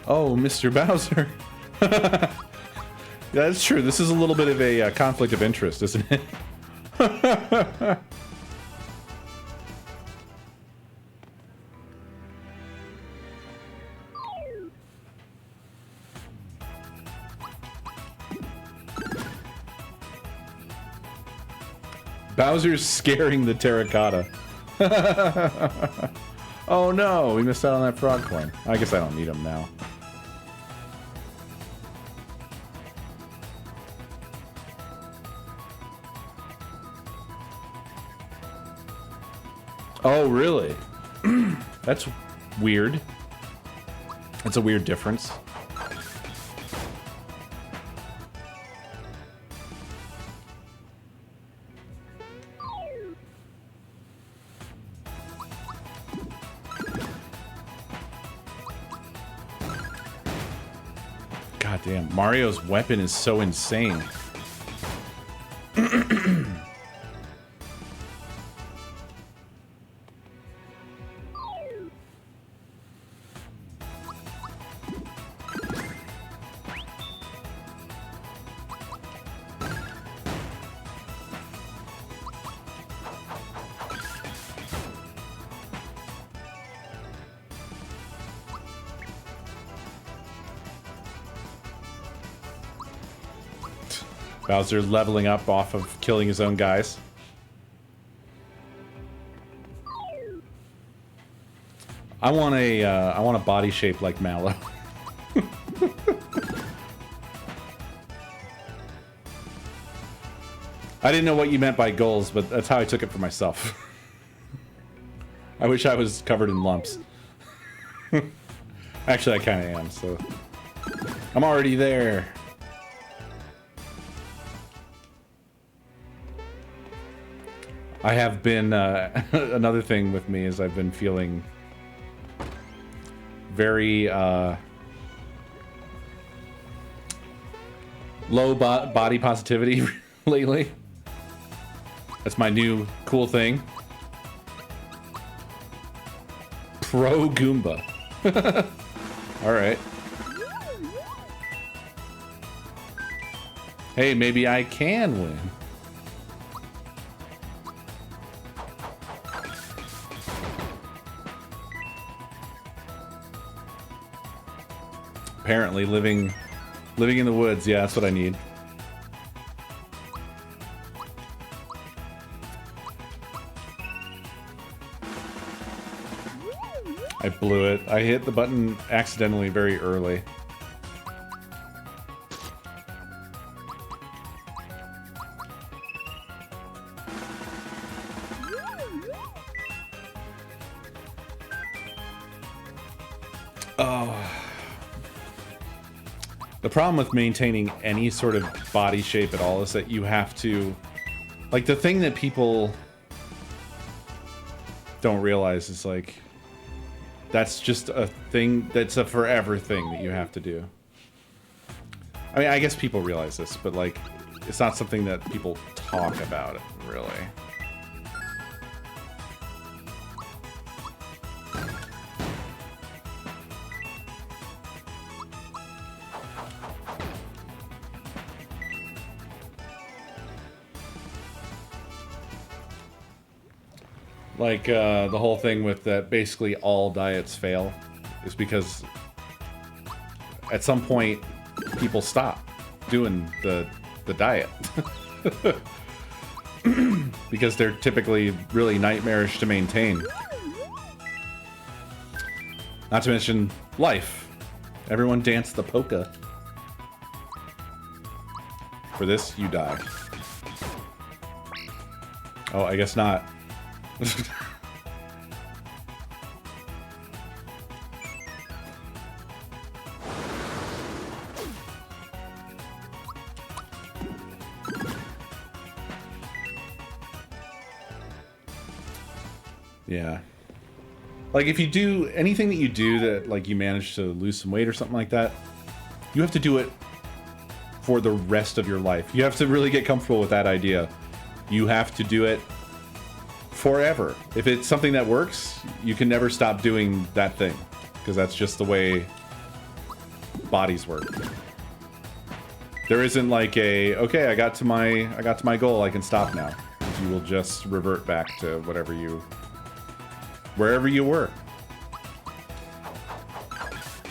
Oh, Mr. Bowser. Yeah, that's true. This is a little bit of a conflict of interest, isn't it? Bowser's scaring the terracotta. Oh no, we missed out on that frog coin. I guess I don't need him now. Oh, really? That's weird. That's a weird difference. God damn, Mario's weapon is so insane. Bowser leveling up off of killing his own guys. I want a body shape like Mallow. I didn't know what you meant by goals, but that's how I took it for myself. I wish I was covered in lumps. Actually, I kind of am, so I'm already there. I have been, another thing with me is I've been feeling very low body positivity lately. That's my new cool thing. Pro Goomba. Alright. Hey, maybe I can win. Apparently, living in the woods. Yeah, that's what I need. I blew it. I hit the button accidentally very early. The problem with maintaining any sort of body shape at all is that you have to... Like, the thing that people don't realize is, like... That's just a thing, that's a forever thing that you have to do. I mean, I guess people realize this, but, like, it's not something that people talk about, really. Like, the whole thing with that basically all diets fail is because at some point people stop doing the diet. Because they're typically really nightmarish to maintain. Not to mention life. Everyone dance the polka. For this, you die. Oh, I guess not. Yeah. Like, if you do anything that you do that, like, you manage to lose some weight or something like that, you have to do it for the rest of your life. You have to really get comfortable with that idea. You have to do it forever. If it's something that works, you can never stop doing that thing, because that's just the way bodies work. There isn't like a, okay, I got to my goal, I can stop now. You will just revert back to wherever you were.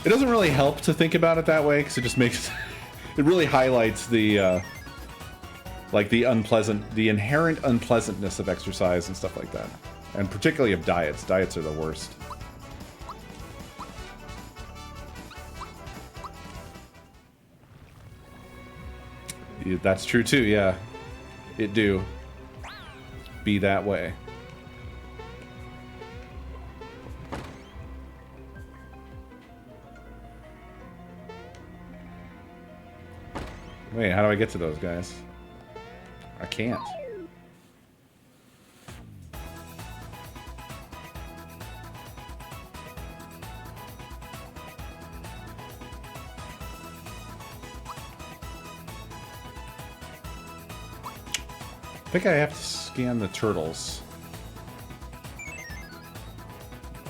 It doesn't really help to think about it that way, because it just makes it really highlights the like the inherent unpleasantness of exercise and stuff like that, and particularly of diets. Diets are the worst. Yeah, that's true too. Yeah, it do be that way. Wait, how do I get to those guys? I can't. I think I have to scan the turtles.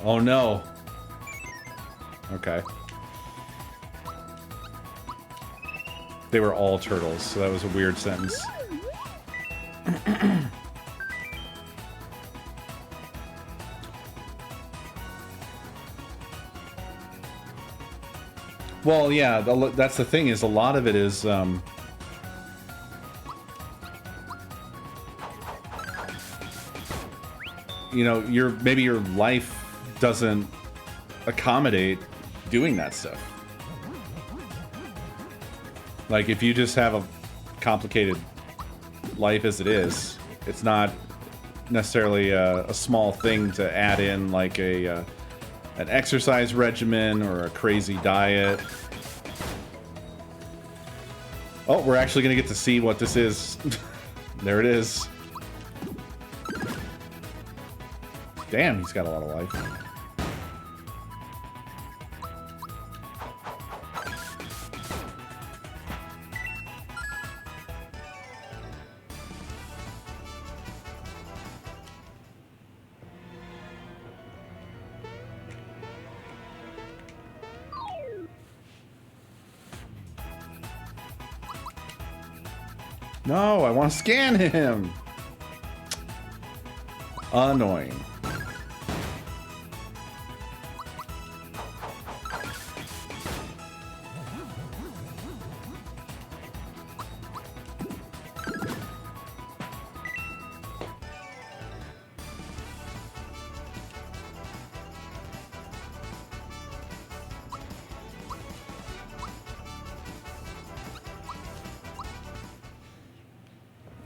Oh no. Okay. They were all turtles, so that was a weird sentence. Well, yeah, that's the thing, is a lot of it is, you know, maybe your life doesn't accommodate doing that stuff. Like, if you just have a complicated life as it is, it's not necessarily a small thing to add in, like an exercise regimen or a crazy diet. Oh, we're actually going to get to see what this is. There it is. Damn, he's got a lot of life. No, I want to scan him. Annoying.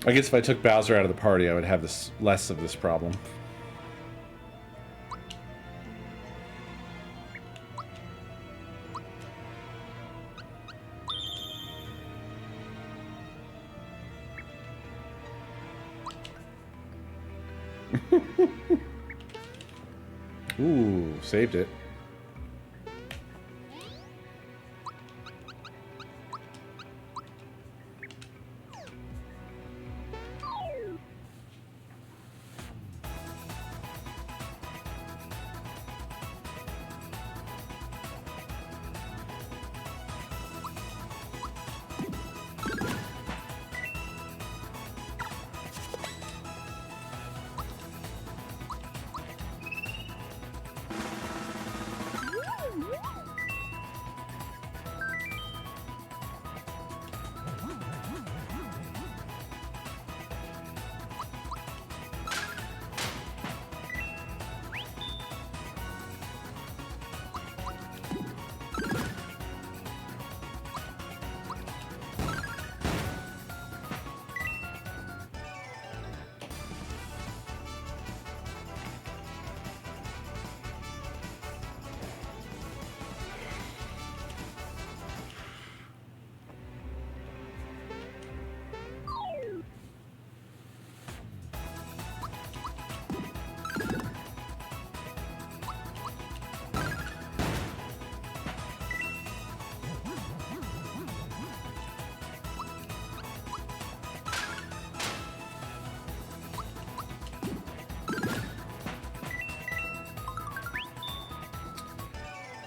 I guess if I took Bowser out of the party, I would have less of this problem. Ooh, saved it.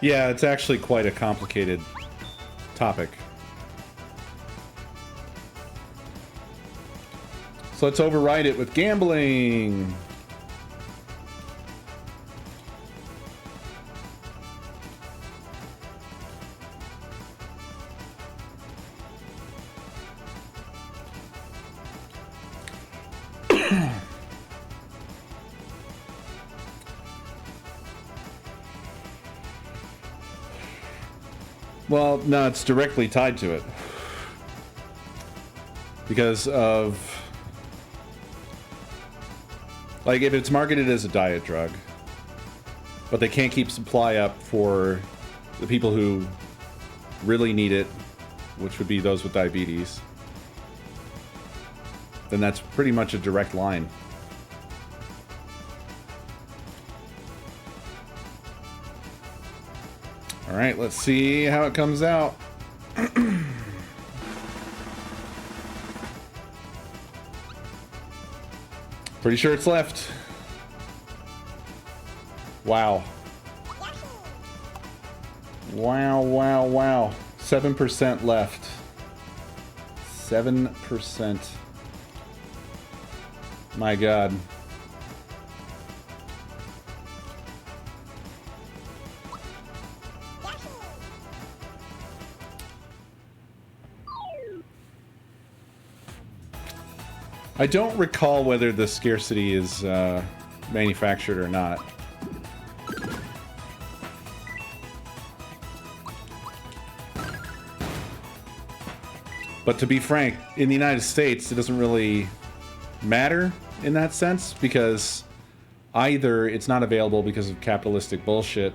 Yeah, it's actually quite a complicated topic. So let's override it with gambling. Well, no, it's directly tied to it. Because of... Like, if it's marketed as a diet drug, but they can't keep supply up for the people who really need it, which would be those with diabetes, then that's pretty much a direct line. All right, let's see how it comes out. Pretty sure it's left. Wow. Wow, wow, wow. 7% left. 7%. My God. I don't recall whether the scarcity is manufactured or not. But to be frank, in the United States, it doesn't really matter in that sense, because either it's not available because of capitalistic bullshit,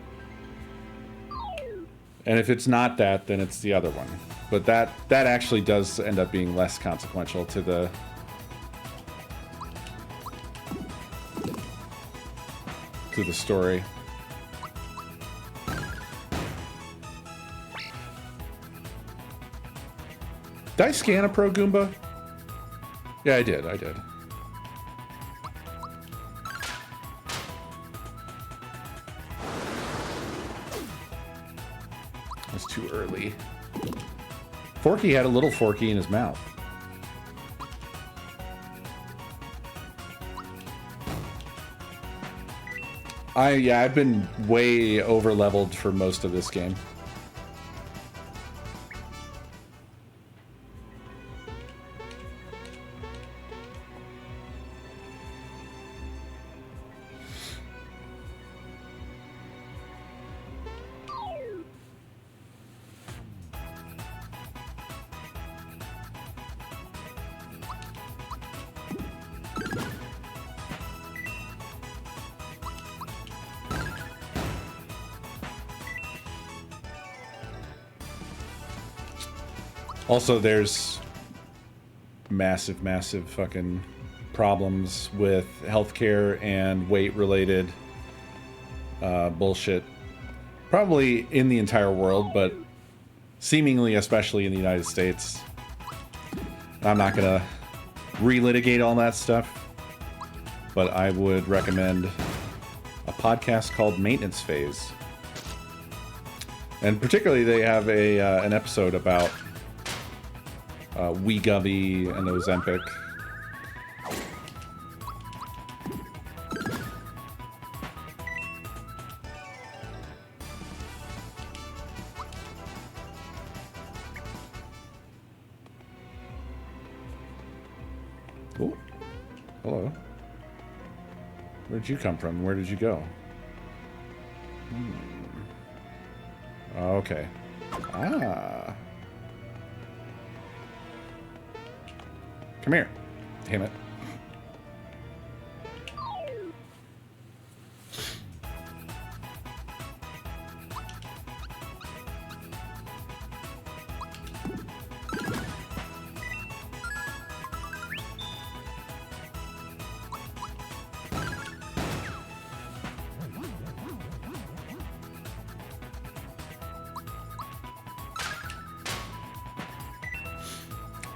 and if it's not that, then it's the other one. But that actually does end up being less consequential to the story. Did I scan a Pro Goomba? Yeah, I did. That's too early. Forky had a little Forky in his mouth. I've been way over leveled for most of this game. Also, there's massive fucking problems with healthcare and weight-related bullshit. Probably in the entire world, but seemingly especially in the United States. I'm not gonna relitigate all that stuff, but I would recommend a podcast called Maintenance Phase. And particularly, they have an episode about Wegovy and Ozempic. Oh, hello. Where'd you come from? Where did you go? Okay. Ah. Come here. Damn it.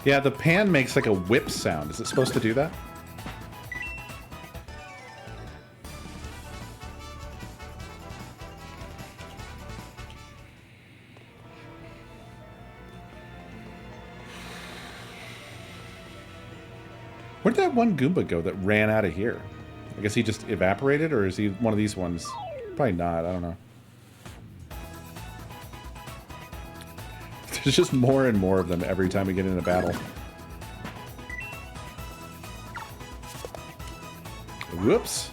Yeah, the pan makes like a whip sound. Is it supposed to do that? that one Goomba go that ran out of here? I guess he just evaporated, or is he one of these ones? Probably not, I don't know. There's just more and more of them every time we get in a battle. Whoops.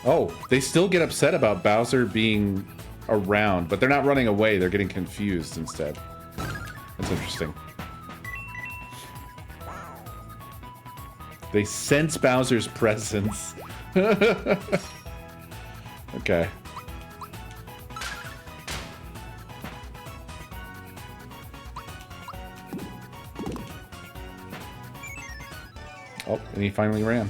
Oh, they still get upset about Bowser being around, but they're not running away, they're getting confused instead. That's interesting. They sense Bowser's presence. Okay. Oh, and he finally ran.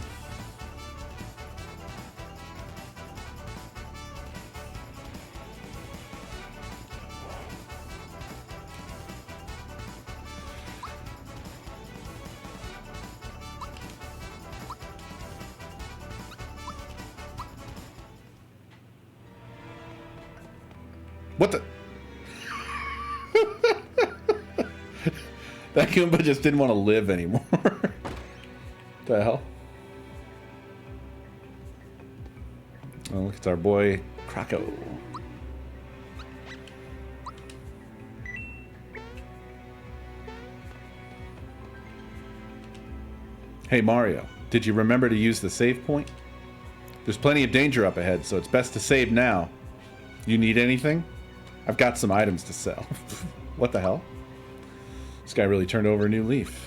What the? That Goomba just didn't want to live anymore. What the hell? Oh, look, it's our boy Croco. Hey Mario, did you remember to use the save point? There's plenty of danger up ahead, so it's best to save now. You need anything? I've got some items to sell. What the hell? This guy really turned over a new leaf.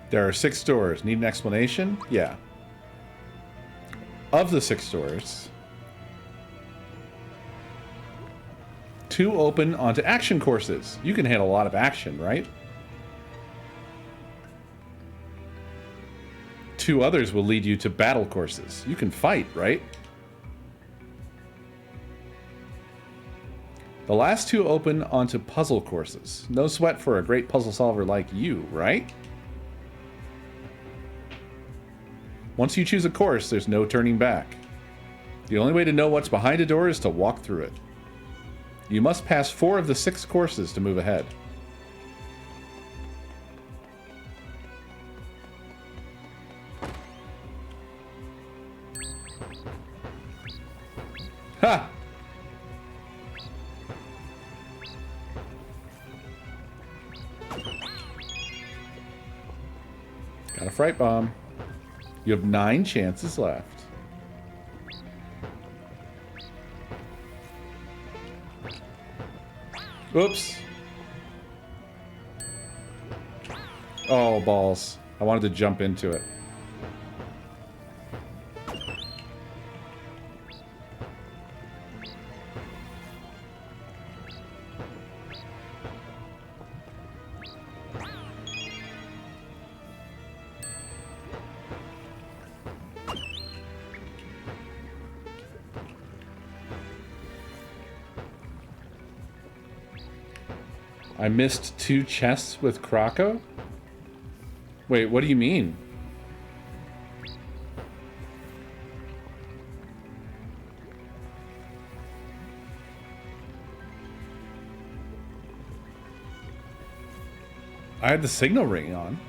There are 6 doors. Need an explanation? Yeah. Of the 6 doors, 2 open onto action courses. You can handle a lot of action, right? 2 others will lead you to battle courses. You can fight, right? The last 2 open onto puzzle courses. No sweat for a great puzzle solver like you, right? Once you choose a course, there's no turning back. The only way to know what's behind a door is to walk through it. You must pass 4 of the 6 courses to move ahead. Ha! Got a fright bomb. You have 9 chances left. Oops. Oh, balls. I wanted to jump into it. I missed 2 chests with Croco? Wait, what do you mean? I had the signal ring on.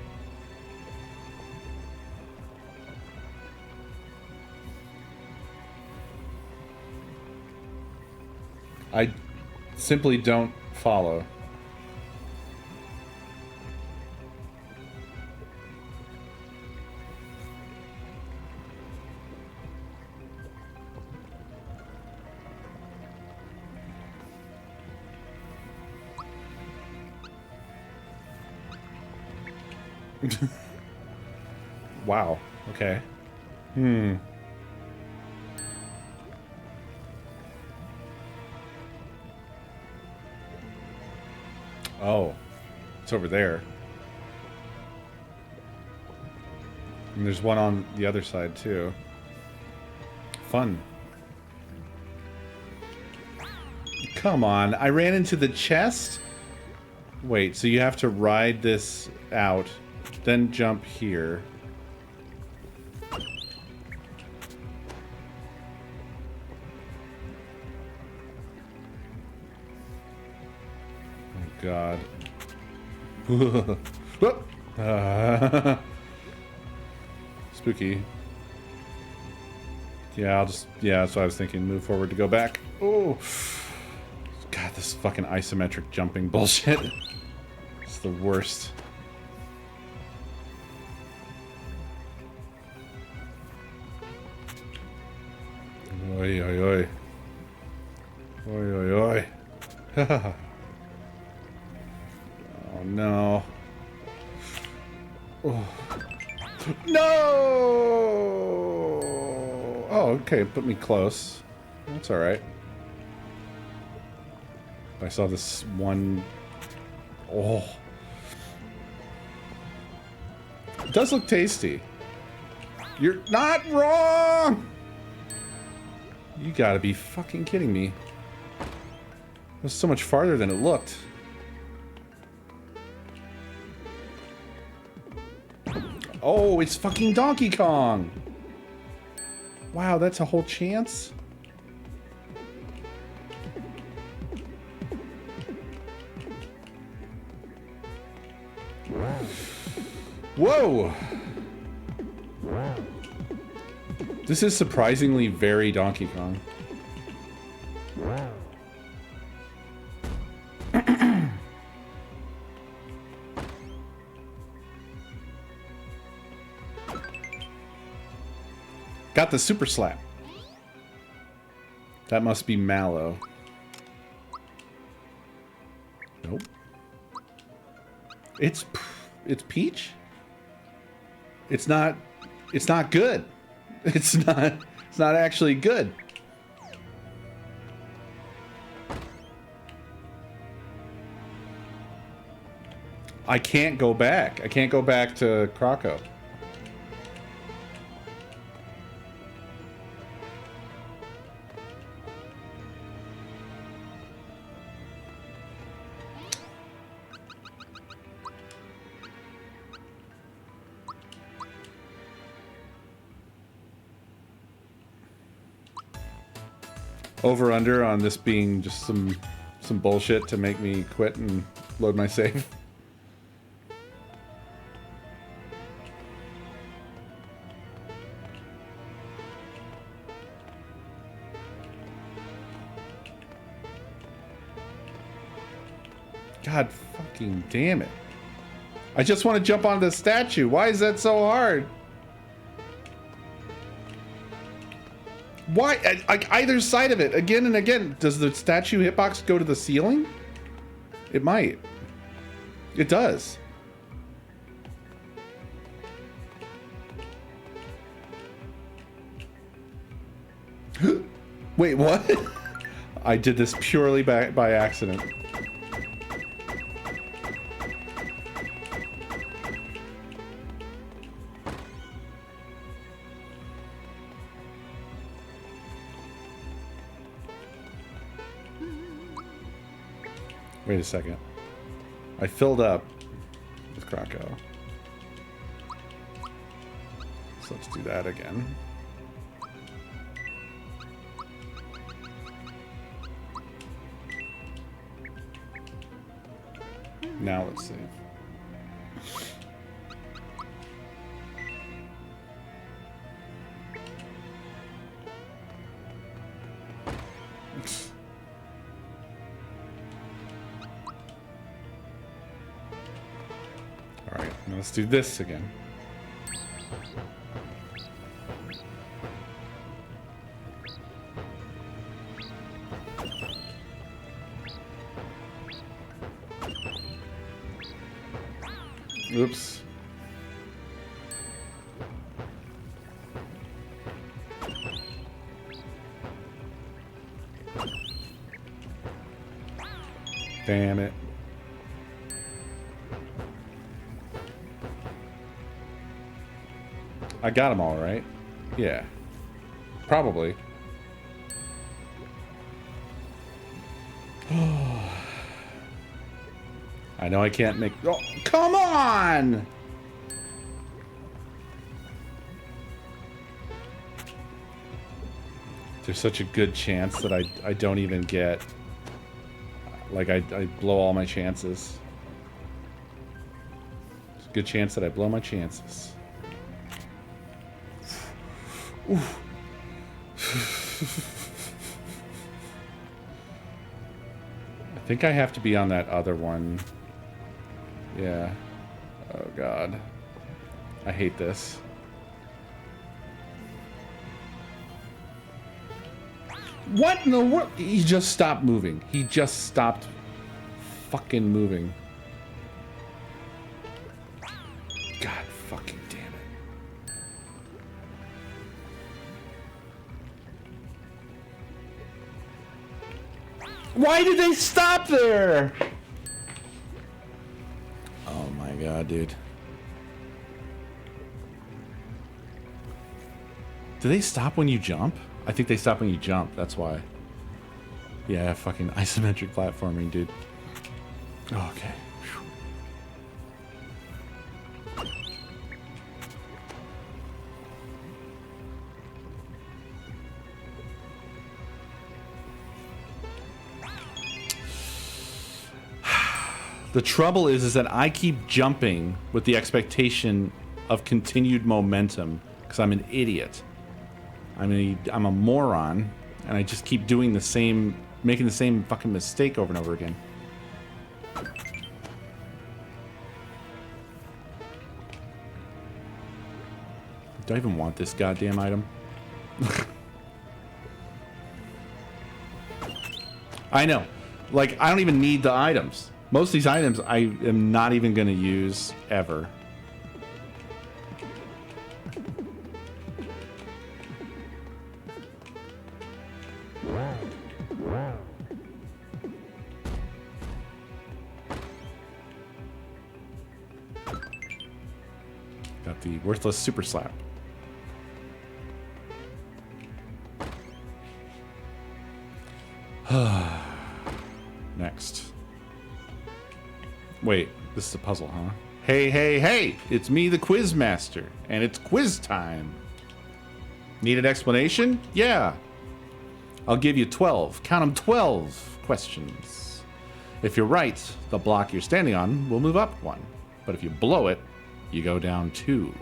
I simply don't follow. Wow. Okay. Oh. It's over there. And there's one on the other side, too. Fun. Come on, I ran into the chest? Wait, so you have to ride this out, then jump here. Oh god. Spooky. Yeah, yeah, that's what I was thinking. Move forward to go back. Oh! God, this fucking isometric jumping bullshit. It's the worst. Oi, oi, oi. Oi, oi, oi. Oh, no. Oh. No! Oh, okay, put me close. That's alright. I saw this one... Oh. It does look tasty. You're not wrong! You gotta be fucking kidding me. It was so much farther than it looked. Oh, it's fucking Donkey Kong! Wow, that's a whole chance? Whoa! This is surprisingly very Donkey Kong. Got the super slap. That must be Mallow. Nope. It's Peach? It's not good. It's not actually good. I can't go back. I can't go back to Krakow. Over under on this being just some bullshit to make me quit and load my save. God fucking damn it. I just want to jump onto the statue. Why is that so hard? Why? Like either side of it, again and again. Does the statue hitbox go to the ceiling? It might. It does. Wait, what? I did this purely by accident. Wait a second. I filled up with Krakow. So let's do that again. Now let's save. Alright, now let's do this again. Oops. Damn it. I got them all right. Yeah. Probably. I know I can't make... Oh, come on! There's such a good chance that I don't even get... Like, I blow all my chances. There's a good chance that I blow my chances. Oof. I think I have to be on that other one. Yeah. Oh, God. I hate this. What in the world? He just stopped moving. He just stopped fucking moving. God fucking damn it. Why did they stop there? Oh my God, dude. Do they stop when you jump? I think they stop when you jump, that's why. Yeah, fucking isometric platforming, dude. Oh, okay. The trouble is that I keep jumping with the expectation of continued momentum because I'm an idiot. I'm a moron, and I just keep doing the same, making the same fucking mistake over and over again. Do I even want this goddamn item? I know. Like, I don't even need the items. Most of these items I am not even going to use ever. Got the worthless super slap. Next. Wait, this is a puzzle, huh? Hey, hey, hey! It's me, the quiz master, and it's quiz time. Need an explanation? Yeah. I'll give you 12. Count them, 12 questions. If you're right, the block you're standing on will move up 1. But if you blow it, you go down 2.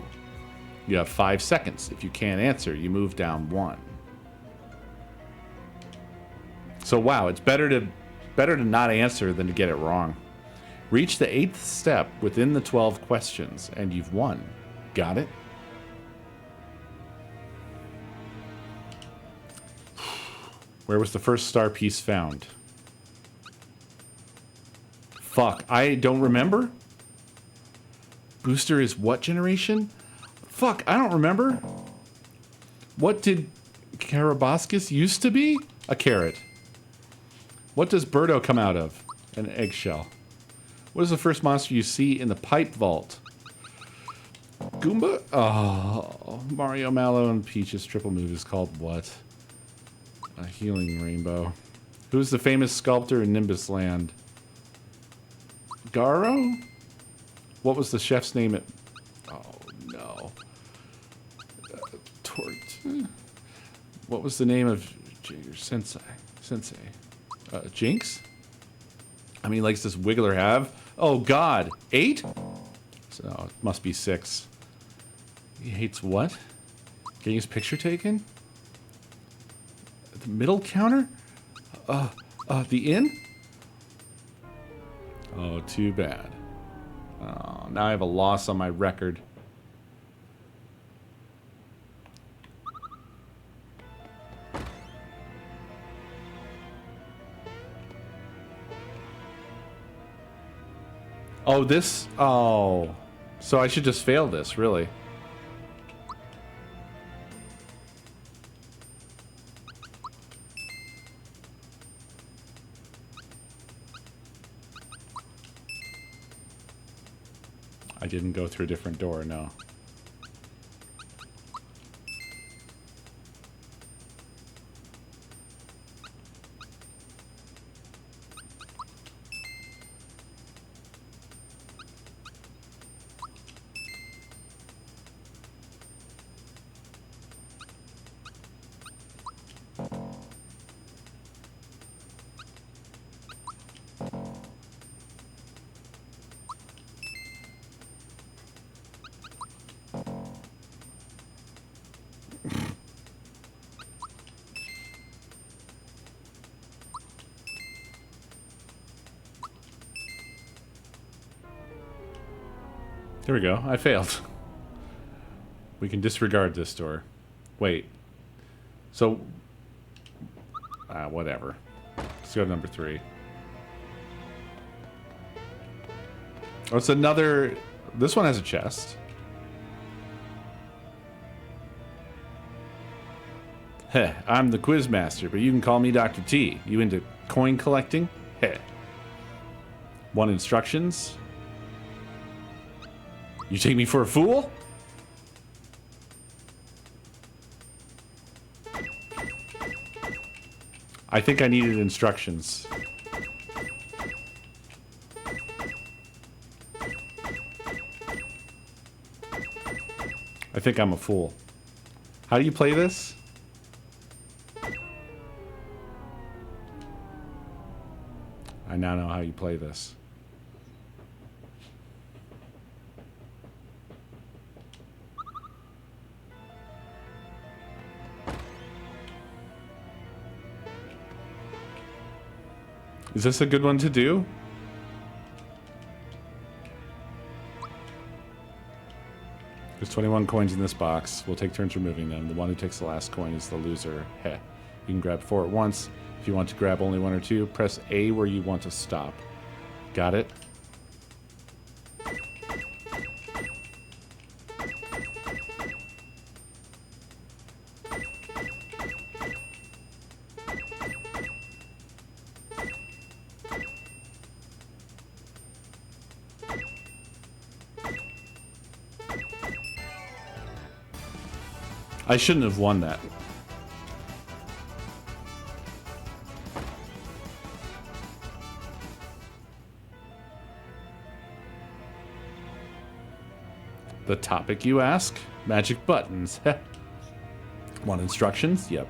You have 5 seconds. If you can't answer, you move down 1. So wow, it's better to not answer than to get it wrong. Reach the 8th step within the 12 questions, and you've won. Got it? Where was the first star piece found? Fuck, I don't remember. Booster is what generation? Fuck, I don't remember. What did Carabascus used to be? A carrot. What does Birdo come out of? An eggshell. What is the first monster you see in the pipe vault? Goomba? Oh, Mario, Mallow, and Peach's triple move is called what? A healing rainbow. Who's the famous sculptor in Nimbus Land? Garo? What was the chef's name at... Oh, no. Tort. What was the name of Sensei? Jinx? How many legs does Wiggler have? Oh, God. 8? So, it must be 6. He hates what? Getting his picture taken? The middle counter? The inn? Oh, too bad. Oh, now I have a loss on my record. Oh, this... Oh. So I should just fail this, really. I didn't go through a different door, no. There we go. I failed. We can disregard this door. Wait. So... whatever. Let's go to number 3. Oh, it's another... This one has a chest. Heh, I'm the quiz master, but you can call me Dr. T. You into coin collecting? Heh. 1 instructions. You take me for a fool? I think I needed instructions. I think I'm a fool. How do you play this? I now know how you play this. Is this a good one to do? There's 21 coins in this box. We'll take turns removing them. The one who takes the last coin is the loser. Heh. You can grab 4 at once. If you want to grab only 1 or 2, press A where you want to stop. Got it? I shouldn't have won that. The topic you ask? Magic buttons. Heh. 1 instructions? Yep.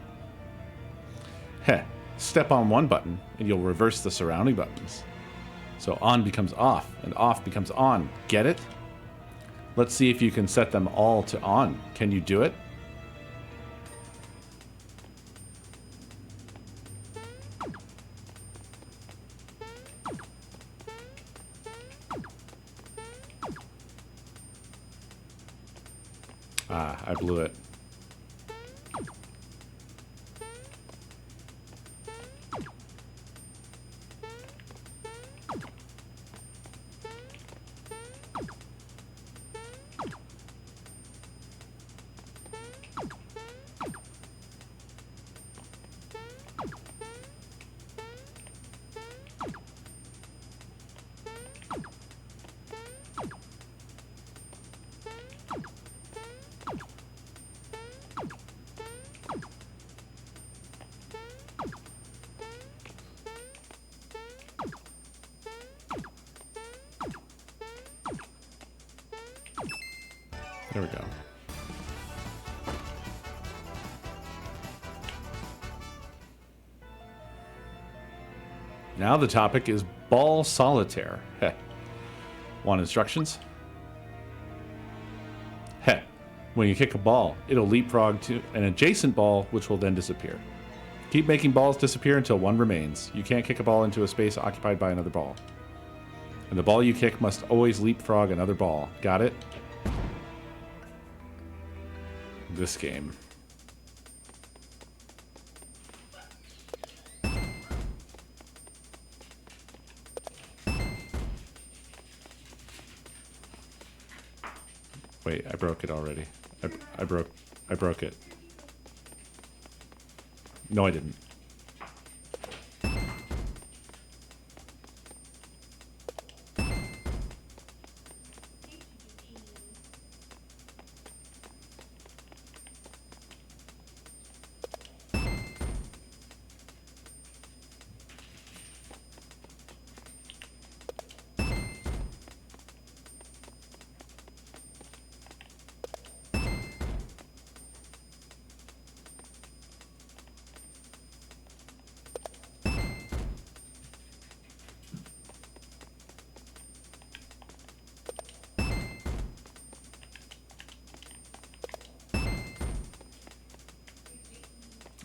Heh. Step on 1 button, and you'll reverse the surrounding buttons. So on becomes off, and off becomes on. Get it? Let's see if you can set them all to on. Can you do it? Ah, I blew it. There we go. Now the topic is ball solitaire. Heh. Want instructions? Heh. When you kick a ball, it'll leapfrog to an adjacent ball, which will then disappear. Keep making balls disappear until 1 remains. You can't kick a ball into a space occupied by another ball. And the ball you kick must always leapfrog another ball. Got it? This game. Wait, I broke it already. I broke it. No, I didn't.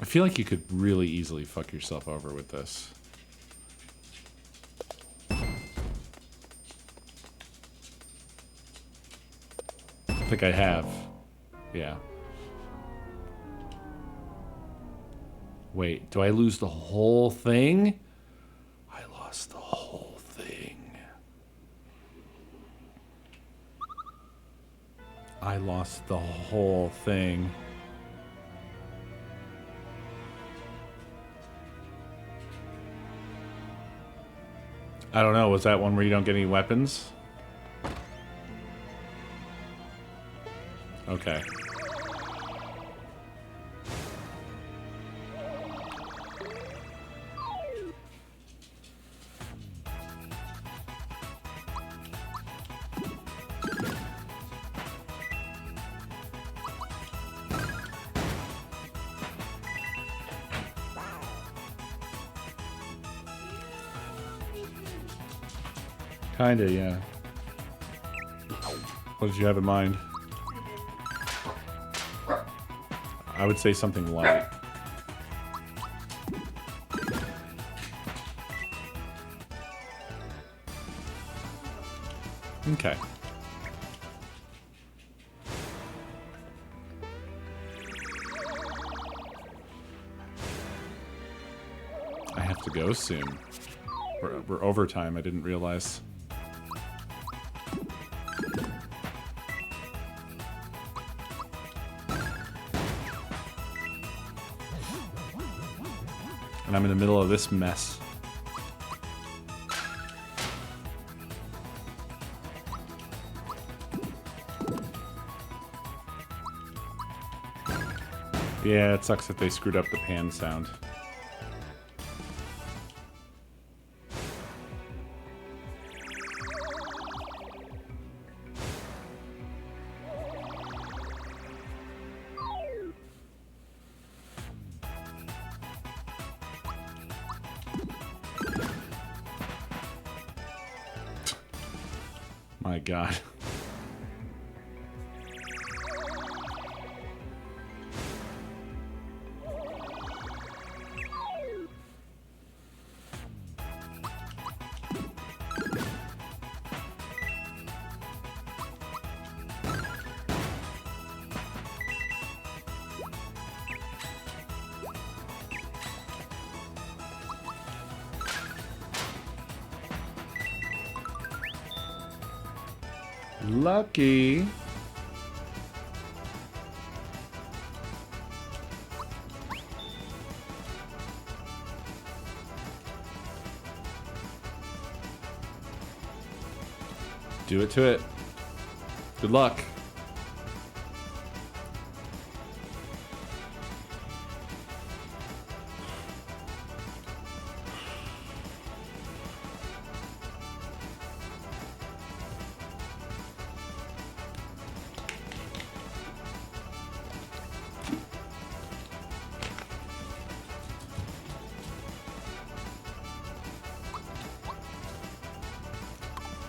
I feel like you could really easily fuck yourself over with this. think I have. Yeah. Wait, do I lose the whole thing? I lost the whole thing. I lost the whole thing. I don't know. Was that one where you don't get any weapons? Okay. Kinda, yeah. What did you have in mind? I would say something light. Okay. I have to go soon. We're overtime, I didn't realize. And I'm in the middle of this mess. Yeah, it sucks that they screwed up the pan sound. My God. Lucky. Do it to it. Good luck.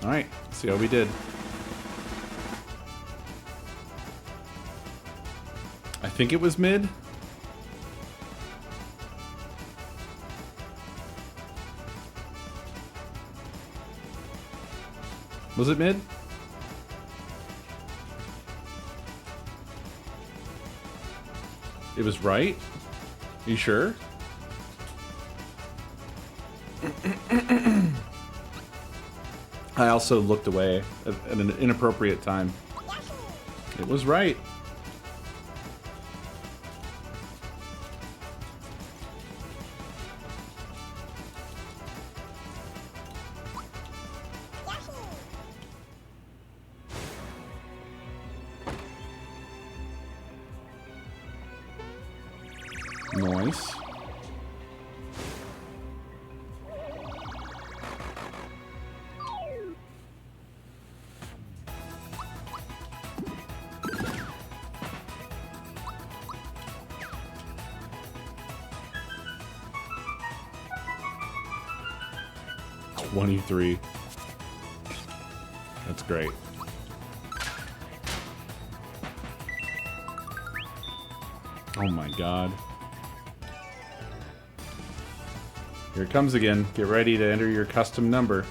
All right, see how we did. I think it was mid. Was it mid? It was right? Are you sure? I also looked away at an inappropriate time. It was right. Nice. $23. That's great. Oh my God. Here it comes again. Get ready to enter your custom number.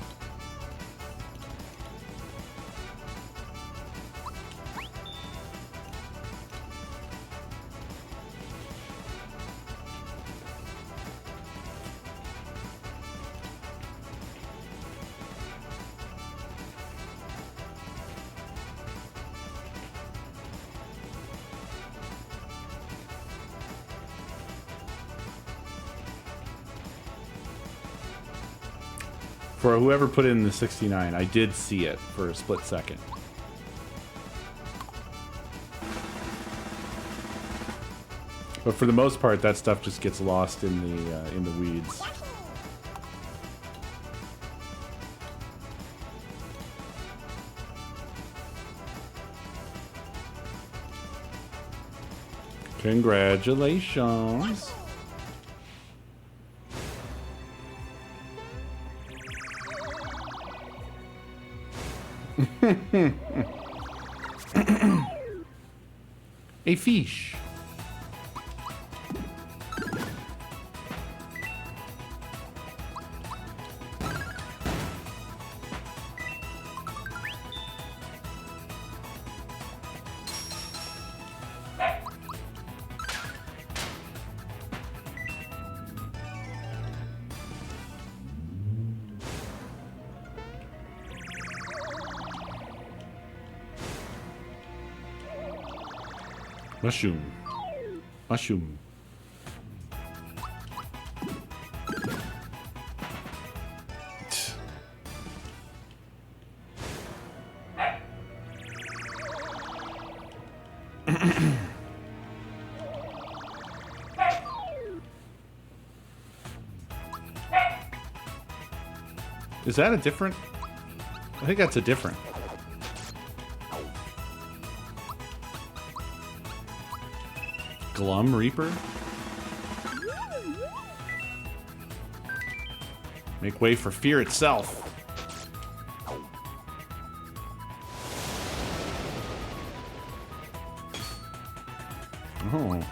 For whoever put in the 69, I did see it for a split second. But for the most part, that stuff just gets lost in the weeds. Congratulations. A fish. Mushroom. Mushroom. Is that a different? I think that's a different. Glum Reaper? Make way for fear itself. Oh.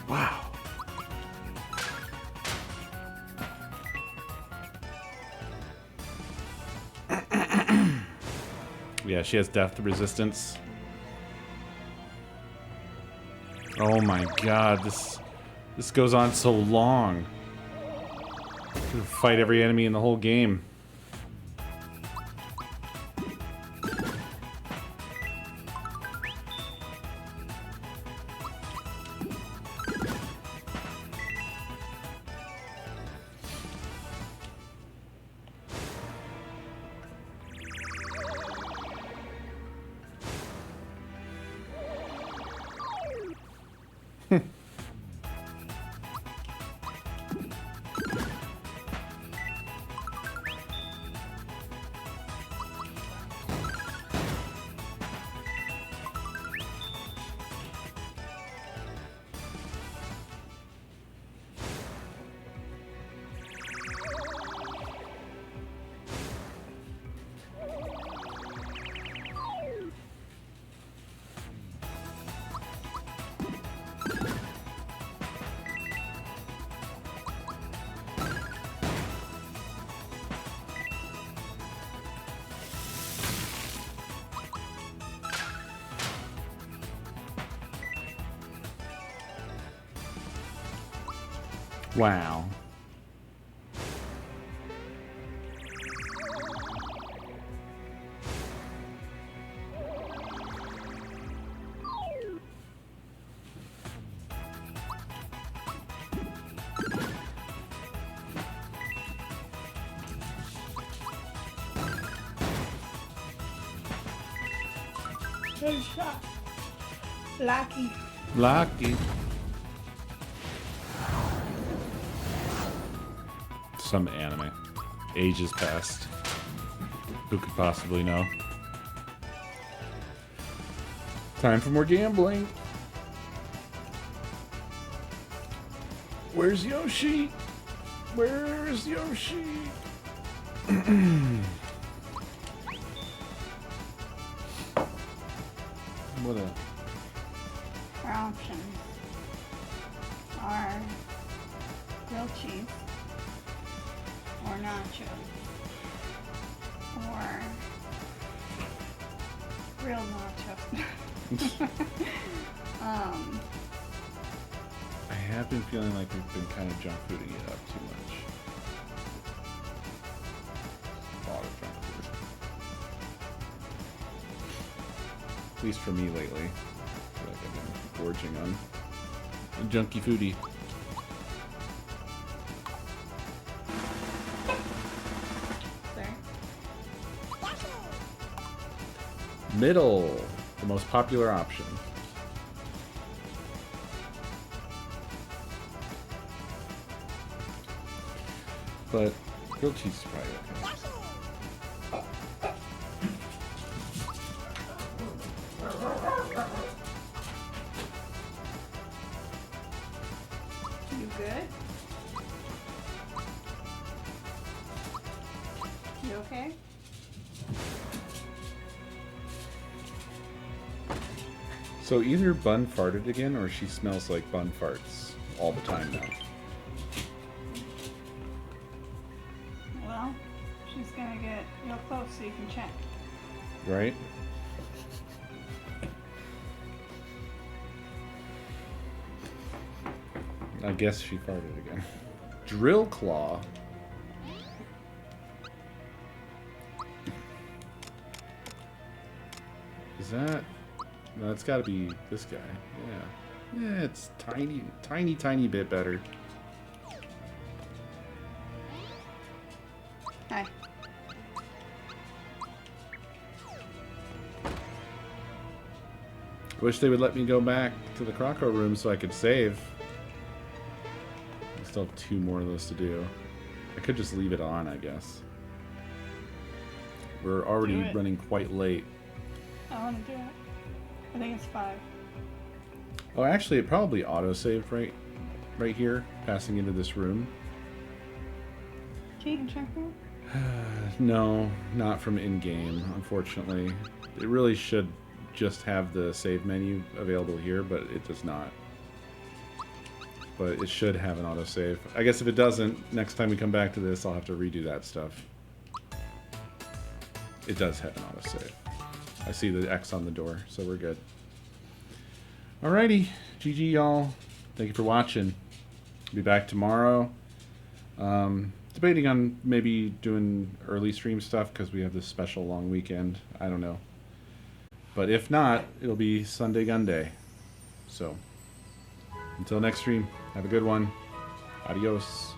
Wow. Yeah, she has death resistance. Oh my god, this goes on so long. Fight every enemy in the whole game. Wow. Good shot. Lucky. Lucky. Some anime. Ages past. Who could possibly know? Time for more gambling. Where's Yoshi? Where's Yoshi? What a... Our options are grilled cheese or nachos or grilled nachos. I have been feeling like we've been kind of junk fooding it up too much. A lot of junk food. At least for me lately. I feel like I've been gorging on junky foodie. There. Middle, the most popular option. But grilled cheese is probably okay. You good? You okay? So either Bun farted again, or she smells like Bun farts all the time now. Well, she's gonna get real close so you can check. Right? I guess she farted again. Drill Claw. Is that... No, it's gotta be this guy. Yeah. Yeah, it's tiny bit better. Hi. Wish they would let me go back to the Croco room so I could save. I still have 2 more of those to do. I could just leave it on, I guess. We're already running quite late. I wanna do it. I think it's 5. Oh, actually, it probably auto-saved right here, passing into this room. Can you check that? No, not from in-game, unfortunately. It really should just have the save menu available here, but it does not. But it should have an autosave. I guess if it doesn't, next time we come back to this, I'll have to redo that stuff. It does have an autosave. I see the X on the door, so we're good. Alrighty, GG y'all. Thank you for watching. Be back tomorrow. Debating on maybe doing early stream stuff because we have this special long weekend. I don't know. But if not, it'll be Sunday Gun Day. So, until next stream, have a good one. Adios.